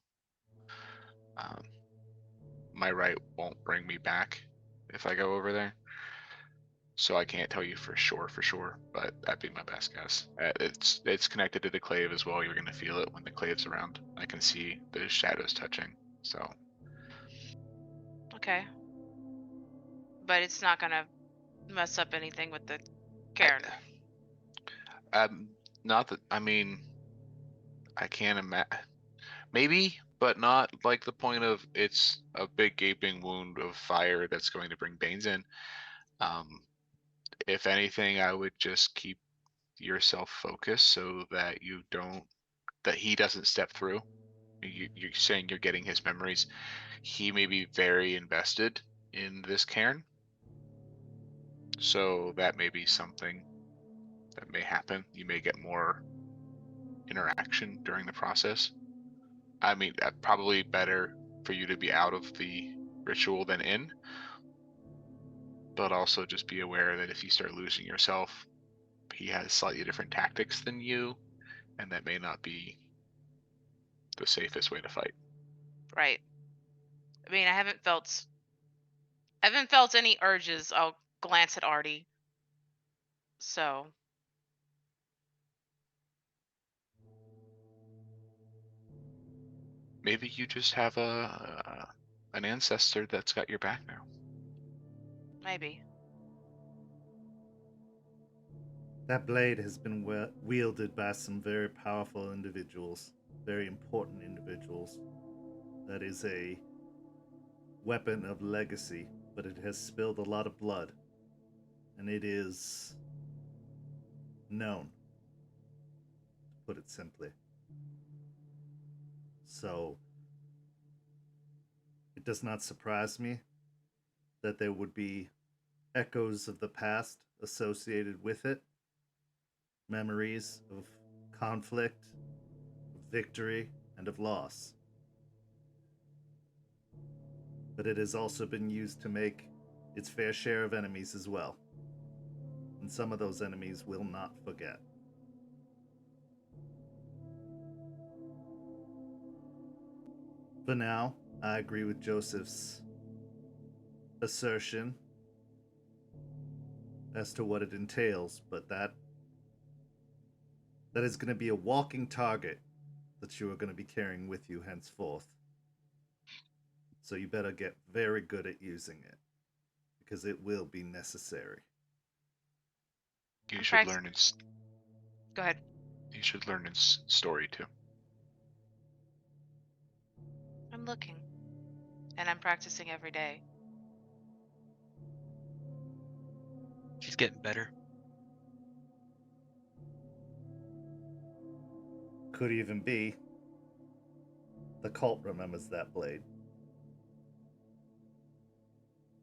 My right won't bring me back if I go over there. So I can't tell you for sure, but that'd be my best guess. It's connected to the clave as well. You're gonna feel it when the clave's around. I can see the shadows touching. So Okay. But it's not gonna mess up anything with the caern. Not that, I mean, I can't imagine. Maybe, but not like the point of it's a big gaping wound of fire that's going to bring Banes in. If anything, I would just keep yourself focused so that that he doesn't step through. You're saying you're getting his memories. He may be very invested in this caern, so that may be something that may happen. You may get more interaction during the process. I mean, probably better for you to be out of the ritual than in, but also just be aware that if you start losing yourself, he has slightly different tactics than you, and that may not be the safest way to fight. Right. I mean, I haven't felt any urges. I'll glance at Artie. So, Maybe you just have an ancestor that's got your back now. maybe. That blade has been wielded by some very powerful individuals, very important individuals. That is a weapon of legacy, but it has spilled a lot of blood. And it is known, to put it simply. So, it does not surprise me that there would be echoes of the past associated with it, memories of conflict, of victory, and of loss. But it has also been used to make its fair share of enemies as well. And some of those enemies will not forget. For now, I agree with Joseph's assertion as to what it entails, but that is going to be a walking target that you are going to be carrying with you henceforth. So you better get very good at using it, because it will be necessary. You I'm should pract- learn Go ahead. You should learn its story too. I'm looking. And I'm practicing every day. She's getting better. Could even be the cult remembers that blade.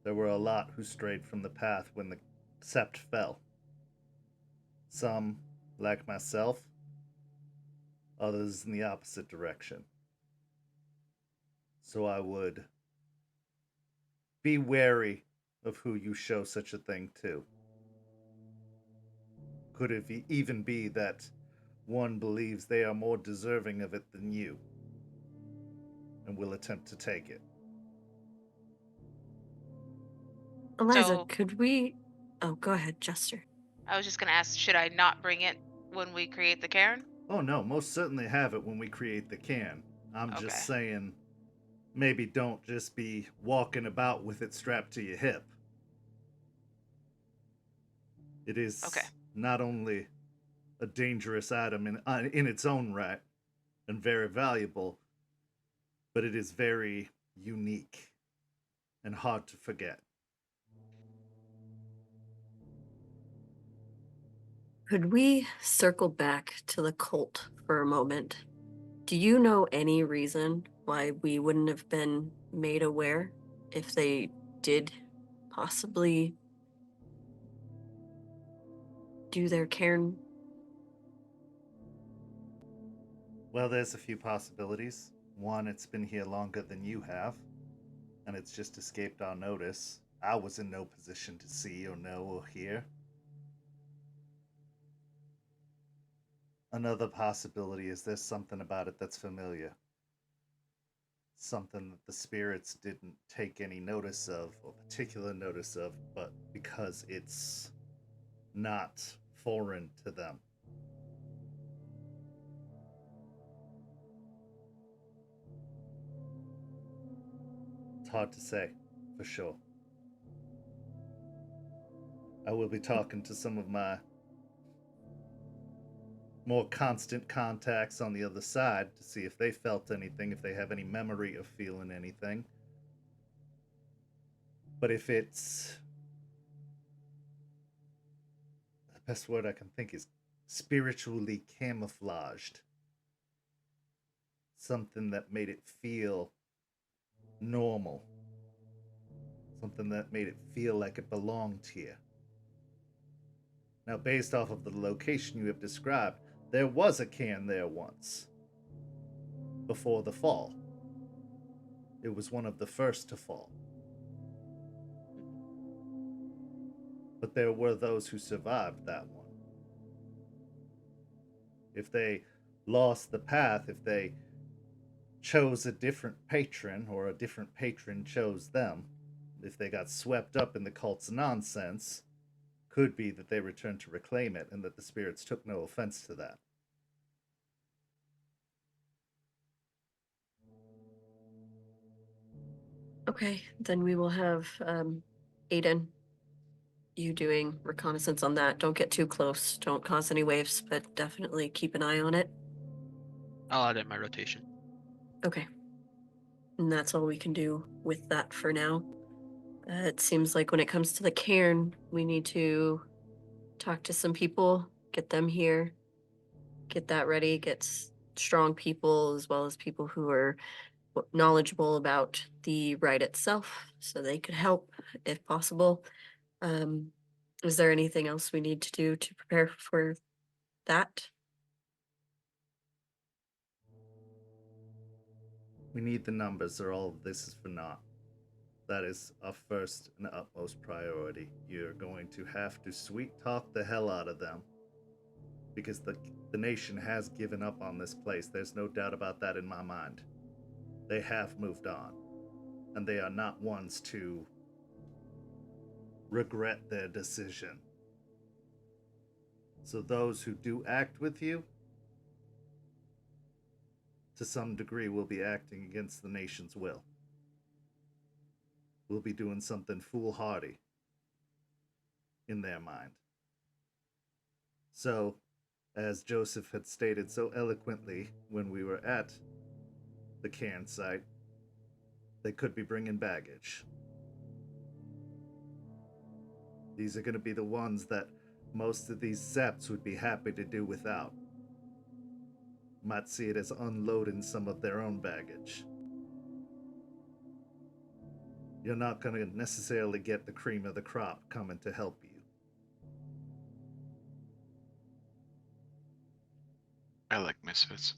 There were a lot who strayed from the path when the sept fell. Some, like myself, others in the opposite direction. So I would be wary of who you show such a thing to. Could it even be that one believes they are more deserving of it than you, and will attempt to take it? Eliza, So, could we? Oh, go ahead, Jester. I was just going to ask, should I not bring it when we create the caern? Oh no, most certainly have it when we create the caern. I'm Okay. just saying, maybe don't just be walking about with it strapped to your hip. It is Okay. not only a dangerous item in its own right and very valuable, but it is very unique and hard to forget. Could we circle back to the cult for a moment? Do you know any reason why we wouldn't have been made aware if they did possibly do their cairn? Well, there's a few possibilities. One, it's been here longer than you have, and it's just escaped our notice. I was in no position to see or know or hear. Another possibility is there's something about it that's familiar. Something that the spirits didn't take any notice of, or particular notice of, but because it's not foreign to them. It's hard to say, for sure. I will be talking to some of my more constant contacts on the other side to see if they felt anything, if they have any memory of feeling anything. But if it's... the best word I can think is spiritually camouflaged. Something that made it feel normal. Something that made it feel like it belonged here. Now, based off of the location you have described, there was a cairn there once. Before the fall. It was one of the first to fall. But there were those who survived that one. If they lost the path, if they chose a different patron, or a different patron chose them, if they got swept up in the cult's nonsense, could be that they returned to reclaim it and that the spirits took no offense to that. Okay, then we will have Aiden, you doing reconnaissance on that. Don't get too close. Don't cause any waves, but definitely keep an eye on it. I'll add it in my rotation. Okay. And that's all we can do with that for now. It seems like when it comes to the cairn, we need to talk to some people, get them here, get that ready, get strong people as well as people who are knowledgeable about the rite itself so they could help if possible. Is there anything else we need to do to prepare for that? We need the numbers, or all of this is for naught. That is our first and utmost priority. You're going to have to sweet talk the hell out of them. Because the nation has given up on this place. There's no doubt about that in my mind. They have moved on. And they are not ones to regret their decision. So those who do act with you, to some degree, will be acting against the nation's will. We'll be doing something foolhardy in their mind. So, as Joseph had stated so eloquently when we were at the cairn site, they could be bringing baggage. These are going to be the ones that most of these septs would be happy to do without. Might see it as unloading some of their own baggage. You're not going to necessarily get the cream of the crop coming to help you. I like misfits.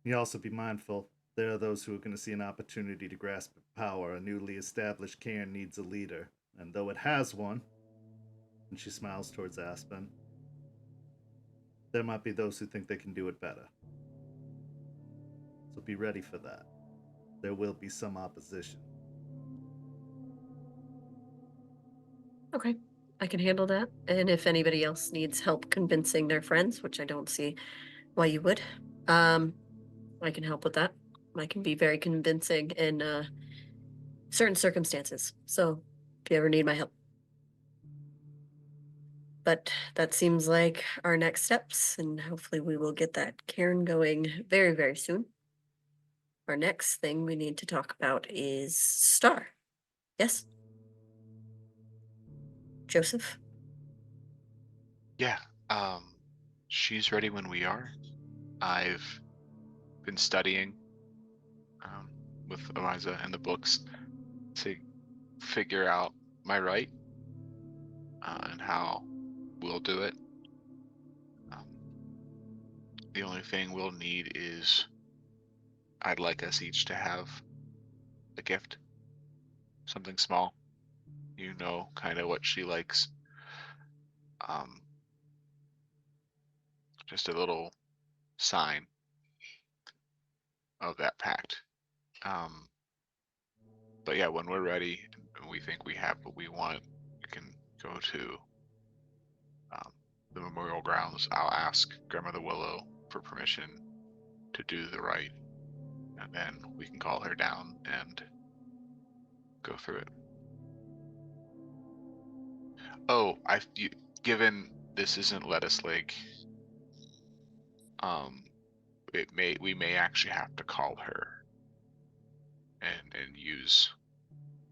You also be mindful, there are those who are going to see an opportunity to grasp power. A newly established cairn needs a leader, and though it has one, and she smiles towards Aspen, there might be those who think they can do it better. So be ready for that. There will be some opposition. Okay, I can handle that. And if anybody else needs help convincing their friends, which I don't see why you would, I can help with that. I can be very convincing in certain circumstances. So if you ever need my help. But that seems like our next steps, and hopefully we will get that cairn going very, very soon. Our next thing we need to talk about is Star. Yes? Joseph? Yeah. She's ready when we are. I've been studying with Eliza and the books to figure out my right and how we'll do it. The only thing we'll need is I'd like us each to have a gift, something small. You know, kind of what she likes. Just a little sign of that pact. But yeah, when we're ready and we think we have what we want, we can go to the memorial grounds. I'll ask Grandmother Willow for permission to do the rite, and then we can call her down and go through it. Oh, given this isn't Lettuce Lake, we may actually have to call her and use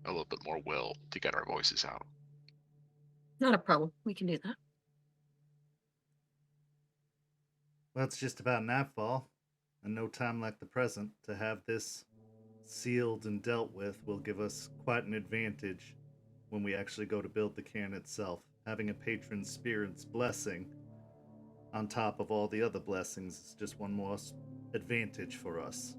a little bit more will to get our voices out. Not a problem. We can do that. Well, it's just about nightfall, and no time like the present to have this sealed and dealt with will give us quite an advantage when we actually go to build the cairn itself. Having a Patron Spirit's blessing on top of all the other blessings is just one more advantage for us.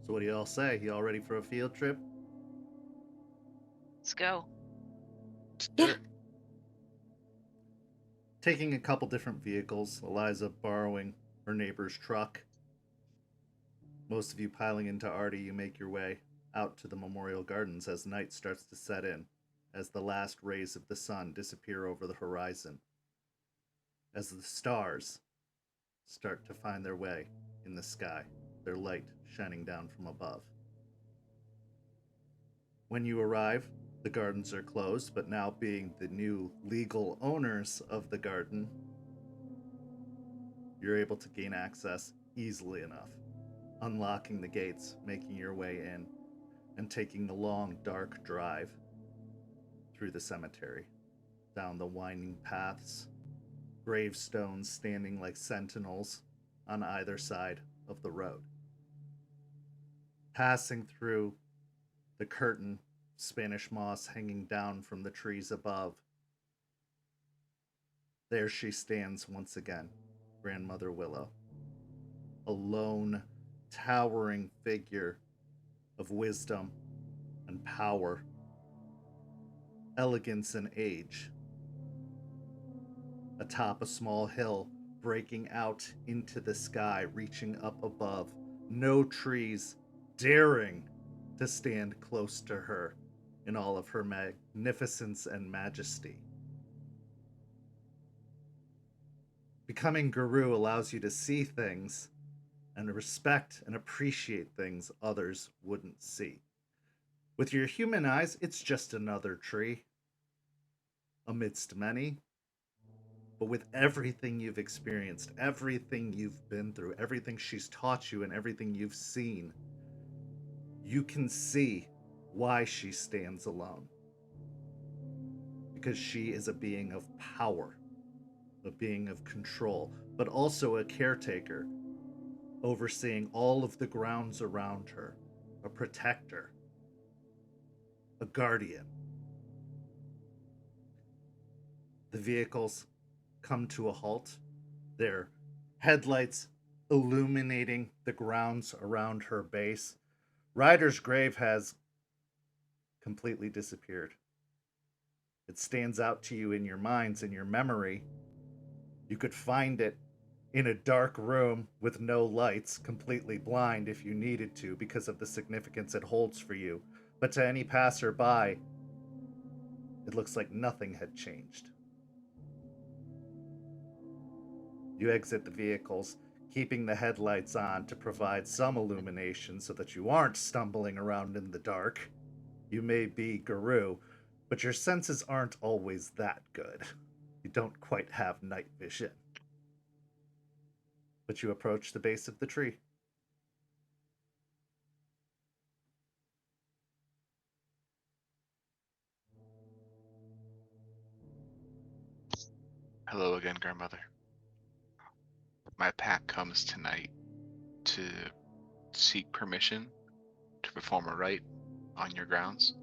So what do y'all say? Y'all ready for a field trip? Let's go. Let's do Yeah. it. Taking a couple different vehicles, Eliza borrowing her neighbor's truck. Most of you piling into Artie, you make your way out to the Memorial Gardens as night starts to set in, as the last rays of the sun disappear over the horizon, as the stars start to find their way in the sky, their light shining down from above. When you arrive, the gardens are closed, but now being the new legal owners of the garden, you're able to gain access easily enough, unlocking the gates, making your way in, and taking the long, dark drive through the cemetery, down the winding paths, gravestones standing like sentinels on either side of the road. Passing through the curtain, Spanish moss hanging down from the trees above. There she stands once again, Grandmother Willow. A lone, towering figure of wisdom and power, elegance and age. Atop a small hill, breaking out into the sky, reaching up above. No trees daring to stand close to her in all of her magnificence and majesty. Becoming Guru allows you to see things and respect and appreciate things others wouldn't see. With your human eyes, it's just another tree amidst many. But with everything you've experienced, everything you've been through, everything she's taught you, and everything you've seen, you can see why she stands alone. Because she is a being of power, a being of control, but also a caretaker, overseeing all of the grounds around her, a protector, a guardian. The vehicles come to a halt, their headlights illuminating the grounds around her base. Ryder's grave has completely disappeared. It stands out to you in your minds, in your memory. You could find it in a dark room with no lights, completely blind if you needed to because of the significance it holds for you. But to any passerby, it looks like nothing had changed. You exit the vehicles, keeping the headlights on to provide some illumination so that you aren't stumbling around in the dark. You may be Guru, but your senses aren't always that good. You don't quite have night vision. But you approach the base of the tree. Hello again, Grandmother. My pack comes tonight to seek permission to perform a rite on your grounds,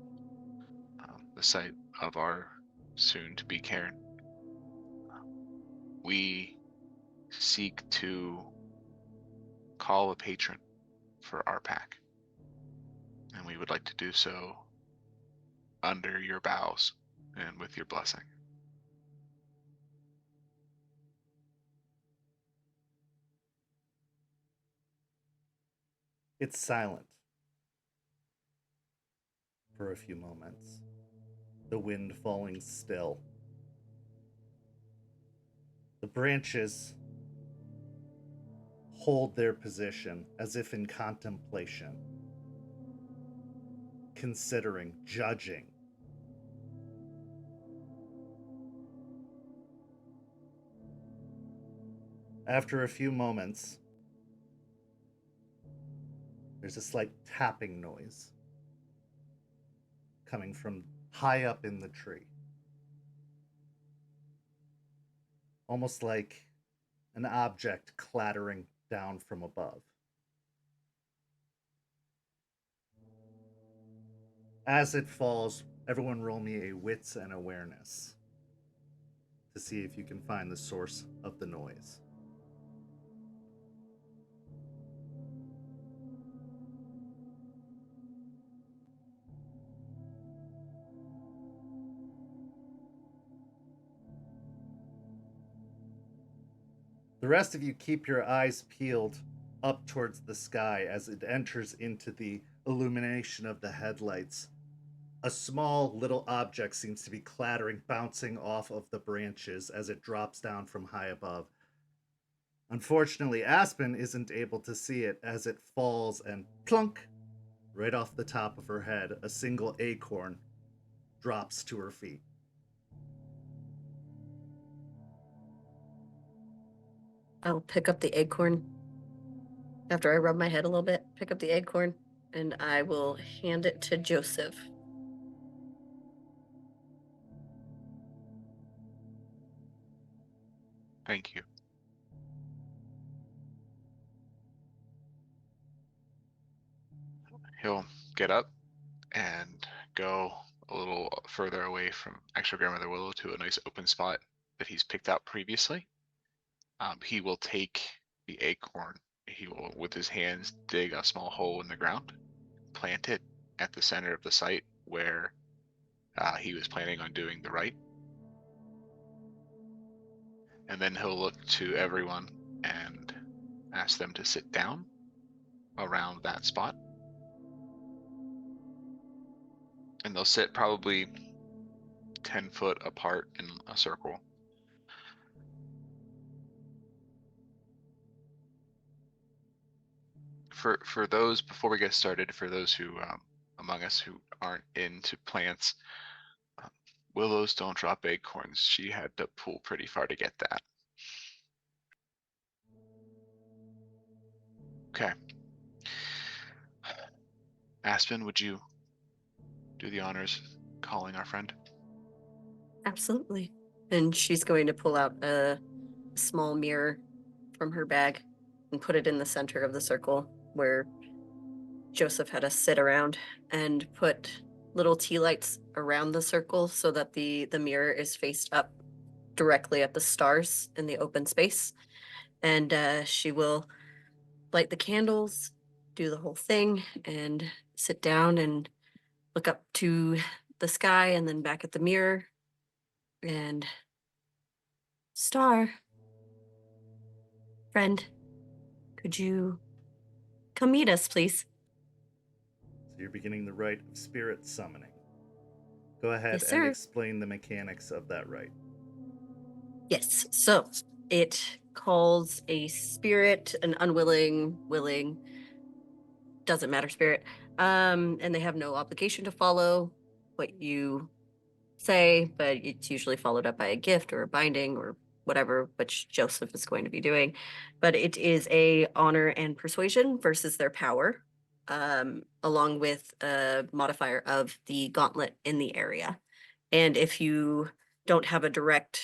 the site of our soon-to-be cairn. We seek to call a patron for our pack, and we would like to do so under your boughs and with your blessing. It's silent for a few moments, the wind falling still. The branches hold their position as if in contemplation, considering, judging. After a few moments, there's a slight tapping noise coming from high up in the tree. Almost like an object clattering down from above. As it falls, everyone roll me a wits and awareness to see if you can find the source of the noise. The rest of you keep your eyes peeled up towards the sky as it enters into the illumination of the headlights. A small little object seems to be clattering, bouncing off of the branches as it drops down from high above. Unfortunately, Aspen isn't able to see it as it falls and plunk right off the top of her head. A single acorn drops to her feet. I'll pick up the acorn after I rub my head a little bit. Pick up the acorn and I will hand it to Joseph. Thank you. He'll get up and go a little further away from actual Grandmother Willow to a nice open spot that he's picked out previously. He will take the acorn. He will, with his hands, dig a small hole in the ground, plant it at the center of the site where he was planning on doing the rite. And then he'll look to everyone and ask them to sit down around that spot. And they'll sit probably 10 foot apart in a circle. For those, before we get started, for those who among us who aren't into plants, willows don't drop acorns. She had to pull pretty far to get that. Okay. Aspen, would you do the honors calling our friend? Absolutely. And she's going to pull out a small mirror from her bag and put it in the center of the circle where Joseph had us sit around, and put little tea lights around the circle so that the mirror is faced up directly at the stars in the open space. And she will light the candles, do the whole thing, and sit down and look up to the sky and then back at the mirror. And Star, friend, could you come meet us, please? So you're beginning the rite of spirit summoning. Go ahead Yes, and sir. explain the mechanics of that rite. Yes, so it calls a spirit, an unwilling, willing, doesn't matter spirit, and they have no obligation to follow what you say, but it's usually followed up by a gift or a binding or whatever, which Joseph is going to be doing. But it is a honor and persuasion versus their power, along with a modifier of the gauntlet in the area. And if you don't have a direct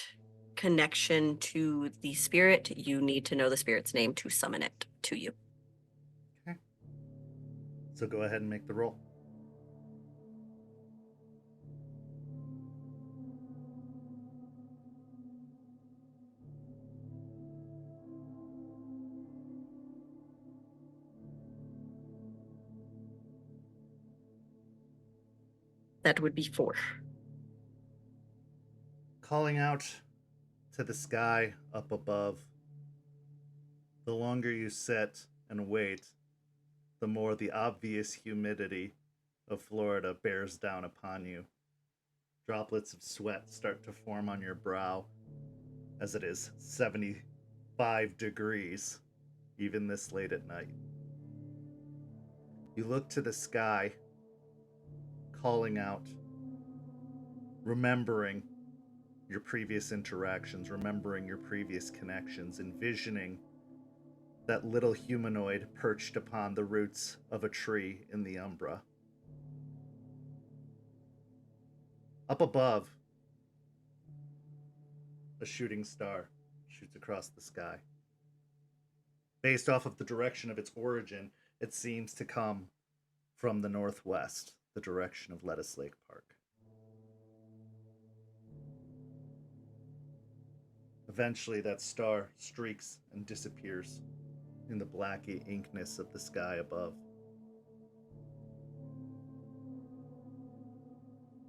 connection to the spirit, you need to know the spirit's name to summon it to you. Okay. So go ahead and make the roll. That would be 4. Calling out to the sky up above, the longer you sit and wait, the more the obvious humidity of Florida bears down upon you. Droplets of sweat start to form on your brow as it is 75 degrees, even this late at night. You look to the sky, calling out, remembering your previous interactions, remembering your previous connections, envisioning that little humanoid perched upon the roots of a tree in the umbra. Up above, a shooting star shoots across the sky. Based off of the direction of its origin, it seems to come from the northwest, the direction of Lettuce Lake Park. Eventually, that star streaks and disappears in the blacky inkness of the sky above.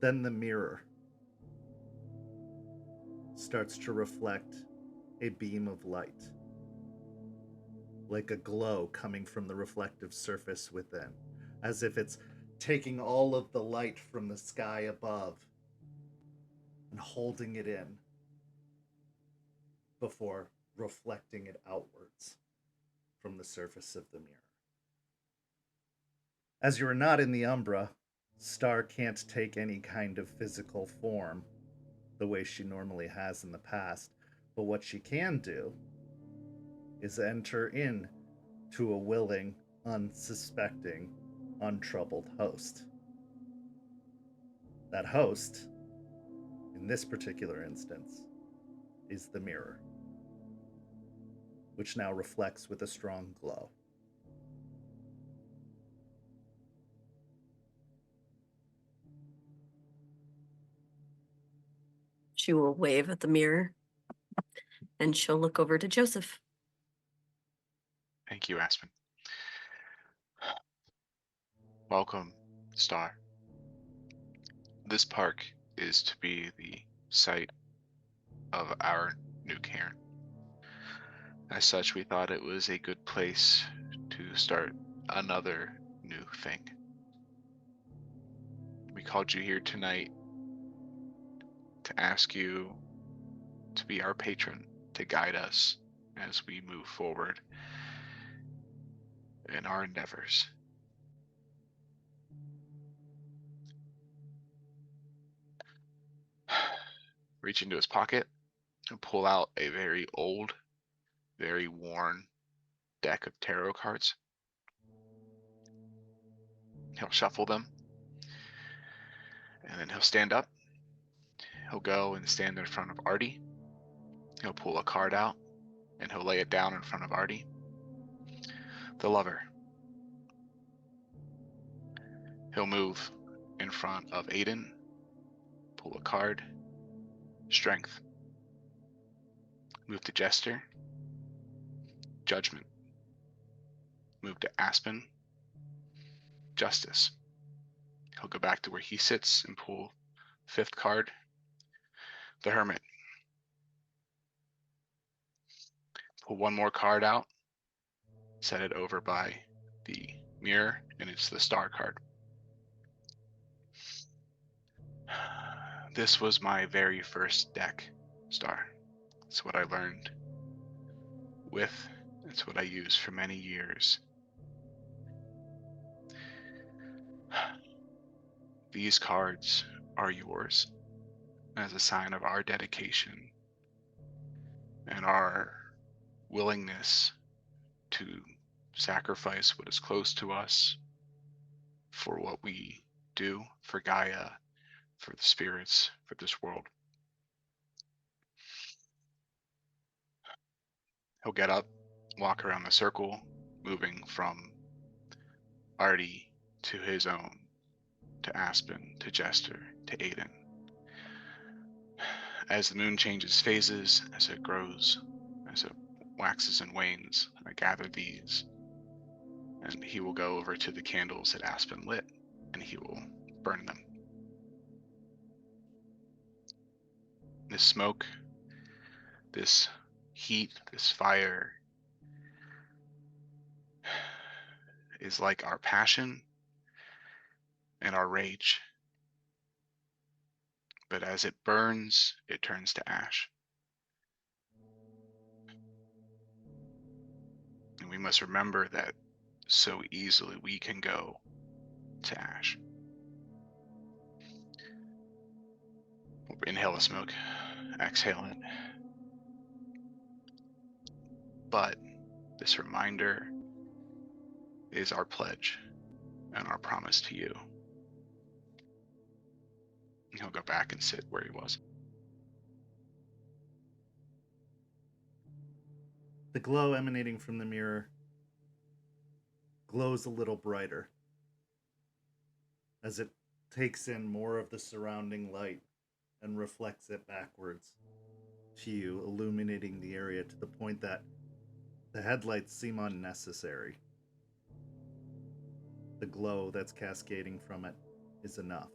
Then the mirror starts to reflect a beam of light, like a glow coming from the reflective surface within, as if it's taking all of the light from the sky above and holding it in before reflecting it outwards from the surface of the mirror. As you're not in the Umbra, Star can't take any kind of physical form the way she normally has in the past, but what she can do is enter in to a willing, unsuspecting, untroubled host. That host, in this particular instance, is the mirror, which now reflects with a strong glow. She will wave at the mirror and she'll look over to Joseph. Thank you, Aspen. Welcome, Star. This park is to be the site of our new caern. As such, we thought it was a good place to start another new thing. We called you here tonight to ask you to be our patron, to guide us as we move forward in our endeavors. Reach into his pocket and pull out a very old, very worn deck of tarot cards. He'll shuffle them, and then he'll stand up. He'll go and stand in front of Artie. He'll pull a card out, and he'll lay it down in front of Artie. The Lover. He'll move in front of Aiden, pull a card. Strength. Move to Jester. Judgment. Move to Aspen. Justice. He'll go back to where he sits and pull fifth card. The Hermit. Pull one more card out. Set it over by the mirror, and it's the Star card. This was my very first deck, Star. It's what I learned with. It's what I used for many years. These cards are yours as a sign of our dedication and our willingness to sacrifice what is close to us for what we do, for Gaia, for the spirits, for this world. He'll get up, walk around the circle, moving from Artie to his own, to Aspen, to Jester, to Aiden. As the moon changes phases, as it grows, as it waxes and wanes, I gather these, and he will go over to the candles that Aspen lit, and he will burn them. This smoke, this heat, this fire is like our passion and our rage. But as it burns, it turns to ash. And we must remember that so easily we can go to ash. Inhale the smoke, exhale it. But this reminder is our pledge and our promise to you. He'll go back and sit where he was. The glow emanating from the mirror glows a little brighter as it takes in more of the surrounding light and reflects it backwards to you, illuminating the area to the point that the headlights seem unnecessary. The glow that's cascading from it is enough.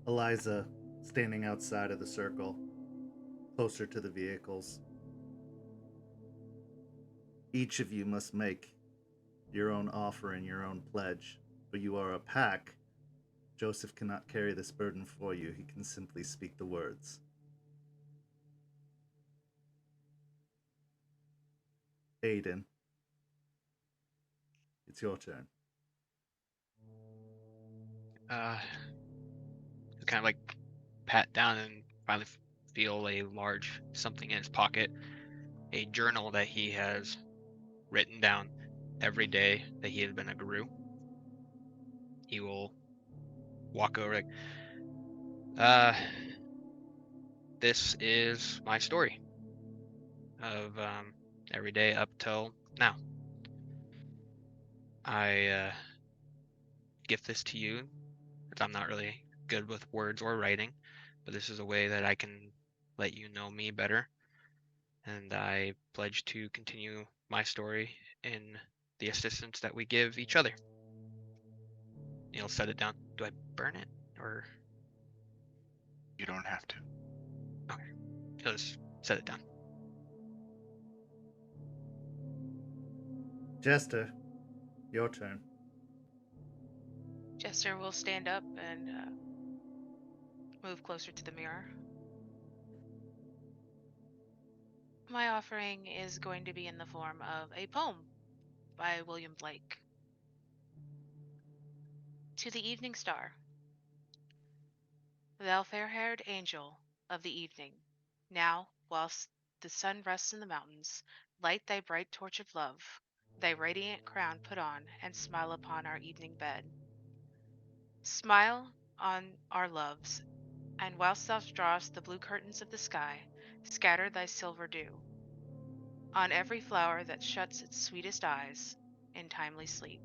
Eliza, standing outside of the circle, closer to the vehicles. Each of you must make your own offer and your own pledge, but you are a pack. Joseph cannot carry this burden for you. He can simply speak the words. Aiden, it's your turn. Kind of like pat down and finally feel a large something in his pocket, a journal that he has written down every day that he has been a guru. He will walk over like, this is my story of every day up till now. I gift this to you, as I'm not really good with words or writing, but this is a way that I can let you know me better. And I pledge to continue my story in the assistance that we give each other. He'll set it down. Do I burn it or? You don't have to. Okay. He'll just set it down. Jester, your turn. Jester will stand up and move closer to the mirror. My offering is going to be in the form of a poem by William Blake. To the Evening Star. Thou fair-haired angel of the evening, now, whilst the sun rests in the mountains, light thy bright torch of love, thy radiant crown put on, and smile upon our evening bed. Smile on our loves, and whilst thou drawest the blue curtains of the sky, scatter thy silver dew on every flower that shuts its sweetest eyes in timely sleep.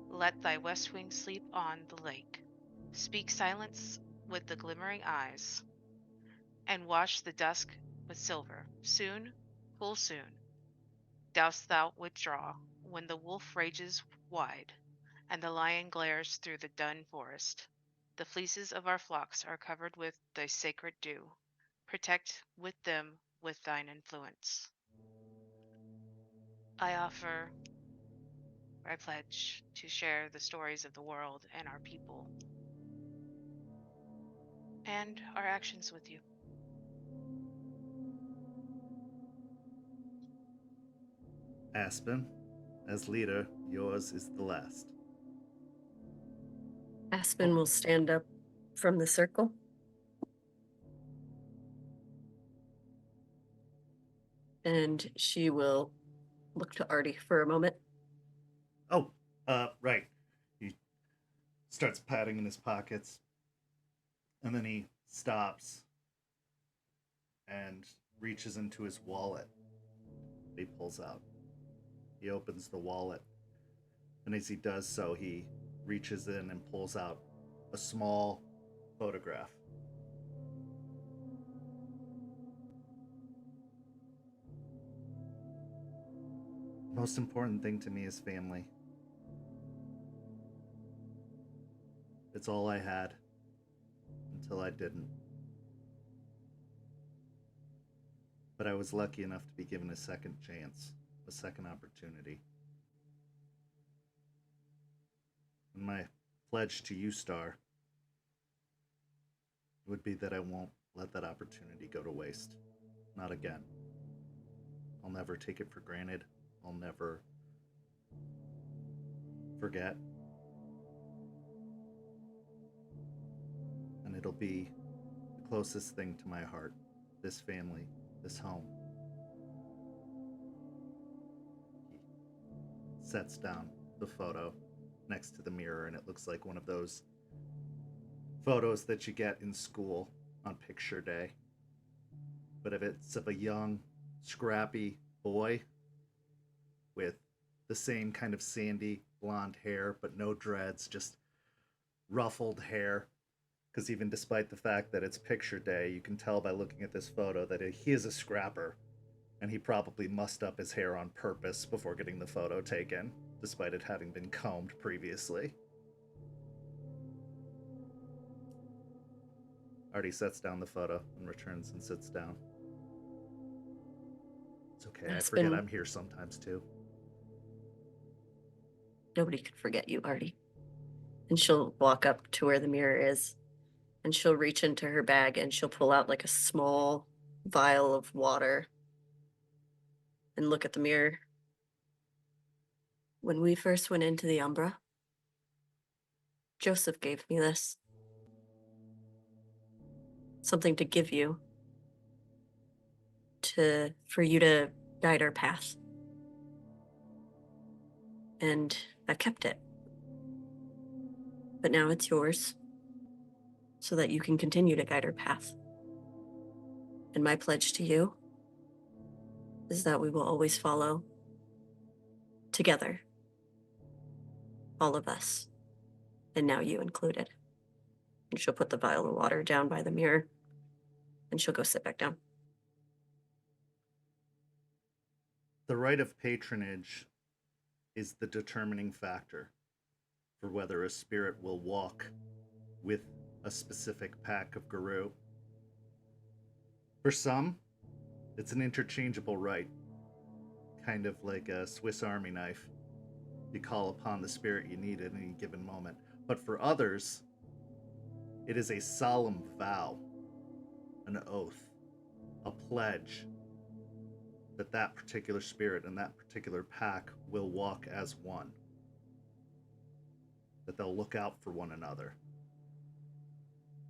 Let thy west wing sleep on the lake, speak silence with the glimmering eyes, and wash the dusk with silver. Soon, full soon, dost thou withdraw, when the wolf rages wide, and the lion glares through the dun forest. The fleeces of our flocks are covered with thy sacred dew. Protect with them with thine influence. I pledge to share the stories of the world and our people, and our actions with you. Aspen, as leader, yours is the last. Aspen will stand up from the circle. And she will look to Artie for a moment. Oh, right. He starts patting in his pockets, and then he stops and reaches into his wallet. He pulls out. He opens the wallet, and as he does so, he reaches in and pulls out a small photograph. Most important thing to me is family. It's all I had until I didn't. But I was lucky enough to be given a second chance, a second opportunity. And my pledge to you, Star, would be that I won't let that opportunity go to waste. Not again. I'll never take it for granted. I'll never forget. And it'll be the closest thing to my heart. This family, this home. He sets down the photo next to the mirror, and it looks like one of those photos that you get in school on picture day. But if it's of a young, scrappy boy with the same kind of sandy blonde hair, but no dreads, just ruffled hair. Because even despite the fact that it's picture day, you can tell by looking at this photo that he is a scrapper, and he probably mussed up his hair on purpose before getting the photo taken, despite it having been combed previously. Artie sets down the photo and returns and sits down. It's okay, I forget I'm here sometimes too. Nobody could forget you, Artie. And she'll walk up to where the mirror is, and she'll reach into her bag and she'll pull out like a small vial of water and look at the mirror. When we first went into the Umbra, Joseph gave me this. Something to give you. For you to guide our path. And I've kept it. But now it's yours, so that you can continue to guide our path. And my pledge to you is that we will always follow together. All of us. And now you included. And she'll put the vial of water down by the mirror, and she'll go sit back down. The right of patronage is the determining factor for whether a spirit will walk with a specific pack of Guru. For some, it's an interchangeable right, kind of like a Swiss Army knife. You call upon the spirit you need at any given moment. But for others, it is a solemn vow, an oath, a pledge that that particular spirit and that particular pack will walk as one. That they'll look out for one another,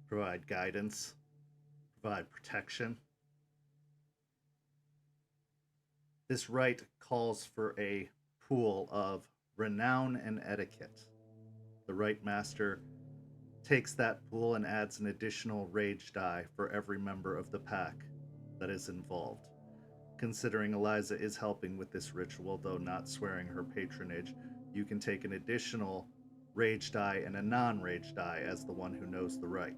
provide guidance, provide protection. This rite calls for a pool of renown and etiquette. The rite master takes that pool and adds an additional rage die for every member of the pack that is involved. Considering Eliza is helping with this ritual, though not swearing her patronage, you can take an additional rage die and a non-rage die as the one who knows the right.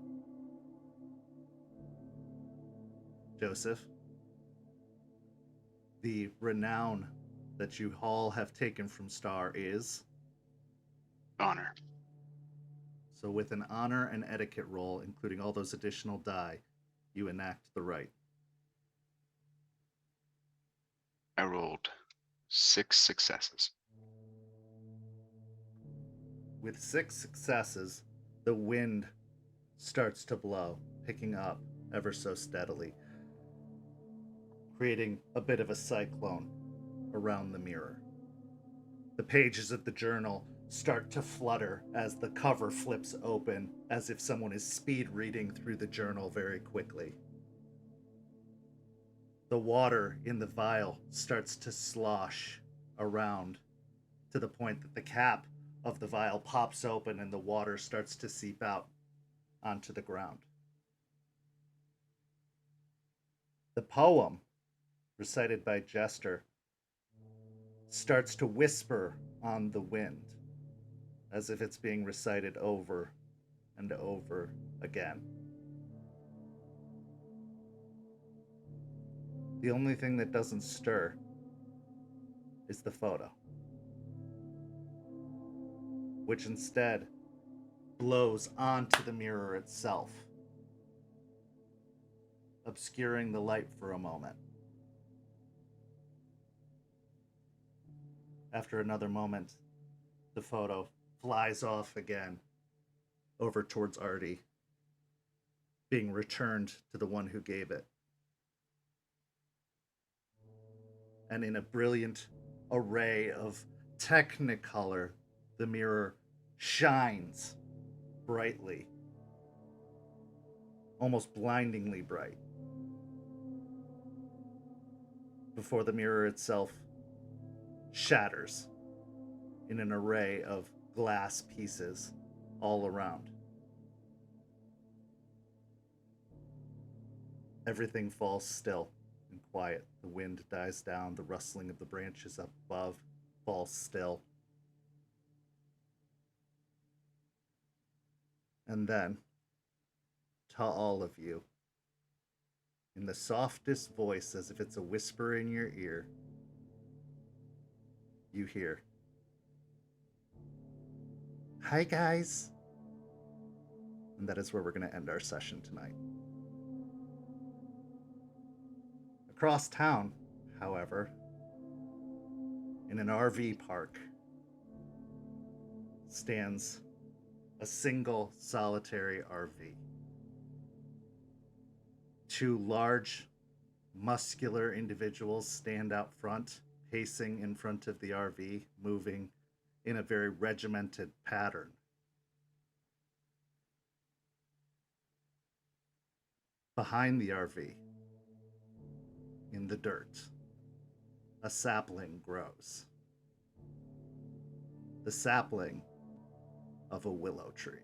Joseph, the renown that you all have taken from Star is? Honor. So with an honor and etiquette roll, including all those additional die, you enact the rite. I rolled 6 successes. With 6 successes, the wind starts to blow, picking up ever so steadily, creating a bit of a cyclone around the mirror. The pages of the journal start to flutter as the cover flips open, as if someone is speed reading through the journal very quickly. The water in the vial starts to slosh around to the point that the cap of the vial pops open and the water starts to seep out onto the ground. The poem, recited by Jester, starts to whisper on the wind, as if it's being recited over and over again. The only thing that doesn't stir is the photo, which instead blows onto the mirror itself, obscuring the light for a moment. After another moment, the photo flies off again over towards Artie, being returned to the one who gave it. And in a brilliant array of technicolor, the mirror shines brightly, almost blindingly bright, before the mirror itself shatters in an array of glass pieces all around. Everything falls still and quiet. The wind dies down, the rustling of the branches up above falls still. And then, to all of you, in the softest voice, as if it's a whisper in your ear, you hear, "Hi, guys." And that is where we're going to end our session tonight. Across town, however, in an RV park, stands a single solitary RV. Two large, muscular individuals stand out front, pacing in front of the RV, moving in a very regimented pattern. Behind the RV, in the dirt, a sapling grows. The sapling of a willow tree.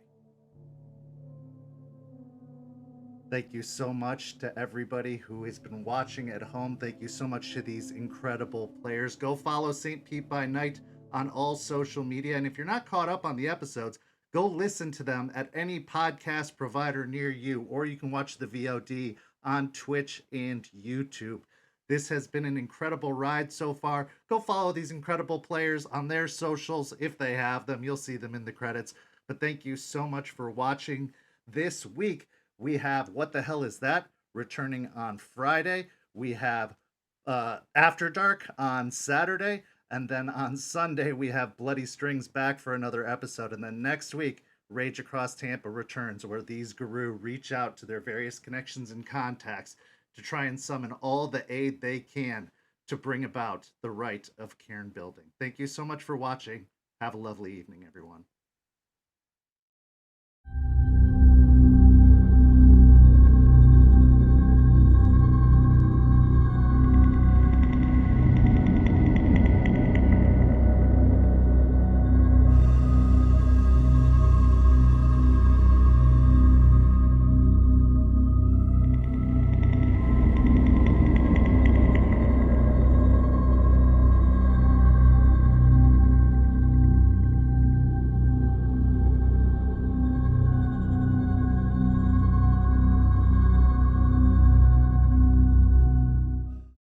Thank you so much to everybody who has been watching at home. Thank you so much to these incredible players. Go follow St. Pete by Night on all social media. And if you're not caught up on the episodes, go listen to them at any podcast provider near you, or you can watch the VOD on Twitch and YouTube. This has been an incredible ride so far. Go follow these incredible players on their socials if they have them. You'll see them in the credits. But thank you so much for watching. This week, we have What the Hell Is That? Returning on Friday. We have After Dark on Saturday. And then on Sunday, we have Bloody Strings back for another episode. And then next week, Rage Across Tampa returns, where these guru reach out to their various connections and contacts to try and summon all the aid they can to bring about the right of caern building. Thank you so much for watching. Have a lovely evening, everyone.